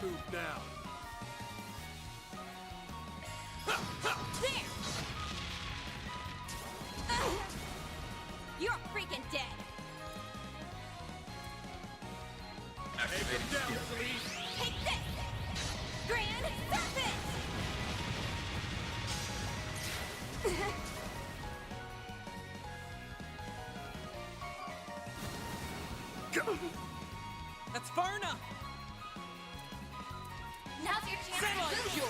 move now. There! You're freaking dead! Activating skill. Take this! Grand Serpent! That's far enough! Now's your chance Settle to move. cure!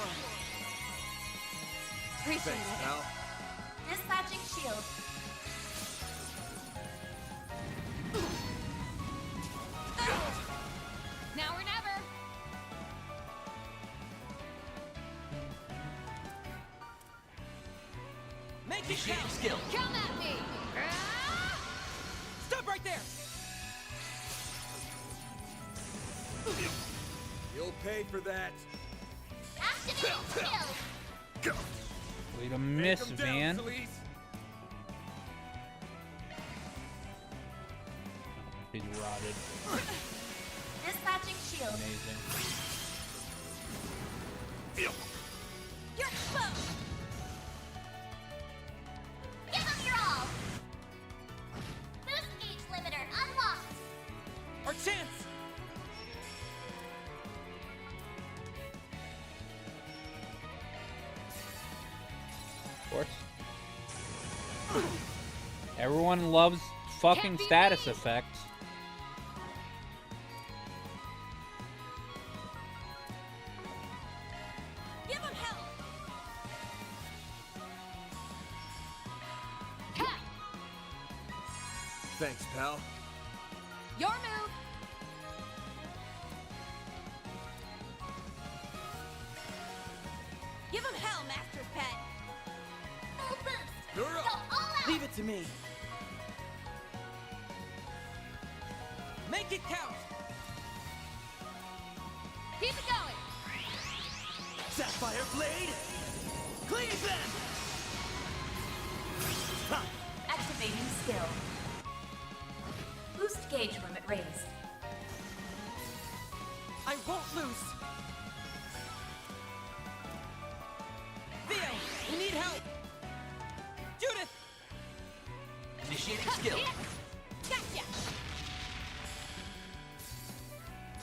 Appreciate Thanks, it. pal. Dispatching shield. Now or never. Make it Initiating count! skill. Come at me. Ah! Stop right there! You'll pay for that. Activating skill. Way to miss, Take 'em down, Van. Solis. He's rotted. Dispatching shield. Amazing. You're exposed! Give them your all. Boost gauge limiter unlocked. Our chance! Of course. Everyone loves fucking Can't be status me. effects. Give him hell! Ha! Thanks, pal. Your move. Give him hell, Master's Pet! Full boost. You're Go up. all out. Leave it to me. Make it count! Keep it going. Sapphire Blade! Cleave them! Ha! Activating skill. Boost gauge limit raised. I won't lose! Theo, we need help! Judith! Initiating skill. Gotcha!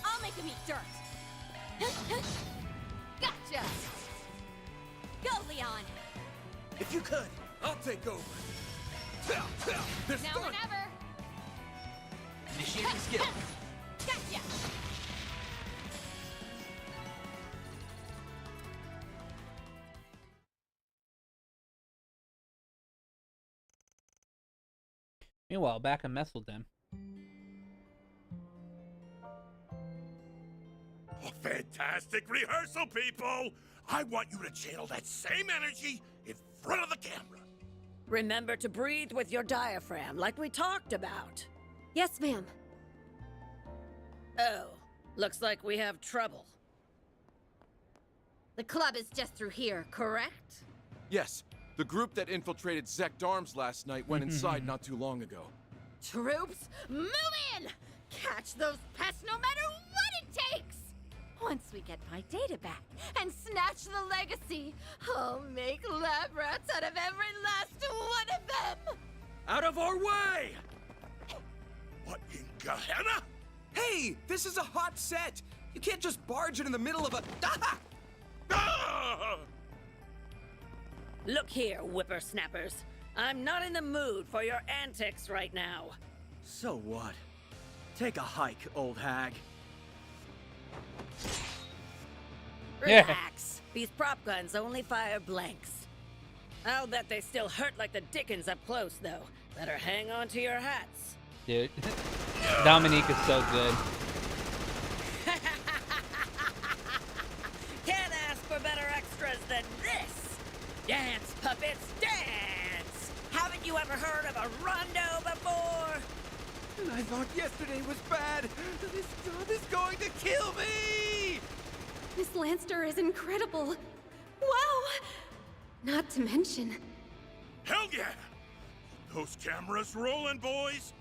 I'll make him eat dirt! Gotcha. Go, Leon! If you could! I'll take over. This Now or done. never. Initiating skill. Gotcha! Meanwhile, back in Messeldem. A fantastic rehearsal, people! I want you to channel that same energy in front of the camera. Remember to breathe with your diaphragm, like we talked about. Yes, ma'am. Oh, looks like we have trouble. The club is just through here, correct? Yes, the group that infiltrated Zect Arms last night went inside not too long ago. Troops, move in! Catch those pests no matter what it takes! Once we get my data back and snatch the legacy, I'll make lab rats out of every last one of them! Out of our way! What in Gehenna? Hey, this is a hot set! You can't just barge it in the middle of a... Ah! Ah! Look here, whippersnappers. I'm not in the mood for your antics right now. So what? Take a hike, old hag. Yeah. Relax. These prop guns only fire blanks. I'll bet they still hurt like the dickens up close, though. Better hang on to your hats. Dude. Dominique is so good. Can't ask for better extras than this! Dance, puppets, dance! Haven't you ever heard of a rondo before? And I thought yesterday was bad! This job is going to kill me! Miss Lanster is incredible. Wow! Not to mention, Hell yeah! Those cameras rolling, boys!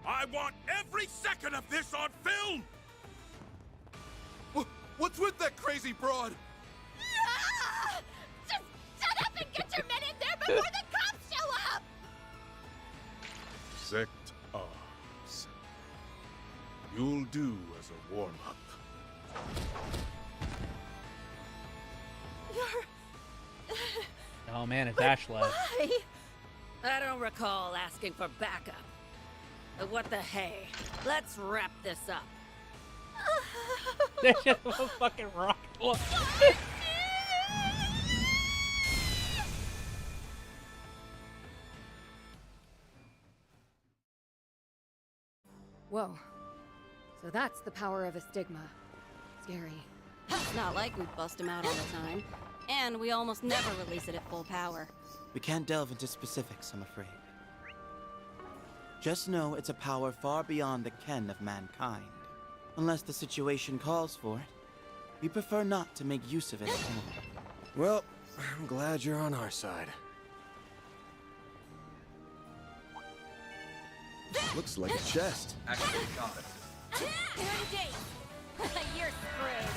I want every second of this on film! What's with that crazy broad? Ah! Just shut up and get your men in there before the cops show up! Sect arms. You'll do as a warm-up. You're... Oh man, it's Ashley. Why? I don't recall asking for backup. But what the hey? Let's wrap this up. There's just a fucking rocket. Look. Whoa. So that's the power of a stigma. Scary. It's not like we bust him out all the time. And we almost never release it at full power. We can't delve into specifics, I'm afraid. Just know it's a power far beyond the ken of mankind. Unless the situation calls for it, we prefer not to make use of it at all. Well, I'm glad you're on our side. Looks like a chest. Activate combat system. 30 days! You're screwed.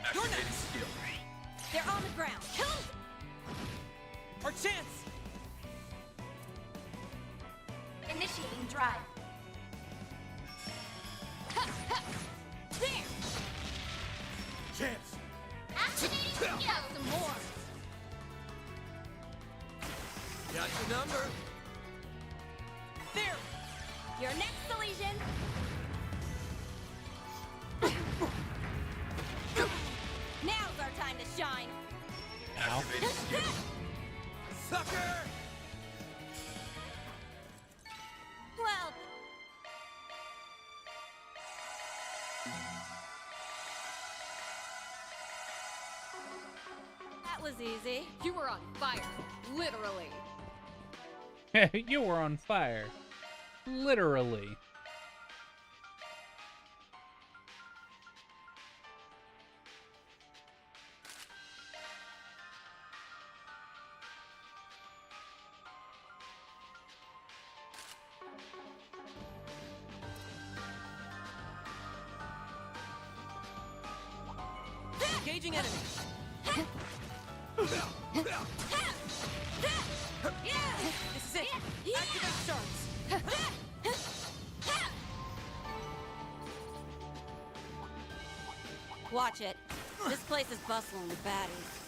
Activating skill. They're on the ground. Kill 'em! Our chance! Initiating drive. There! Chance! Activating skill! Some more! Got your number. There! Your next Elysian! Now's our time to shine! Activating skill. Sucker! Well... That was easy. You were on fire. Literally. You were on fire. Literally. Engaging enemy. This is it. Activate shards. Watch it. This place is bustling with baddies.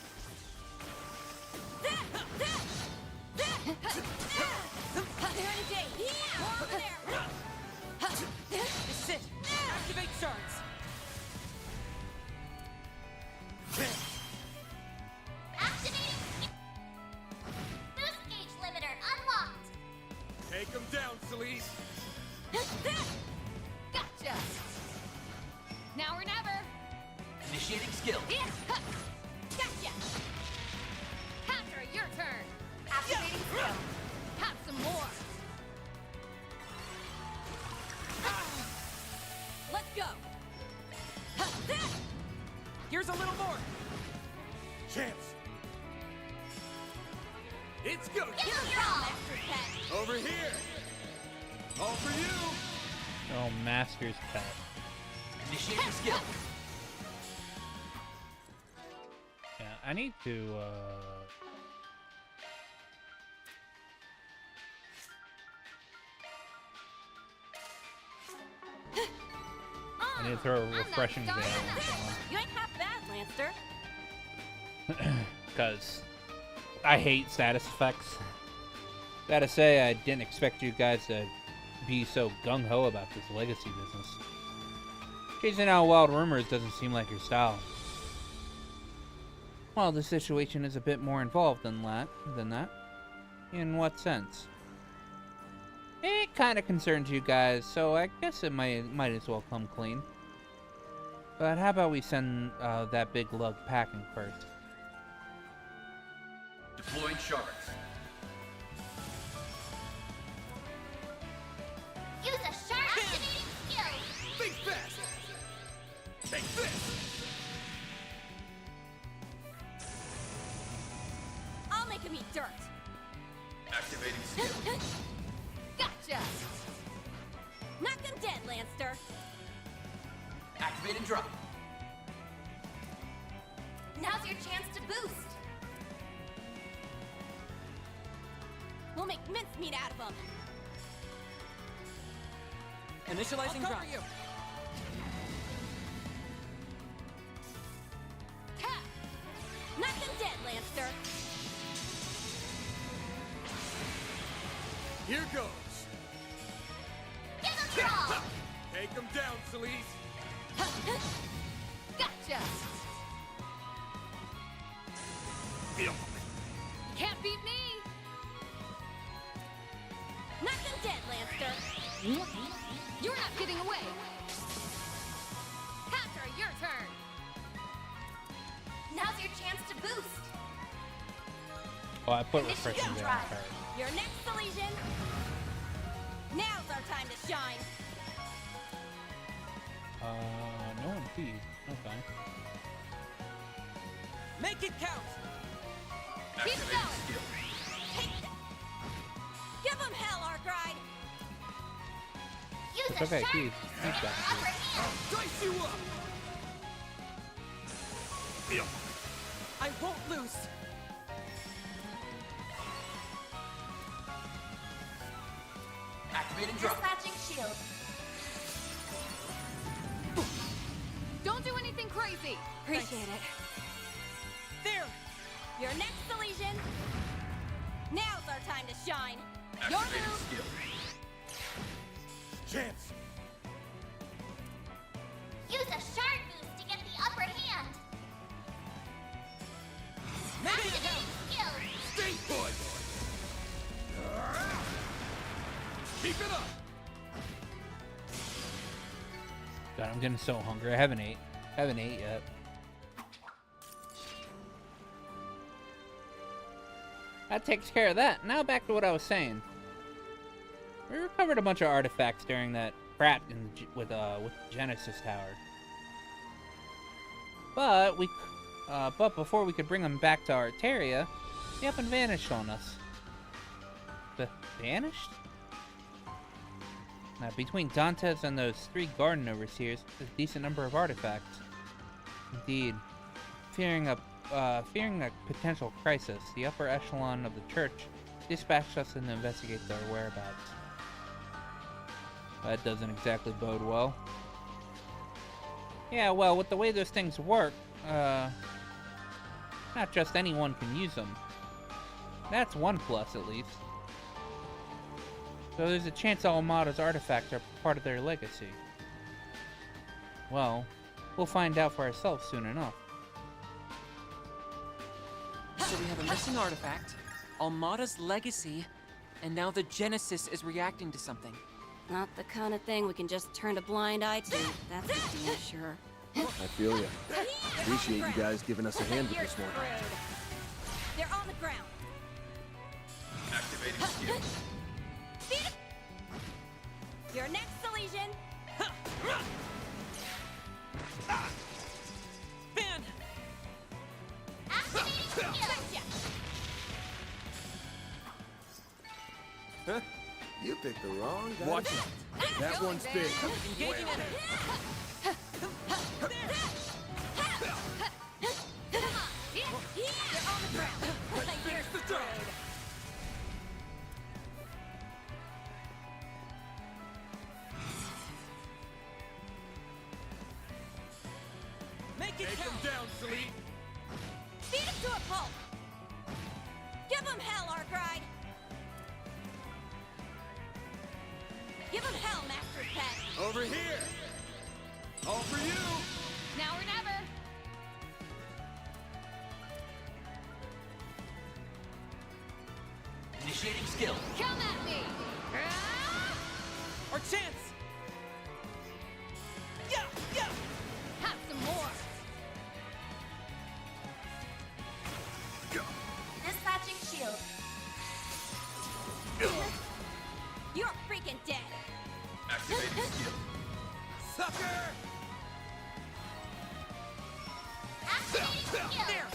They're in a date. More over there. This is it. Activate shards. Activating. Boost gauge limiter unlocked. Take him down, Celeste. Gotcha. Now or never. Initiating skill. Gotcha. Contra, your turn. Activating skill. Have some more. Let's go. Here's a little more. Chance. It's go. Master's pet. Over here. All for you. Oh, Master's pet. Initiating skill. Yeah, I need to, I need to throw a refreshing gale on You ain't half bad, Lancer. someone. Because I hate status effects. Gotta say, I didn't expect you guys to be so gung-ho about this legacy business. Chasing out wild rumors doesn't seem like your style. Well, the situation is a bit more involved than that. In what sense? It kind of concerns you guys, so I guess it might as well come clean. But how about we send that big lug packing first? Deploying shards. Use a sharp activating skill. Think fast. Take this. I'll make him eat dirt. Activating skill. Lancer. Activate and drop. Now's your chance to boost. We'll make mincemeat out of them. Initializing drop. Ha! Knock them dead, Lancer. Here goes. Give them draw. Take him down, Celise. Gotcha. Can't beat me. Knock them dead, Lancer. You're not getting away. Counter, your turn. Now's your chance to boost. Oh, I put refreshing there. Drive. Your next Elysian. Now's our time to shine. No impede. Okay. Make it count. Keep going. Give them hell, Arkride. It's okay, Keith. Keep that. Dice you up! I won't lose. Activate and drop. Dispatching shield. Don't do anything crazy. Appreciate it. There. Your next Elysian. Now's our time to shine. Your move. Chance. Use a shard boost to get the upper hand. Activating skill. Stay put. Keep it up. God, I'm getting so hungry. I haven't ate yet. That takes care of that. Now back to what I was saying. We recovered a bunch of artifacts during that crap with the Genesis Tower. But before we could bring them back to Arteria, they up and vanished on us. Vanished? Now, between Dantes and those 3 garden overseers, there's a decent number of artifacts. Indeed, fearing a potential crisis, the upper echelon of the church dispatched us to investigate their whereabouts. That doesn't exactly bode well. Yeah, well, with the way those things work, not just anyone can use them. That's one plus, at least. So there's a chance Almada's artifacts are part of their legacy. Well, we'll find out for ourselves soon enough. So we have a missing artifact, Almada's legacy, and now the Genesis is reacting to something. Not the kind of thing we can just turn a blind eye to, that's for damn sure. I feel ya. Appreciate you guys giving us a hand with this one. They're on the ground. Activating skill. Your next Elysian. Man! Activating skill. Huh? You picked the wrong guy. Watch it. That one's big. Engaging enemy. They're on the ground. Here's the road. Make it Take him count. down, Celine. Beat him to a pulp. Give him hell, Arkride. Give him hell, Master Pet. Over here. All for you. Now or never. Initiating skill. Come at me. Our chance! Yeah! Yeah! Have some more. Dispatching shield. You're freaking dead. Activating skill. Sucker. Activating skill. There!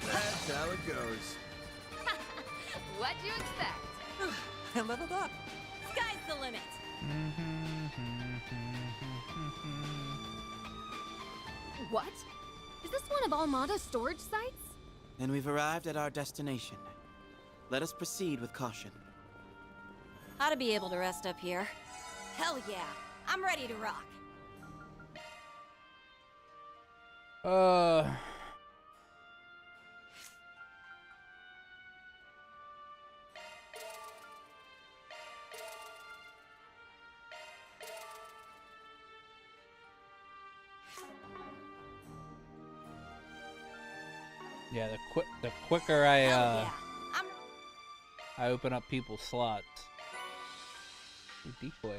That's how it goes. What'd you expect? I leveled up. Sky's the limit. What? Is this one of Almada's storage sites? And we've arrived at our destination. Let us proceed with caution. Ought to be able to rest up here. Hell yeah, I'm ready to rock. Yeah, the quicker I Hell yeah, I open up people's slots. Ooh, decoy.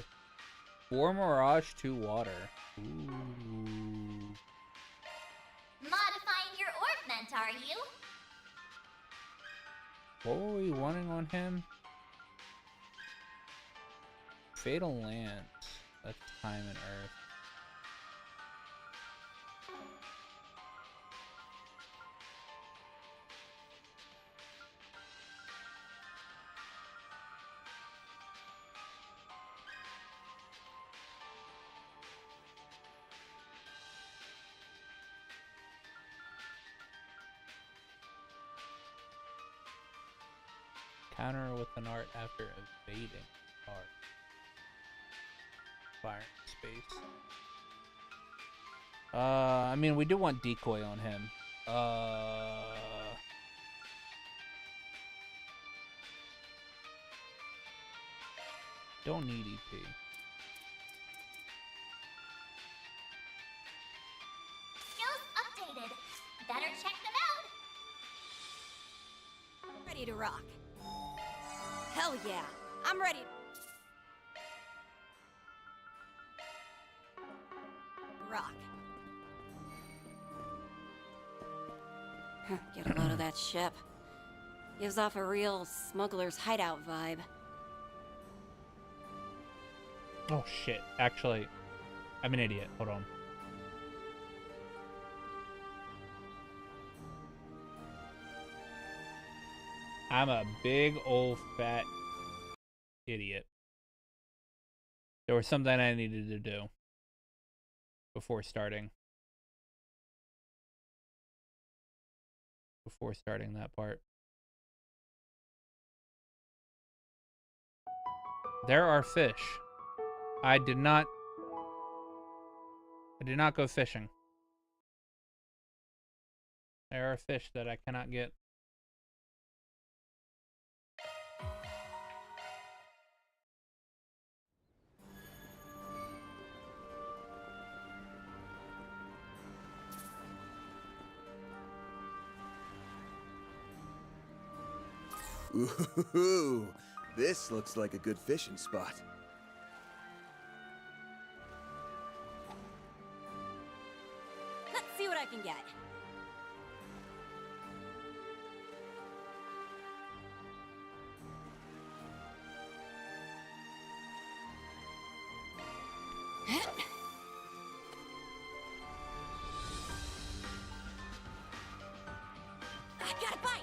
4 Mirage, 2 water. Ooh. Modifying your orbment, are you? What were we wanting on him? Fatal Lance. That's time and earth. Counter with an art after evading art. Fire space. I mean, we do want decoy on him. Don't need EP. Skills updated. Better check them out. ready to rock. Hell yeah, I'm ready. Rock. Get a load of that ship. Gives off a real smuggler's hideout vibe. Oh shit, actually, I'm an idiot. Hold on. I'm a big old fat idiot. There was something I needed to do before starting. Before starting that part. There are fish. I did not go fishing. There are fish that I cannot get. Ooh, this looks like a good fishing spot. Let's see what I can get. I got a bite.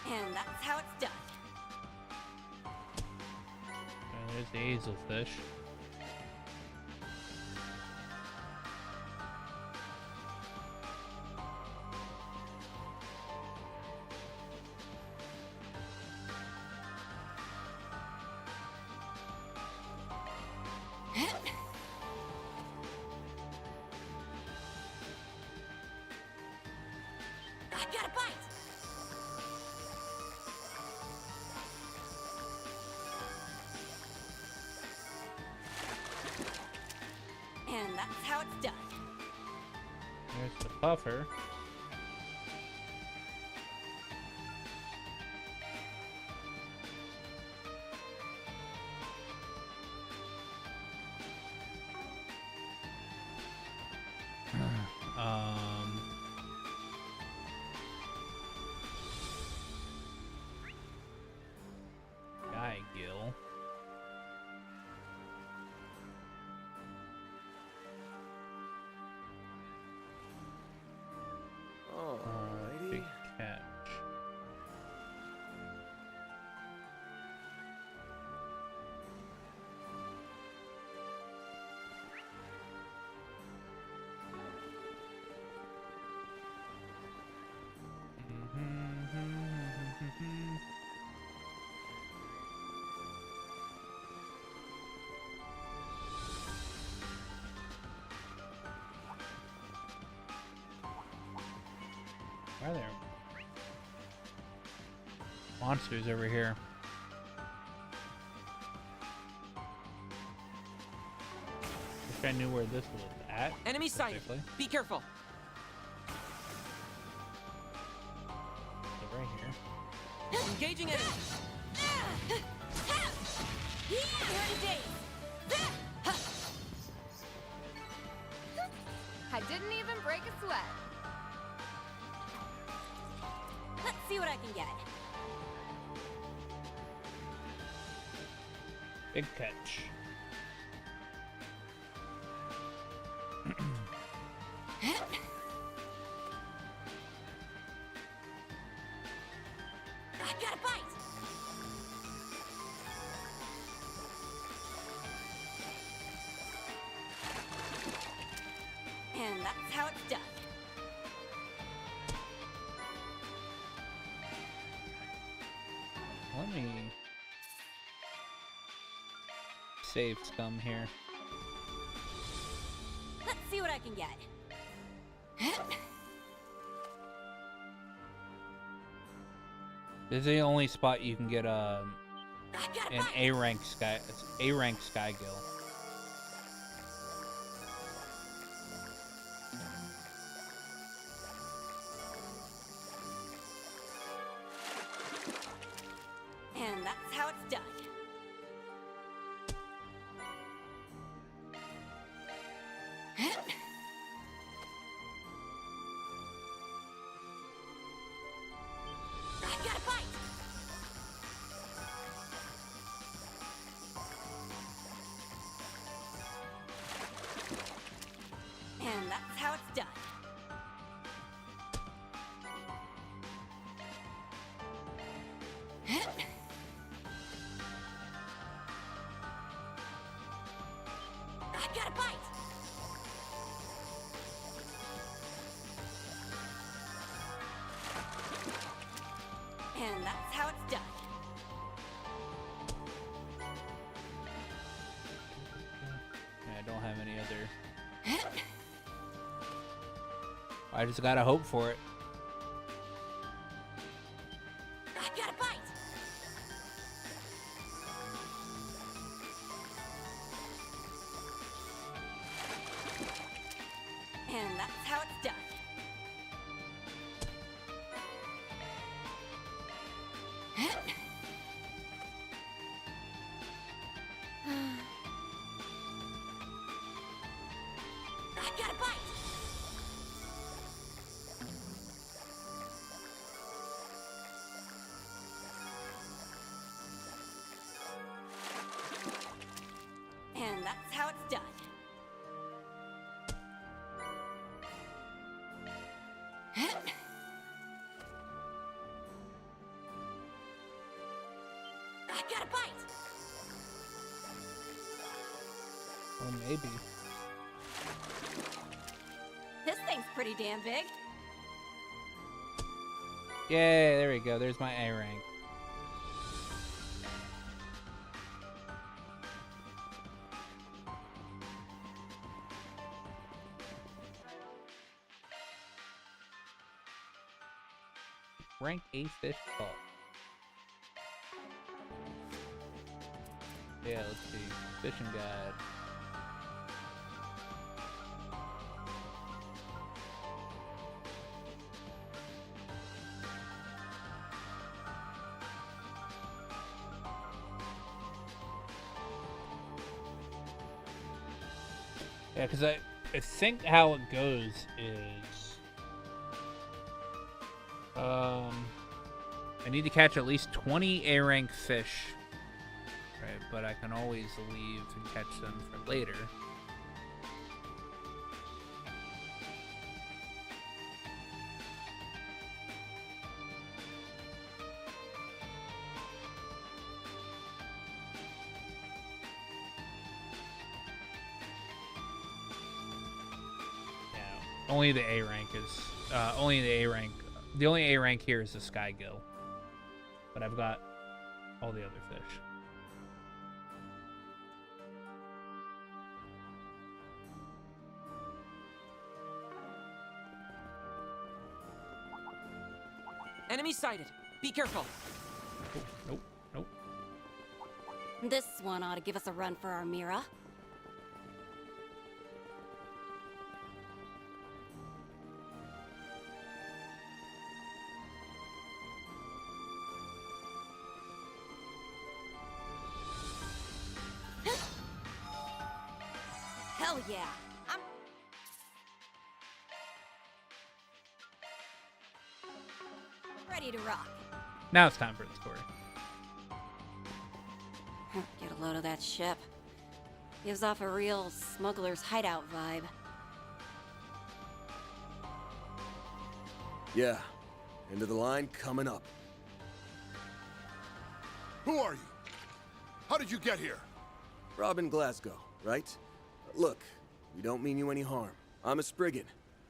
And that's how it's done. There's the hazelfish. I got a bite. And that's how it's done. There's the puffer. Guy Gill. Why are there monsters over here? Wish I knew where this was at. Enemy sighted. Be careful. They're right here. Engaging enemy. I didn't even break a sweat. Let's see what I can get. Big catch. I got a bite. And that's how it's done. Let me save scum here. Let's see what I can get. This is the only spot you can get an A rank sky gill. And that's how it's done. I got a bite. And that's how it's done. I got a bite. And that's how it's done. Yeah, I don't have any other. I just gotta hope for it. I got a bite. And that's how it's done. I got a bite. And that's how it's done. I got a bite. Well, maybe. This thing's pretty damn big. Yay, there we go. There's my A rank. Rank A fish caught. Yeah, let's see. Fishing guide. Yeah, because I think how it goes is I need to catch at least 20 A rank fish, right? But I can always leave and catch them for later. Only the A rank is only the A rank. The only A rank here is the Sky Gill, but I've got all the other fish. Enemy sighted. Be careful. Nope. Nope. This one ought to give us a run for our Mira. Hell yeah! I'm ready to rock. Now it's time for the story. Get a load of that ship. Gives off a real smuggler's hideout vibe. Yeah. End of the line coming up. Who are you? How did you get here? Robin Glasgow, right? Look, we don't mean you any harm. I'm a Spriggan.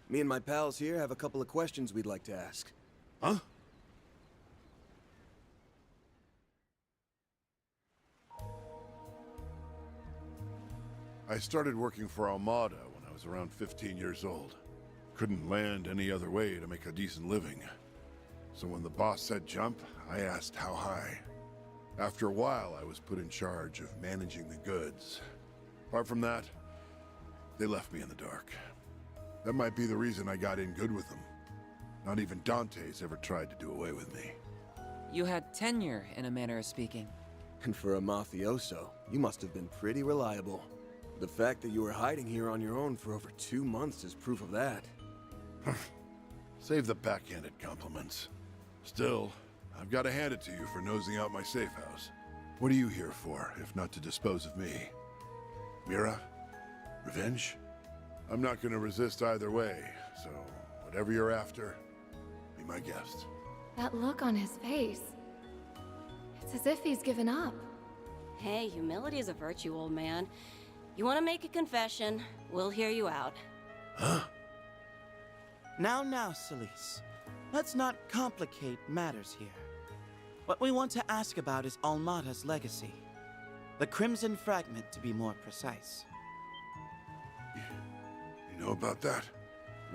Me and my pals here have a couple of questions we'd like to ask. Huh? I started working for Armada when I was around 15 years old. Couldn't land any other way to make a decent living. So when the boss said jump, I asked how high. After a while, I was put in charge of managing the goods. Apart from that, they left me in the dark. That might be the reason I got in good with them. Not even Dante's ever tried to do away with me. You had tenure, in a manner of speaking. And for a mafioso, you must have been pretty reliable. The fact that you were hiding here on your own for over 2 months is proof of that. Save the backhanded compliments. Still, I've got to hand it to you for nosing out my safe house. What are you here for, if not to dispose of me? Mira? Revenge? I'm not going to resist either way, so whatever you're after, be my guest. That look on his face. It's as if he's given up. Hey, humility is a virtue, old man. You want to make a confession, we'll hear you out. Huh? Now, Celise. Let's not complicate matters here. What we want to ask about is Almada's legacy. The Crimson Fragment, to be more precise. You know about that?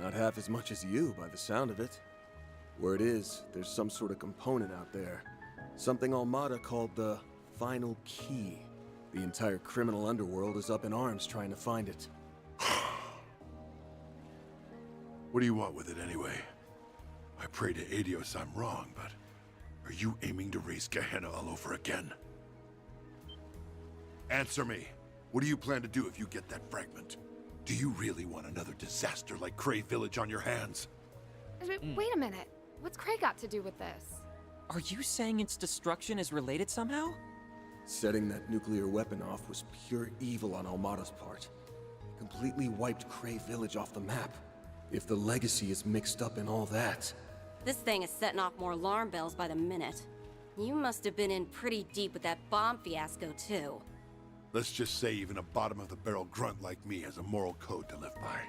Not half as much as you, by the sound of it. Word is, there's some sort of component out there. Something Almada called the Final Key. The entire criminal underworld is up in arms trying to find it. What do you want with it anyway? I pray to Adios I'm wrong, but are you aiming to raise Gehenna all over again? Answer me. What do you plan to do if you get that fragment? Do you really want another disaster like Cray Village on your hands? Wait a minute. What's Cray got to do with this? Are you saying its destruction is related somehow? Setting that nuclear weapon off was pure evil on Almada's part. It completely wiped Cray Village off the map. If the legacy is mixed up in all that... This thing is setting off more alarm bells by the minute. You must have been in pretty deep with that bomb fiasco, too. Let's just say even a bottom-of-the-barrel grunt like me has a moral code to live by.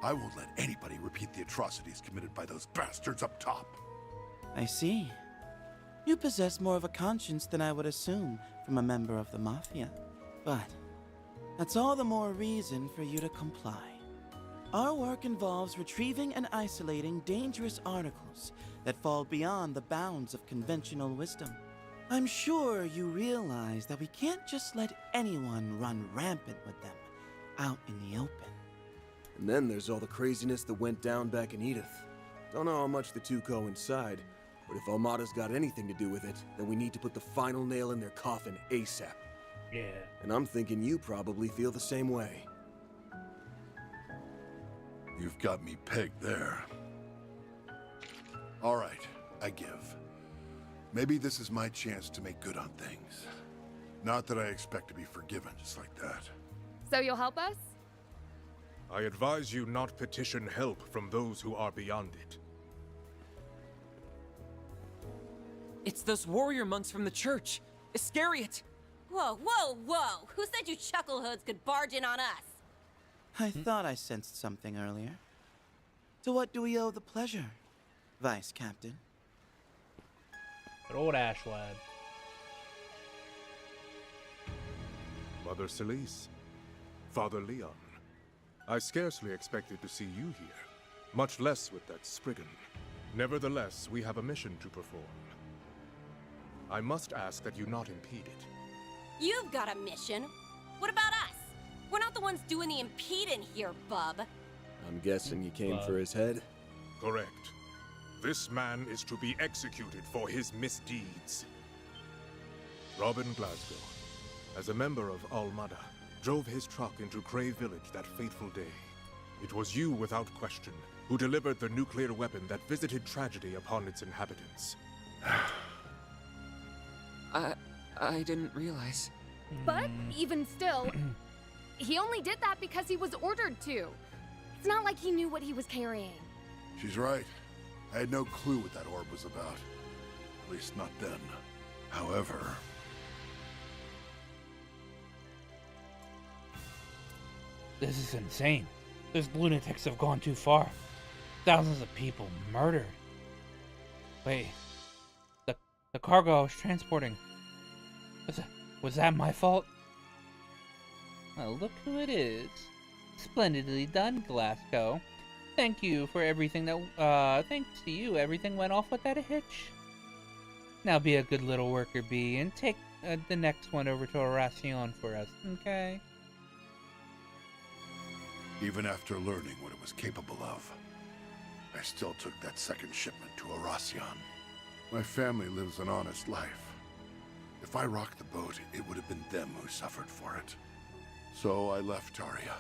I won't let anybody repeat the atrocities committed by those bastards up top. I see. You possess more of a conscience than I would assume from a member of the Mafia. But that's all the more reason for you to comply. Our work involves retrieving and isolating dangerous articles that fall beyond the bounds of conventional wisdom. I'm sure you realize that we can't just let anyone run rampant with them out in the open. And then there's all the craziness that went down back in Edith. Don't know how much the two coincide, but if Almada's got anything to do with it, then we need to put the final nail in their coffin ASAP. Yeah. And I'm thinking you probably feel the same way. You've got me pegged there. All right, I give. Maybe this is my chance to make good on things. Not that I expect to be forgiven just like that. So you'll help us? I advise you not petition help from those who are beyond it. It's those warrior monks from the church. Iscariot! Whoa, whoa, whoa! Who said you chucklehoods could barge in on us? I thought I sensed something earlier. To what do we owe the pleasure, Vice Captain? Good old Ash lad. Mother Celise, Father Leon, I scarcely expected to see you here, much less with that Spriggan. Nevertheless, we have a mission to perform. I must ask that you not impede it. You've got a mission. What about us? We're not the ones doing the impeding here, bub. I'm guessing you came for his head? Correct. This man is to be executed for his misdeeds. Robin Glasgow, as a member of Almada, drove his truck into Cray Village that fateful day. It was you, without question, who delivered the nuclear weapon that visited tragedy upon its inhabitants. I didn't realize. But even still, he only did that because he was ordered to. It's not like he knew what he was carrying. She's right. I had no clue what that orb was about. At least not then. However... This is insane. Those lunatics have gone too far. Thousands of people murdered. Wait. The cargo I was transporting. Was that my fault? Well, look who it is. Splendidly done, Glasgow. Thank you for everything that, thanks to you, everything went off without a hitch. Now be a good little worker bee and take the next one over to Horacion for us, okay? Even after learning what it was capable of, I still took that second shipment to Horacion. My family lives an honest life. If I rocked the boat, it would have been them who suffered for it. So I left Taria.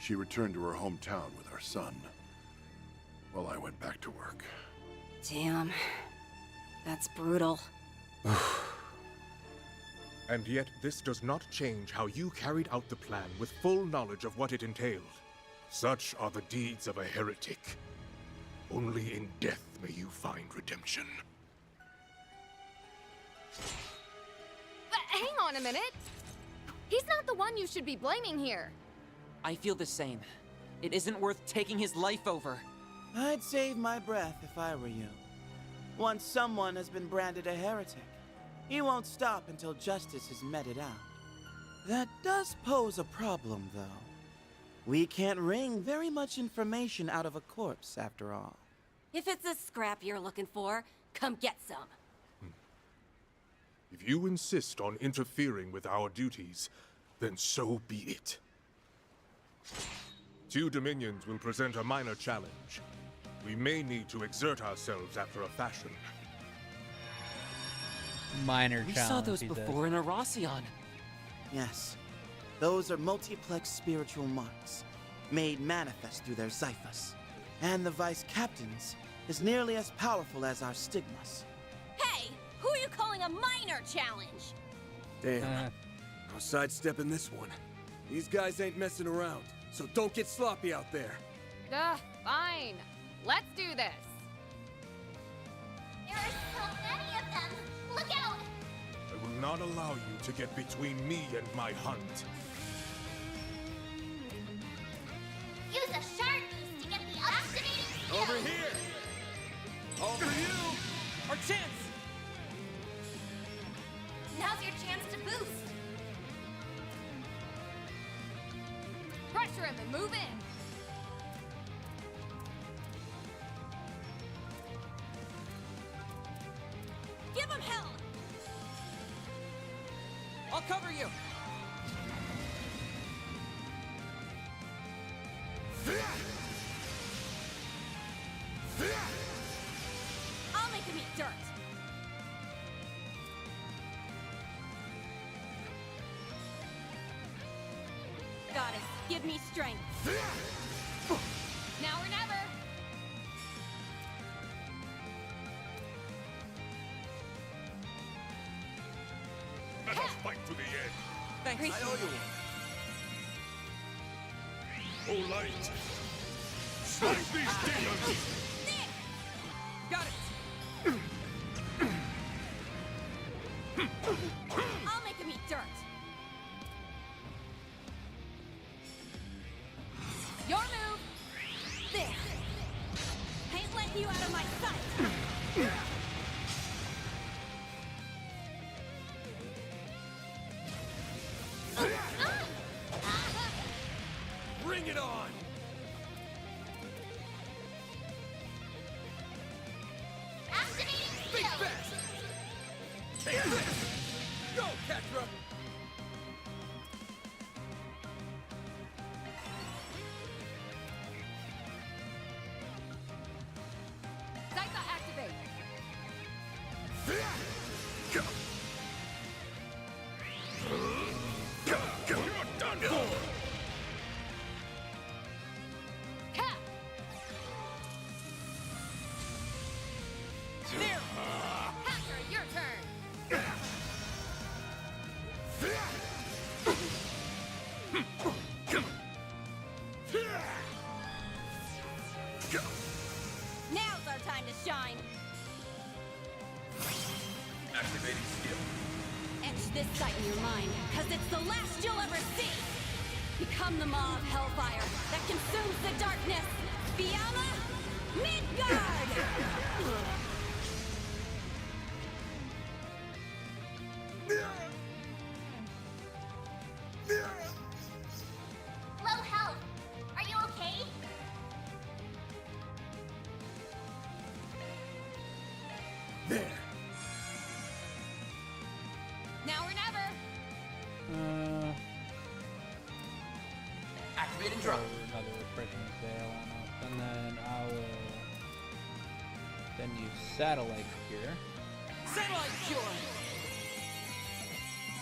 She returned to her hometown with our son, while I went back to work. Damn. That's brutal. And yet, this does not change how you carried out the plan with full knowledge of what it entailed. Such are the deeds of a heretic. Only in death may you find redemption. But hang on a minute. He's not the one you should be blaming here. I feel the same. It isn't worth taking his life over. I'd save my breath if I were you. Once someone has been branded a heretic, he won't stop until justice is meted out. That does pose a problem, though. We can't wring very much information out of a corpse, after all. If it's a scrap you're looking for, come get some. If you insist on interfering with our duties, then so be it. Two Dominions will present a minor challenge. We may need to exert ourselves after a fashion. Minor challenge. We saw those before in Horacion. Yes. Those are multiplex spiritual marks, made manifest through their Xiphas. And the Vice Captain's is nearly as powerful as our stigmas. Hey! Who are you calling a minor challenge? Damn. No sidestepping this one. These guys ain't messing around, so don't get sloppy out there. Fine. Let's do this. There are so many of them! Look out! I will not allow you to get between me and my hunt. Use a shard boost to get the activating skill! Over here! All for you! Our chance! Now's your chance to boost! Pressure him and move in. Give him hell! I'll cover you! I'll make him eat dirt! Goddess, give me strength. Now or never. Let us fight to the end. Thanks. I owe you O light! Strike these demons! Got it! I'll make him eat dirt. Your move. There. I ain't letting you out of my sight. Bring it on! fast! Take this! Go, Catra! Psycho activate. You're done for! Cap. There. Hacker, your turn. Now's our time to shine. Activating skill. Etch this sight in your mind, cause it's the last you'll ever see! Become the maw of hellfire that consumes the darkness! Fiamma Midgard! Low health. Are you okay? There. Now or never. Activating drop. Another refreshing veil on us, and then I will then use satellite here. Satellite cure!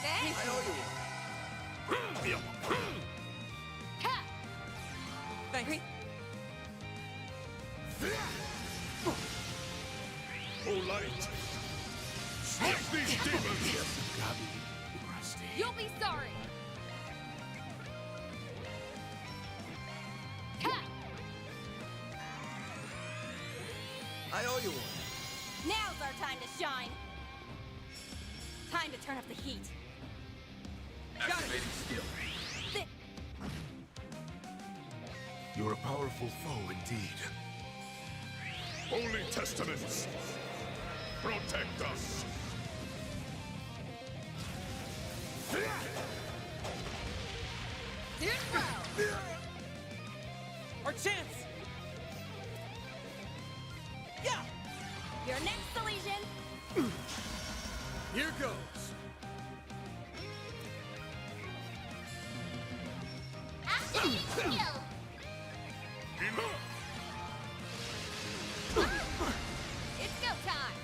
Thanks. I owe you one. Cap. Thanks. Oh, light! Smash these demons! You'll be sorry. Cap. I owe you one. Now's our time to shine! Time to turn up the heat. Activating skill. Thi- You're a powerful foe indeed. Holy Testaments! Protect us! Here's row! Our chance! Yeah! Your next Elysian! Here goes. Activating skill. It's go time.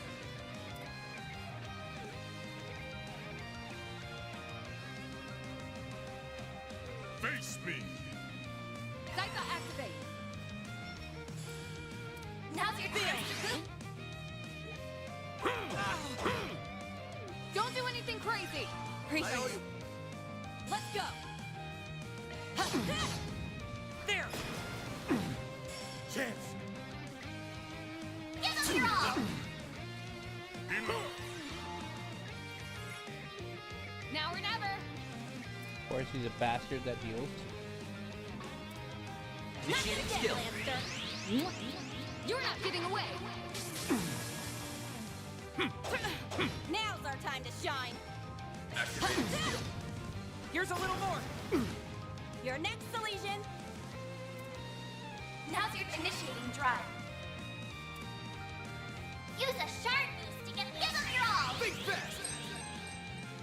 Face me! Psycho activate. Now's your turn. Don't do anything crazy. I owe you. Let's go! There! Chance. Give them your all. Now or never. Of course, he's a bastard that heals. Initiating skill. You're not getting away. Now's our time to shine! Activating skill. Here's a little more! Your next Elysian! Now's your initiating drive. Use a sharp boost to get the give them your all. Think fast.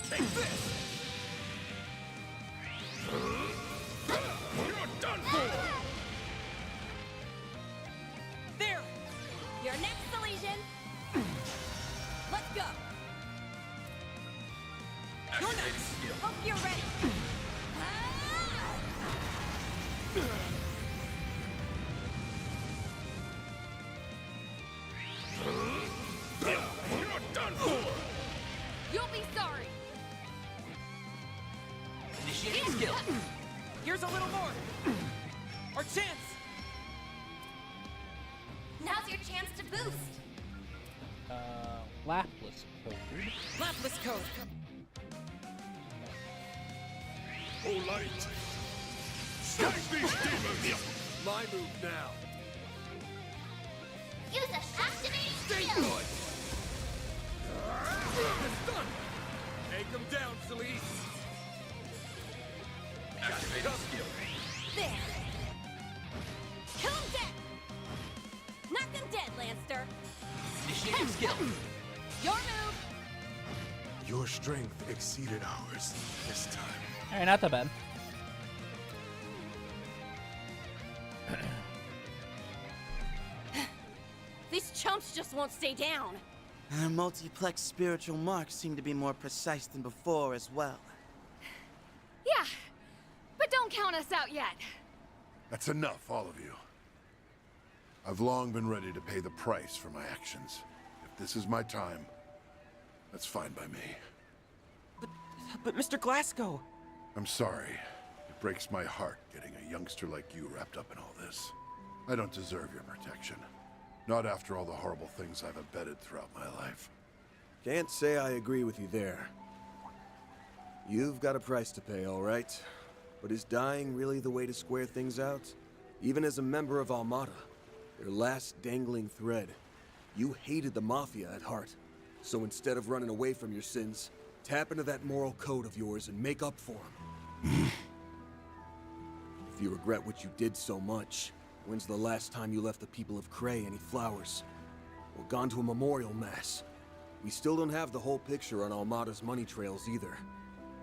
Take this. You're done for! There! Your next Elysian! Let's go! Activating skill. Hope you're ready! You're done for! You'll be sorry. Initiating skill. Here's a little more! Our chance! Now's your chance to boost. Lapless code. Lapless code! Oh, light! Smash these demons! My move now. Use a activating Stay skill. put. It's done. Take him down, Celise. Activating skill. There! Kill him dead! Knock him dead, Lancer! Initiating skill. Your move! Your strength exceeded ours this time. Alright, not that bad. These chumps just won't stay down. Our multiplex spiritual marks seem to be more precise than before as well. Yeah, but don't count us out yet. That's enough, all of you. I've long been ready to pay the price for my actions. If this is my time, that's fine by me. But Mr. Glasgow... I'm sorry. It breaks my heart getting a youngster like you wrapped up in all this. I don't deserve your protection. Not after all the horrible things I've abetted throughout my life. Can't say I agree with you there. You've got a price to pay, all right? But is dying really the way to square things out? Even as a member of Almada, their last dangling thread, you hated the Mafia at heart. So instead of running away from your sins, tap into that moral code of yours and make up for them. If you regret what you did so much, when's the last time you left the people of Cray any flowers? Or gone to a memorial mass? We still don't have the whole picture on Almada's money trails either.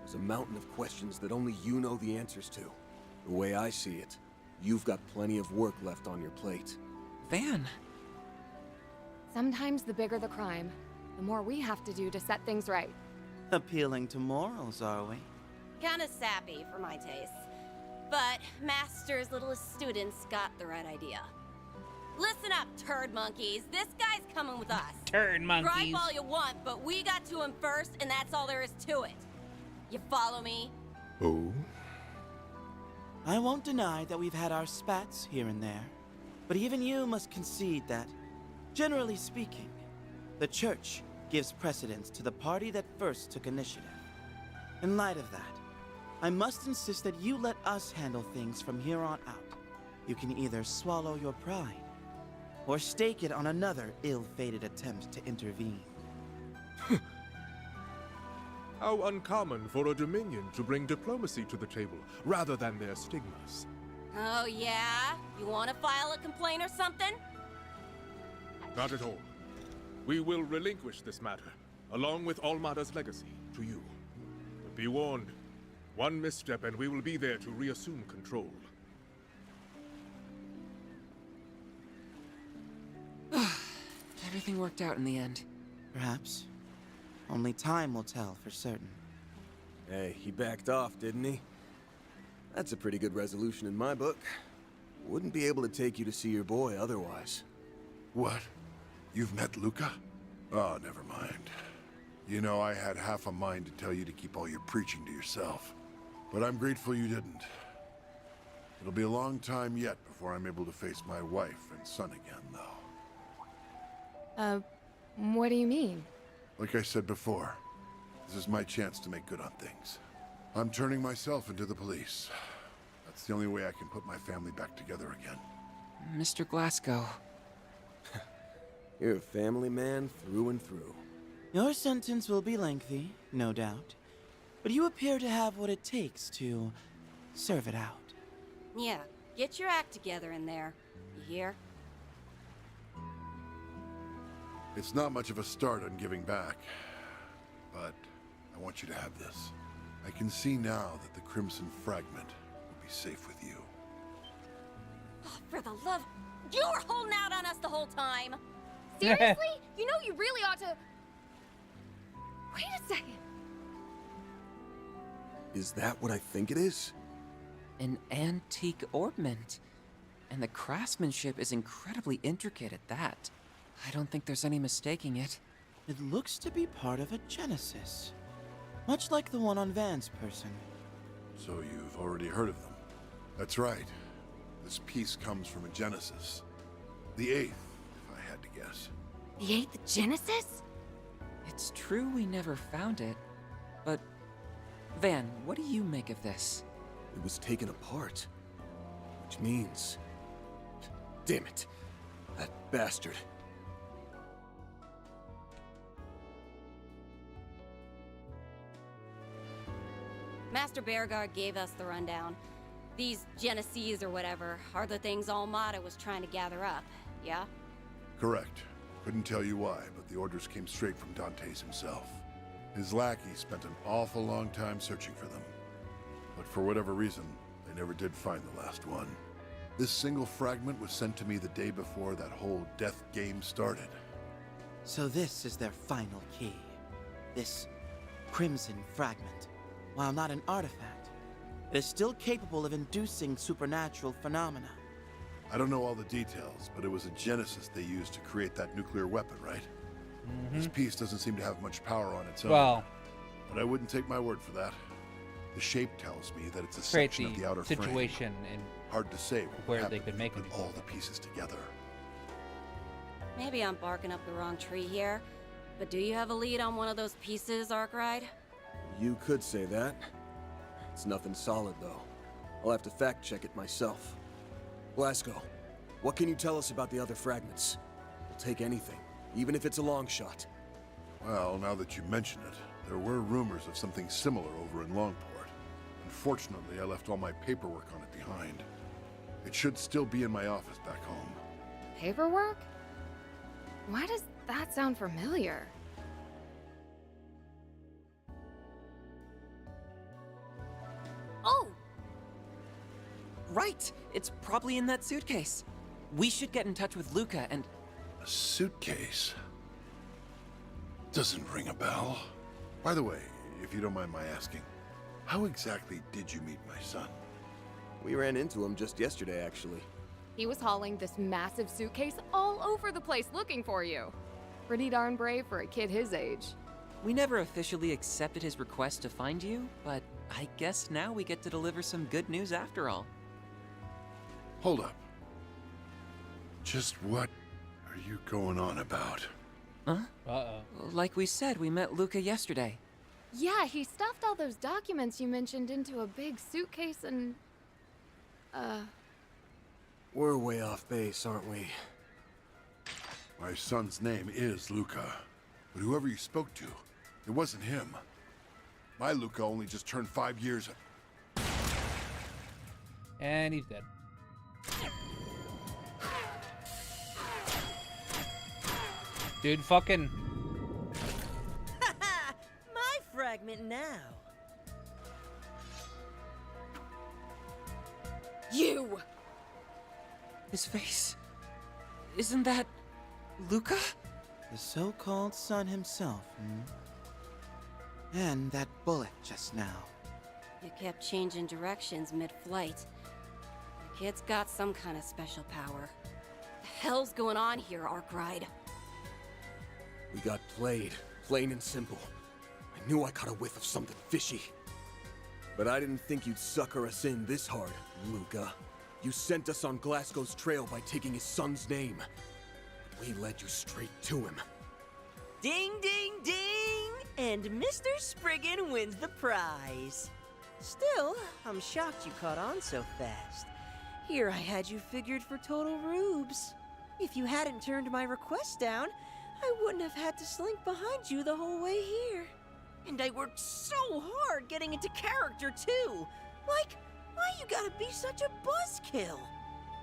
There's a mountain of questions that only you know the answers to. The way I see it, you've got plenty of work left on your plate. Van! Sometimes the bigger the crime, the more we have to do to set things right. Appealing to morals, are we? Kinda sappy for my taste. But Master's littlest students got the right idea. Listen up, turd monkeys. This guy's coming with us. Turd monkeys. Gripe all you want, but we got to him first, and that's all there is to it. You follow me? Oh? I won't deny that we've had our spats here and there, but even you must concede that, generally speaking, the Church gives precedence to the party that first took initiative. In light of that, I must insist that you let us handle things from here on out. You can either swallow your pride, or stake it on another ill-fated attempt to intervene. How uncommon for a Dominion to bring diplomacy to the table, rather than their stigmas. Oh, yeah? You want to file a complaint or something? Not at all. We will relinquish this matter, along with Almada's legacy, to you. But be warned, one misstep and we will be there to reassume control. Everything worked out in the end. Perhaps. Only time will tell for certain. Hey, he backed off, didn't he? That's a pretty good resolution in my book. Wouldn't be able to take you to see your boy otherwise. What? You've met Luca? Oh, never mind. You know, I had half a mind to tell you to keep all your preaching to yourself. But I'm grateful you didn't. It'll be a long time yet before I'm able to face my wife and son again, though. What do you mean? Like I said before, this is my chance to make good on things. I'm turning myself into the police. That's the only way I can put my family back together again. Mr. Glasgow. You're a family man through and through. Your sentence will be lengthy, no doubt. But you appear to have what it takes to serve it out. Yeah, get your act together in there. You hear? It's not much of a start on giving back, but I want you to have this. I can see now that the Crimson Fragment will be safe with you. Oh, for the love... You were holding out on us the whole time! Seriously? You know you really ought to... Wait a second. Is that what I think it is? An antique ornament. And the craftsmanship is incredibly intricate at that. I don't think there's any mistaking it. It looks to be part of a Genesis. Much like the one on Van's person. So you've already heard of them? That's right. This piece comes from a Genesis. The 8th, if I had to guess. The 8th Genesis? It's true we never found it, but... Van, what do you make of this? It was taken apart. Which means... Damn it! That bastard. Master Bearguard gave us the rundown. These Genesis or whatever are the things Almada was trying to gather up, yeah? Correct. Couldn't tell you why, but the orders came straight from Dante's himself. His lackey spent an awful long time searching for them. But for whatever reason, they never did find the last one. This single fragment was sent to me the day before that whole death game started. So this is their final key. This crimson fragment, while not an artifact, it is still capable of inducing supernatural phenomena. I don't know all the details, but it was a genesis they used to create that nuclear weapon, right? This piece doesn't seem to have much power on its own. Well, but I wouldn't take my word for that. The shape tells me that it's a create section of the outer situation frame. and hard to say where they could make it. Put all the pieces together. Maybe I'm barking up the wrong tree here, but do you have a lead on one of those pieces, Arkwright? You could say that. It's nothing solid, though. I'll have to fact-check it myself. Glasgow, what can you tell us about the other fragments? We'll take anything, even if it's a long shot. Well, now that you mention it, there were rumors of something similar over in Longport. Unfortunately, I left all my paperwork on it behind. It should still be in my office back home. Paperwork? Why does that sound familiar? Oh! Right! It's probably in that suitcase. We should get in touch with Luca and... A suitcase? Doesn't ring a bell. By the way, if you don't mind my asking, how exactly did you meet my son? We ran into him just yesterday, actually. He was hauling this massive suitcase all over the place looking for you. Pretty darn brave for a kid his age. We never officially accepted his request to find you, but I guess now we get to deliver some good news after all. Hold up. Just what are you going on about? Huh? Uh-oh. Like we said, we met Luca yesterday. Yeah, he stuffed all those documents you mentioned into a big suitcase and... We're way off base, aren't we? My son's name is Luca, but whoever you spoke to, it wasn't him. My Luca only just turned 5 years. And he's dead. Dude, fucking... My fragment now. You! His face... Isn't that... Luca? The so-called son himself, hmm? And that bullet just now. You kept changing directions mid-flight. The kid's got some kind of special power. The hell's going on here, Arkwright? We got played, plain and simple. I knew I caught a whiff of something fishy. But I didn't think you'd sucker us in this hard, Luca. You sent us on Glasgow's trail by taking his son's name. We led you straight to him. Ding, ding, ding! And Mr. Spriggan wins the prize. Still, I'm shocked you caught on so fast. Here I had you figured for total rubes. If you hadn't turned my request down, I wouldn't have had to slink behind you the whole way here. And I worked so hard getting into character, too. Like, why you gotta be such a buzzkill?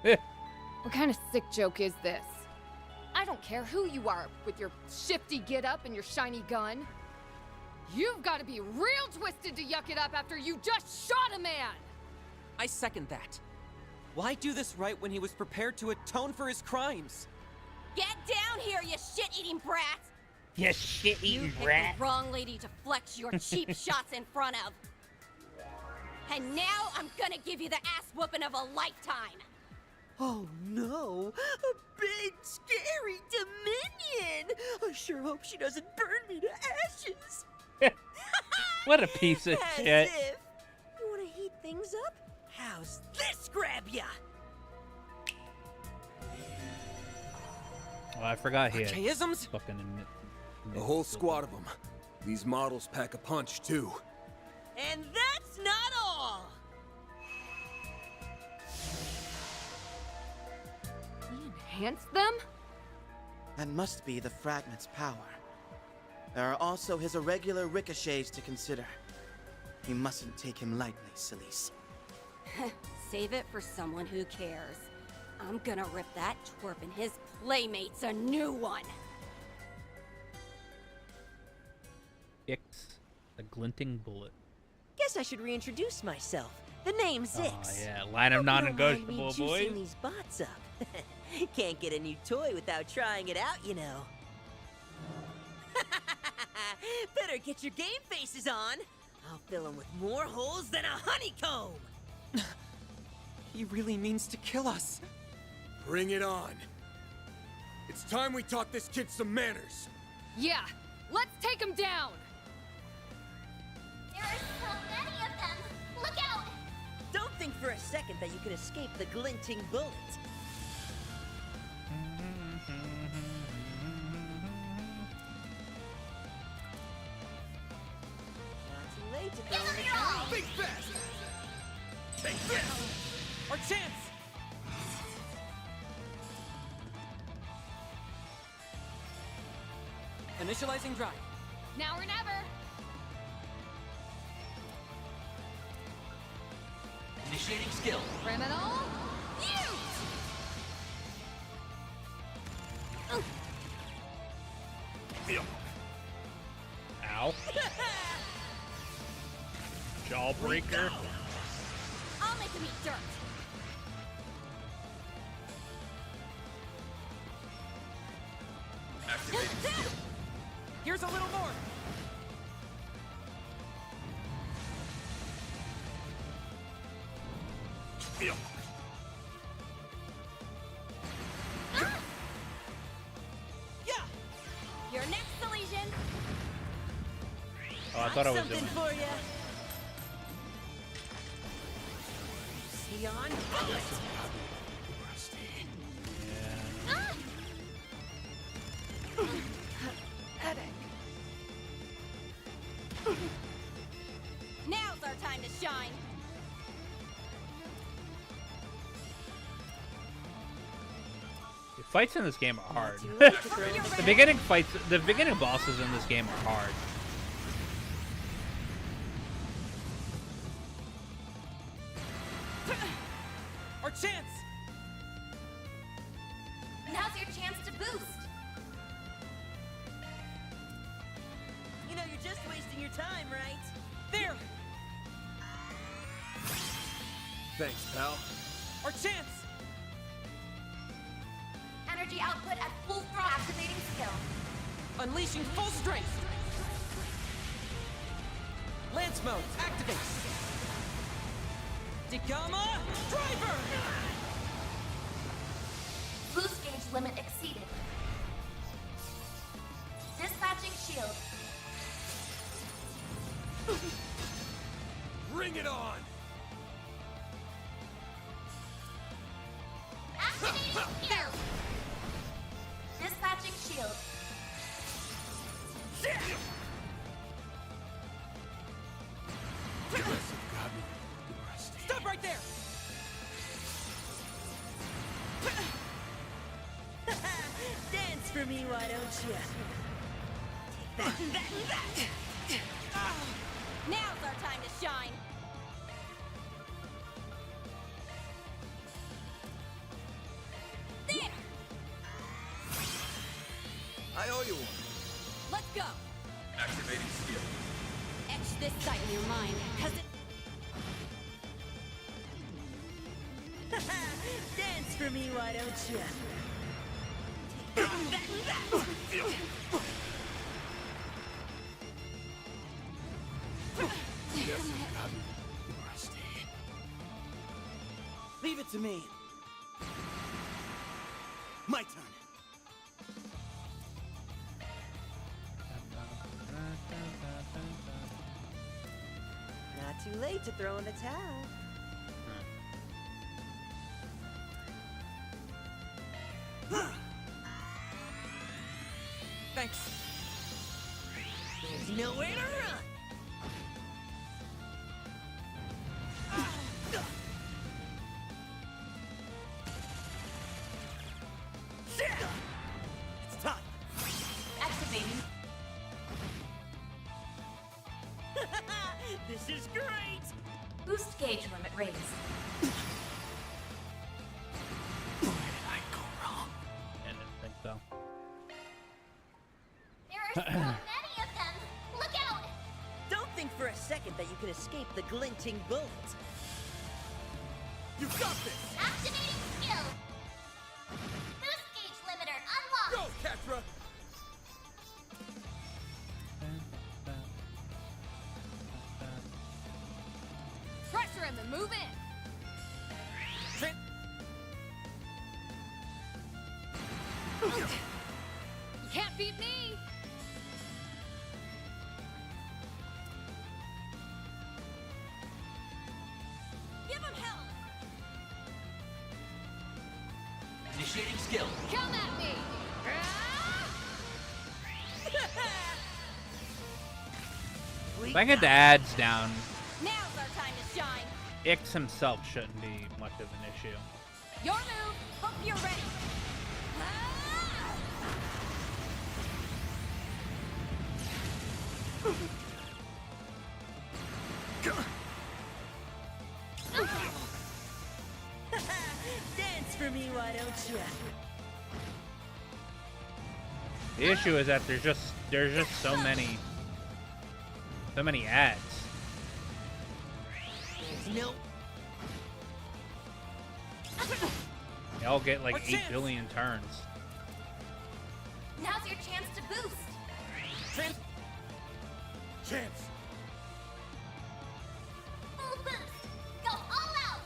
What kind of sick joke is this? I don't care who you are with your shifty get-up and your shiny gun. You've got to be real twisted to yuck it up after you just shot a man! I second that. Why do this right when he was prepared to atone for his crimes? Get down here, you shit-eating brat! You shit-eating You picked the wrong lady to flex your cheap shots in front of. And now I'm gonna give you the ass-whooping of a lifetime! Oh no! A big, scary Dominion! I sure hope she doesn't burn me to ashes! What a piece of As shit. if. You wanna heat things up? How's this grab ya? Oh, I forgot he had Archaisms? fucking... A whole squad of them. These models pack a punch, too. And that's not all! He enhanced them? That must be the fragment's power. There are also his irregular ricochets to consider. You mustn't take him lightly, Celise. Save it for someone who cares. I'm gonna rip that twerp and his playmates a new one. Ix, the glinting bullet. Guess I should reintroduce myself. The name's Ix. Oh yeah, line of non-negotiable, boys. Juicing these bots up. Can't get a new toy without trying it out, you know. Better get your game faces on. I'll fill them with more holes than a honeycomb. He really means to kill us. Bring it on. It's time we taught this kid some manners. Yeah, let's take him down. There are so many of them! Look out! Don't think for a second that you can escape the glinting bullet. Not too late to throw in the towel. Think fast! Take this! Our chance! Initializing drive. Now or never. Initiating skill. Criminal. Ow. Jawbreaker. I'll make him eat dirt. Activating skill. Here's a little more. Your next Elysian. Oh, I thought I was doing. Something for you. See on bullet. Now's our time to shine. The fights in this game are hard. the beginning bosses in this game are hard. Our chance! Now's your chance to boost. You know you're just wasting your time, right? There! Thanks, pal. Our chance! Energy output at full throttle. Activating skill. Unleashing full strength! Lance mode, activate! Digama Driver! Boost gauge limit exceeded. Dispatching shield. Bring it on! Activating skill. Dispatching shield. Stop right there! Dance for me, why don't you? Take that. Now's our time to shine. There! I owe you one. Let's go. Activating skill. Etch this sight in your mind, cause it... Dance for me, why don't you? Leave it to me. My turn. Not too late to throw in the towel. Thanks. There's nowhere to run. It's time. Activating. This is great. Boost gauge limit raised. I didn't think so. There are so many of them! Look out! a second that you could escape the glinting bullet. You got this! Activating skill! Boost gauge limiter unlocked! Go, Catra! Pressure him and move in. You can't beat me. Give him hell! Initiating skill. Come at me. If I get the ads down, Now's our time to shine! Ix himself shouldn't be much of an issue. Your move! Hope you're ready! Dance for me, why don't you? The issue is that there's just so many ads. Nope. They all get like 8 billion turns. Now's your chance to boost! Chance! Full boost! Go all out!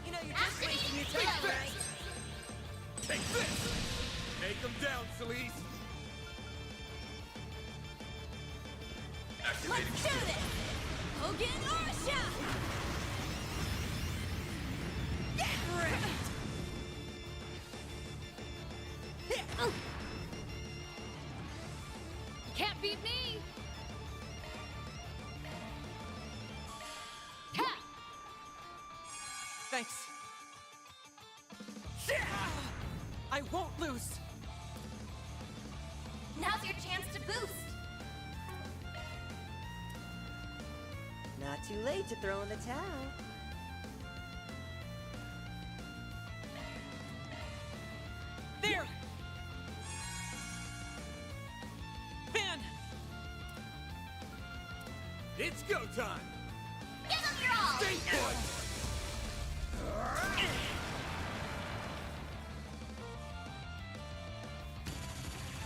You know, you're just wasting your time, right? Take this! Take him down, Celeste! Let's do this! Hogan Arsha! You can't beat me. Ha! Thanks. I won't lose. Now's your chance to boost! Not too late to throw in the towel. There! Fan! It's go time! Give them your all! Stay put!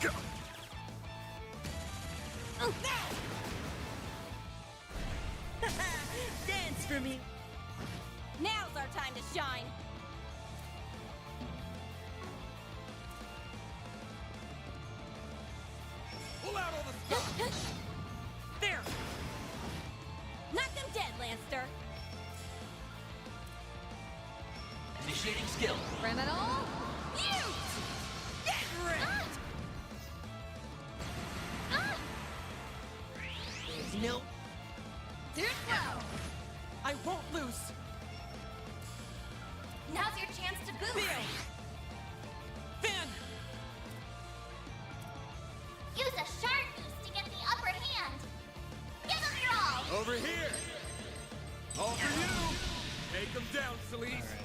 Go! Dance for me. Now's our time to shine! Pull out all the stuff! There! Knock them dead, Lancer! Initiating skill. Criminal. You! Nope. Too slow. I won't lose. Now's your chance to boost! Fan! Use a shard boost to get the upper hand! Give them your all! Over here! All for you! Take him down, Celeste!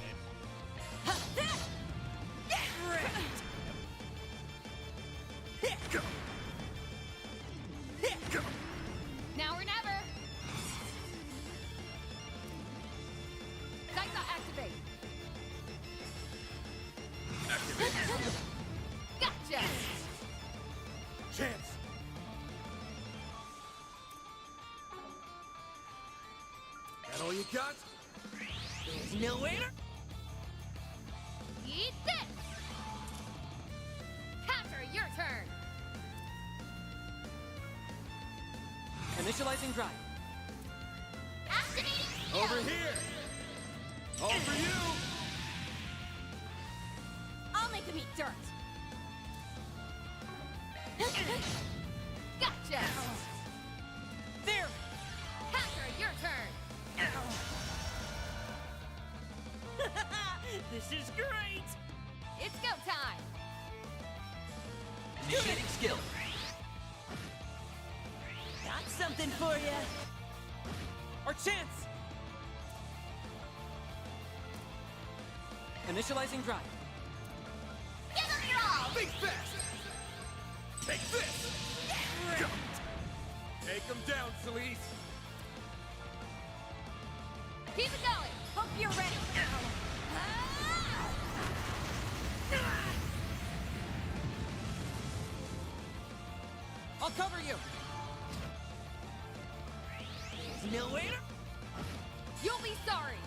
Go! Go! Now or never. Psycho activate. Activate! Gotcha. Chance! That all you got? There's nowhere to... Eat this. Capture, your turn. Initializing drive. Activating skill! Over here! All for you! I'll make them eat dirt! Gotcha. There! Capture, your turn. This is great! It's go time. Initiating skill. Got something for you. Our chance! Initializing drive. Give them your all! Think fast! Take this! Go! Take him down, Celise! Keep it going! Hope you're ready. I'll cover you! There's no way to... You'll be sorry!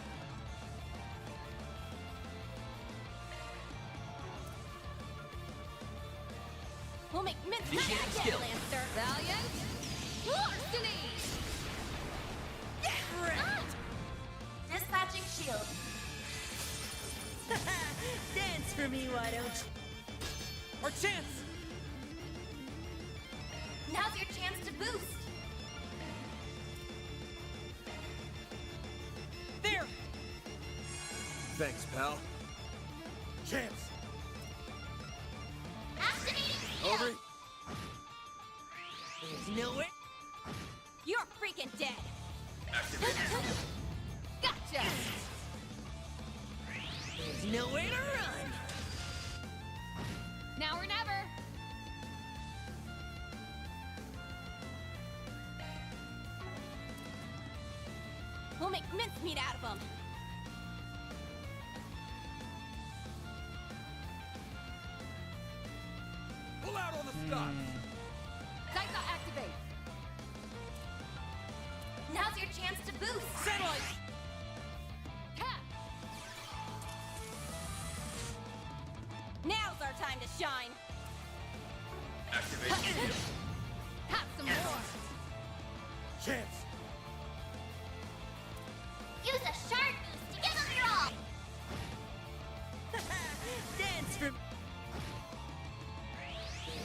We'll make mincemeat Initiating out of skill. Lancer. Valiant! Larceny! Dispatching shield. Dance for me, why don't you? Our chance! Now's your chance to boost. There! Thanks, pal. Chance! Activating shield. Over. There's no way. You're freaking dead. Gotcha! There's no way to run. Now or never! We'll make mincemeat out of them. Pull out on the stops! Psycho activate! Now's your chance to boost. Satellite! Cap! Now's our time to shine. Activate shield. Have some more! Chance! Use a shard boost to give them your all. Dance for me.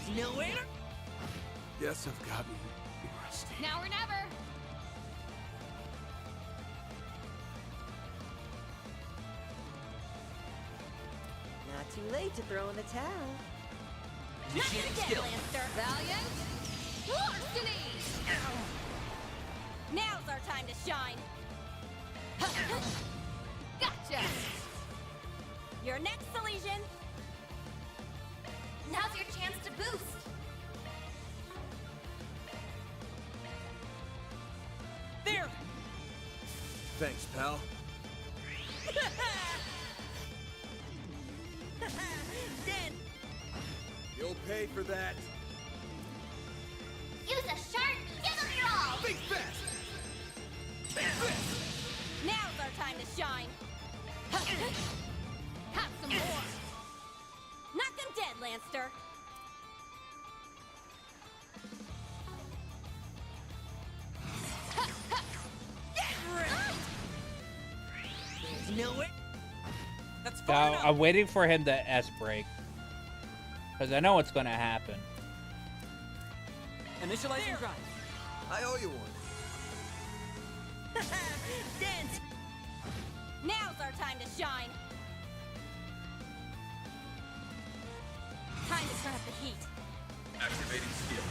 There's no way to... Guess I've got me rusty. Now or never! Not too late to throw in the towel. Initiating Dead skill. Lancer. Valiant! Larceny! Now's our time to shine. Gotcha! You're next, Elysian. Now's your chance to boost. There! Thanks, pal. Dan, You'll pay for that. Use a shard boost. Give them your all. Think fast! Now's our time to shine. Have some more! Knock them dead, Lancer. there's no way. That's far Now, enough! I'm waiting for him to S-break. Because I know what's going to happen. Initializing drive. I owe you one. Dance. Now's our time to shine. Time to turn up the heat. Activating skill.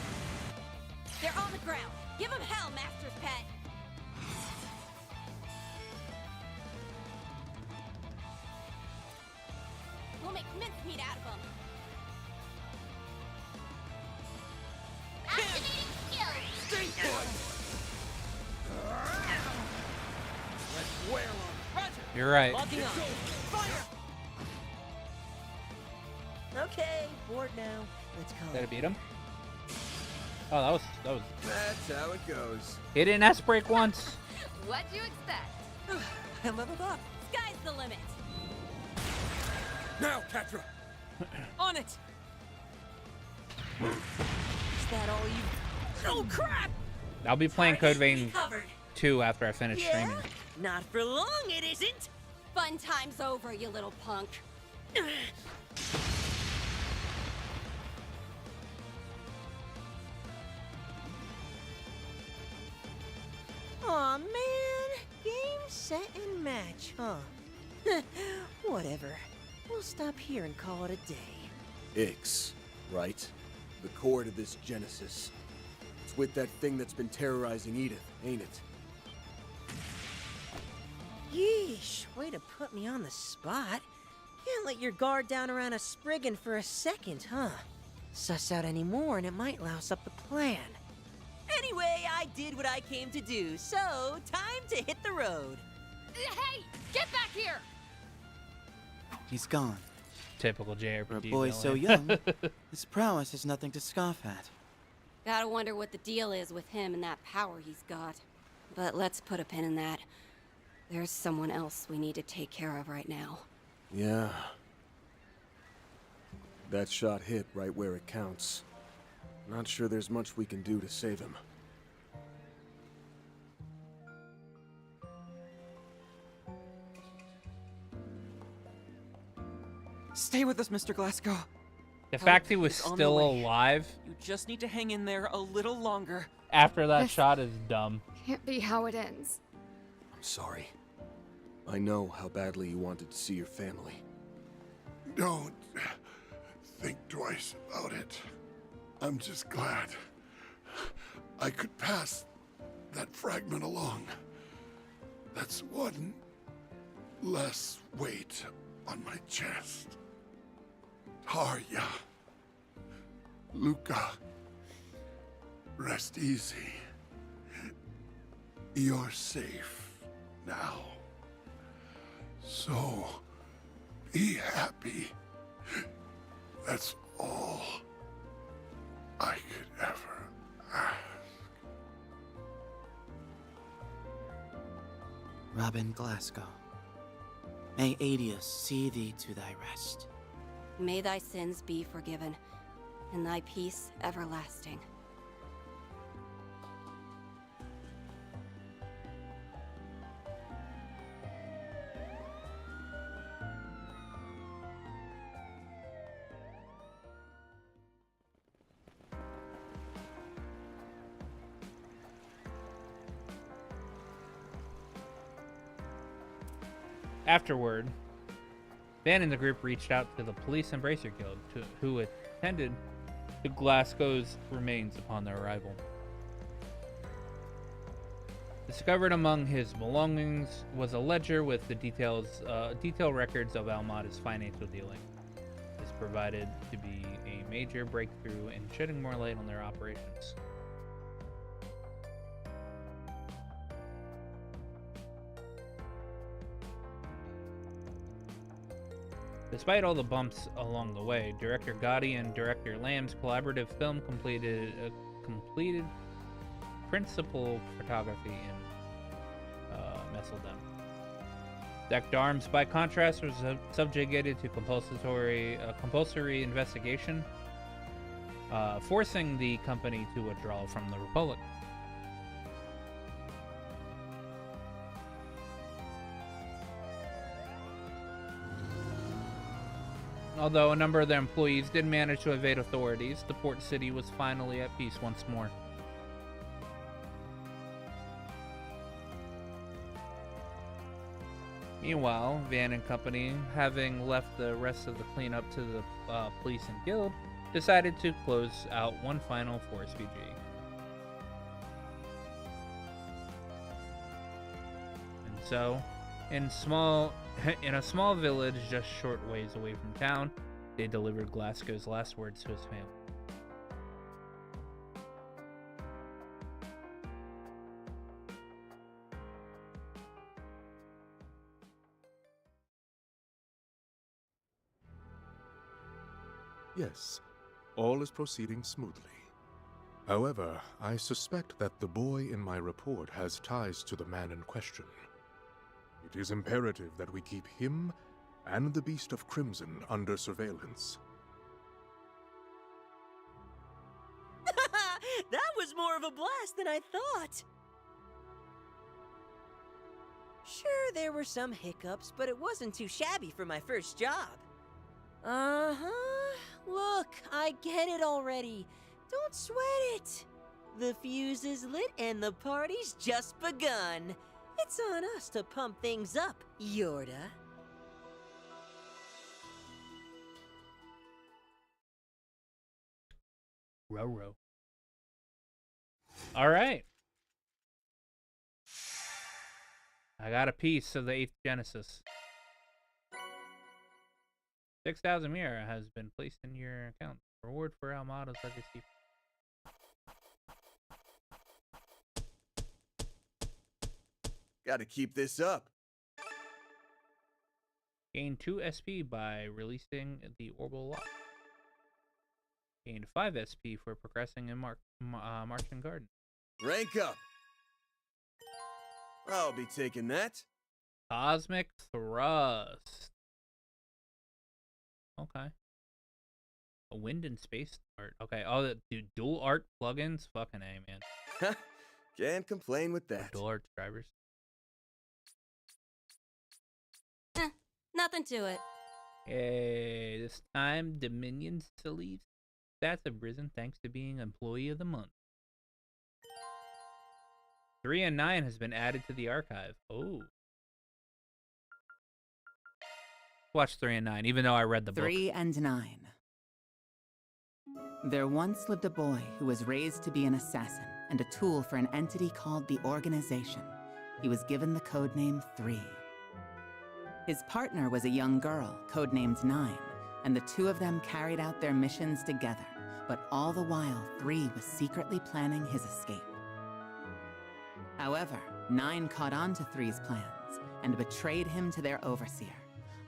They're on the ground. Give them hell, Master's Pet. We'll make mincemeat out of them. Activating skill. Stay put! Let's wear 'em. Roger! You're right. Locking on. Fire! Okay, bored now. Let's go. Did I beat him? Oh, that was... That's how it goes. He didn't S-break once. What'd you expect? I leveled up. Sky's the limit. Now, Catra! On it! Is that all you? Oh crap! I'll be playing Code Vein Covered. 2 after I finish Yeah? streaming. Not for long, it isn't. Fun time's over, you little punk. Aw, man. Game, set, and match, huh? Whatever. We'll stop here and call it a day. Ix, right? The core to this Genesis. It's with that thing that's been terrorizing Edith, ain't it? Yeesh, way to put me on the spot. Can't let your guard down around a Spriggan for a second, huh? Suss out any more and it might louse up the plan. Anyway, I did what I came to do, so time to hit the road. Hey, get back here! He's gone. Typical JRPG. For a boy so villain. young, his prowess is nothing to scoff at. Gotta wonder what the deal is with him and that power he's got. But let's put a pin in that. There's someone else we need to take care of right now. Yeah. That shot hit right where it counts. Not sure there's much we can do to save him. Stay with us, Mr. Glasgow. The Help fact he was is on the still way. alive You just need to hang in there a little longer. after that This- shot is dumb. Can't be how it ends. I'm sorry. I know how badly you wanted to see your family. Don't think twice about it. I'm just glad I could pass that fragment along. That's one less weight on my chest. Tarja, Luca, rest easy. You're safe now. So, be happy. That's all I could ever ask. Robin Glasgow, may Adius see thee to thy rest. May thy sins be forgiven, and thy peace everlasting. Afterward, Van and the group reached out to the Police Embracer Guild, who attended to Glasgow's remains upon their arrival. Discovered among his belongings was a ledger with the detailed records of Almada's financial dealing. This provided to be a major breakthrough in shedding more light on their operations. Despite all the bumps along the way, Director Gotti and Director Lamb's collaborative film completed principal photography in Messeldem. Decked Arms, by contrast, was subjugated to compulsory investigation, forcing the company to withdraw from the Republic. Although a number of their employees did manage to evade authorities, the port city was finally at peace once more. Meanwhile, Van and company, having left the rest of the cleanup to the police and guild, decided to close out one final Forest BG. And so, in a small village just short ways away from town, they delivered Glasgow's last words to his family. Yes, all is proceeding smoothly. However, I suspect that the boy in my report has ties to the man in question. It is imperative that we keep him and the Beast of Crimson under surveillance. That was more of a blast than I thought. Sure, there were some hiccups, but it wasn't too shabby for my first job. Uh-huh. Look, I get it already. Don't sweat it. The fuse is lit and the party's just begun. It's on us to pump things up, Yorda. Row. All right. I got a piece of the 8th Genesis. 6,000 Mira has been placed in your account. Reward for Almada's legacy. Gotta keep this up. Gain 2 SP by releasing the orbital lock. Gain 5 SP for progressing in Marching Garden. Rank up. I'll be taking that. Cosmic Thrust. Okay. A wind and space art. Okay. Oh, dude, dual art plugins. Fucking A, man. Can't complain with that. Dual art drivers. Nothing to it. Hey, this time Dominion Sleeves stats have risen thanks to being Employee of the Month. 3 and 9 has been added to the archive. Oh. Watch 3 and 9, even though I read the book. 3 and 9. There once lived a boy who was raised to be an assassin and a tool for an entity called the Organization. He was given the codename 3. His partner was a young girl, codenamed 9, and the two of them carried out their missions together, but all the while 3 was secretly planning his escape. However, 9 caught on to 3's plans and betrayed him to their overseer,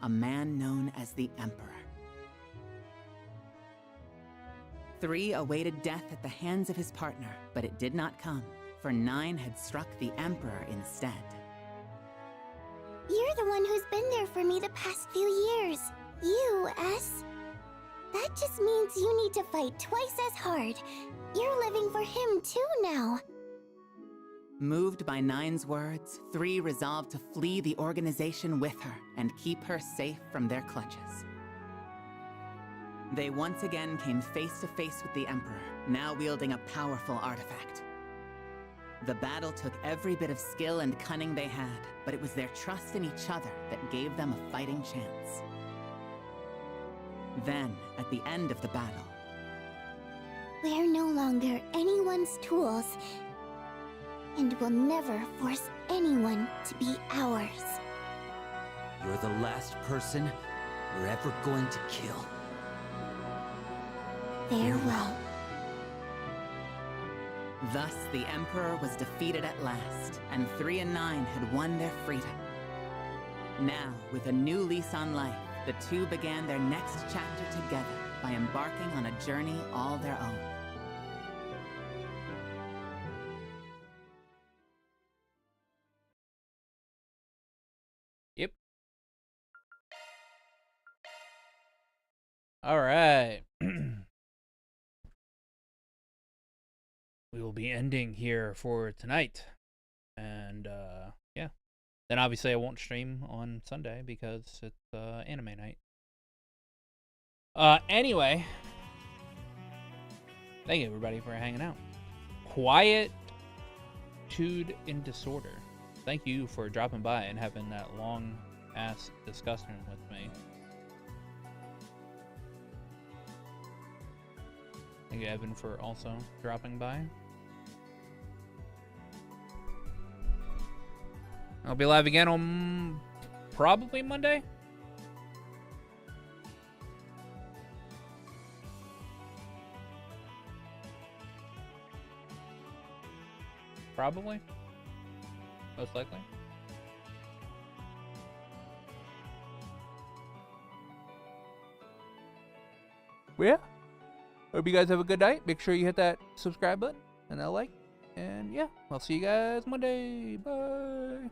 a man known as the Emperor. 3 awaited death at the hands of his partner, but it did not come, for 9 had struck the Emperor instead. You're the one who's been there for me the past few years. You, S. That just means you need to fight twice as hard. You're living for him too now. Moved by 9's words, 3 resolved to flee the Organization with her and keep her safe from their clutches. They once again came face to face with the Emperor, now wielding a powerful artifact. The battle took every bit of skill and cunning they had, but it was their trust in each other that gave them a fighting chance. Then, at the end of the battle, We're no longer anyone's tools, and will never force anyone to be ours. You're the last person we're ever going to kill. Farewell. thus the Emperor was defeated at last, and 3 and 9 had won their freedom. Now, with a new lease on life, the two began their next chapter together by embarking on a journey all their own. Yep. All right. We will be ending here for tonight. And, yeah. Then obviously I won't stream on Sunday because it's anime night. Anyway. Thank you, everybody, for hanging out. Quietude in Disorder. Thank you for dropping by and having that long-ass discussion with me. Thank you, Evan, for also dropping by. I'll be live again on probably Monday. Probably. Most likely. Well, yeah. Hope you guys have a good night. Make sure you hit that subscribe button and that like. And yeah, I'll see you guys Monday. Bye.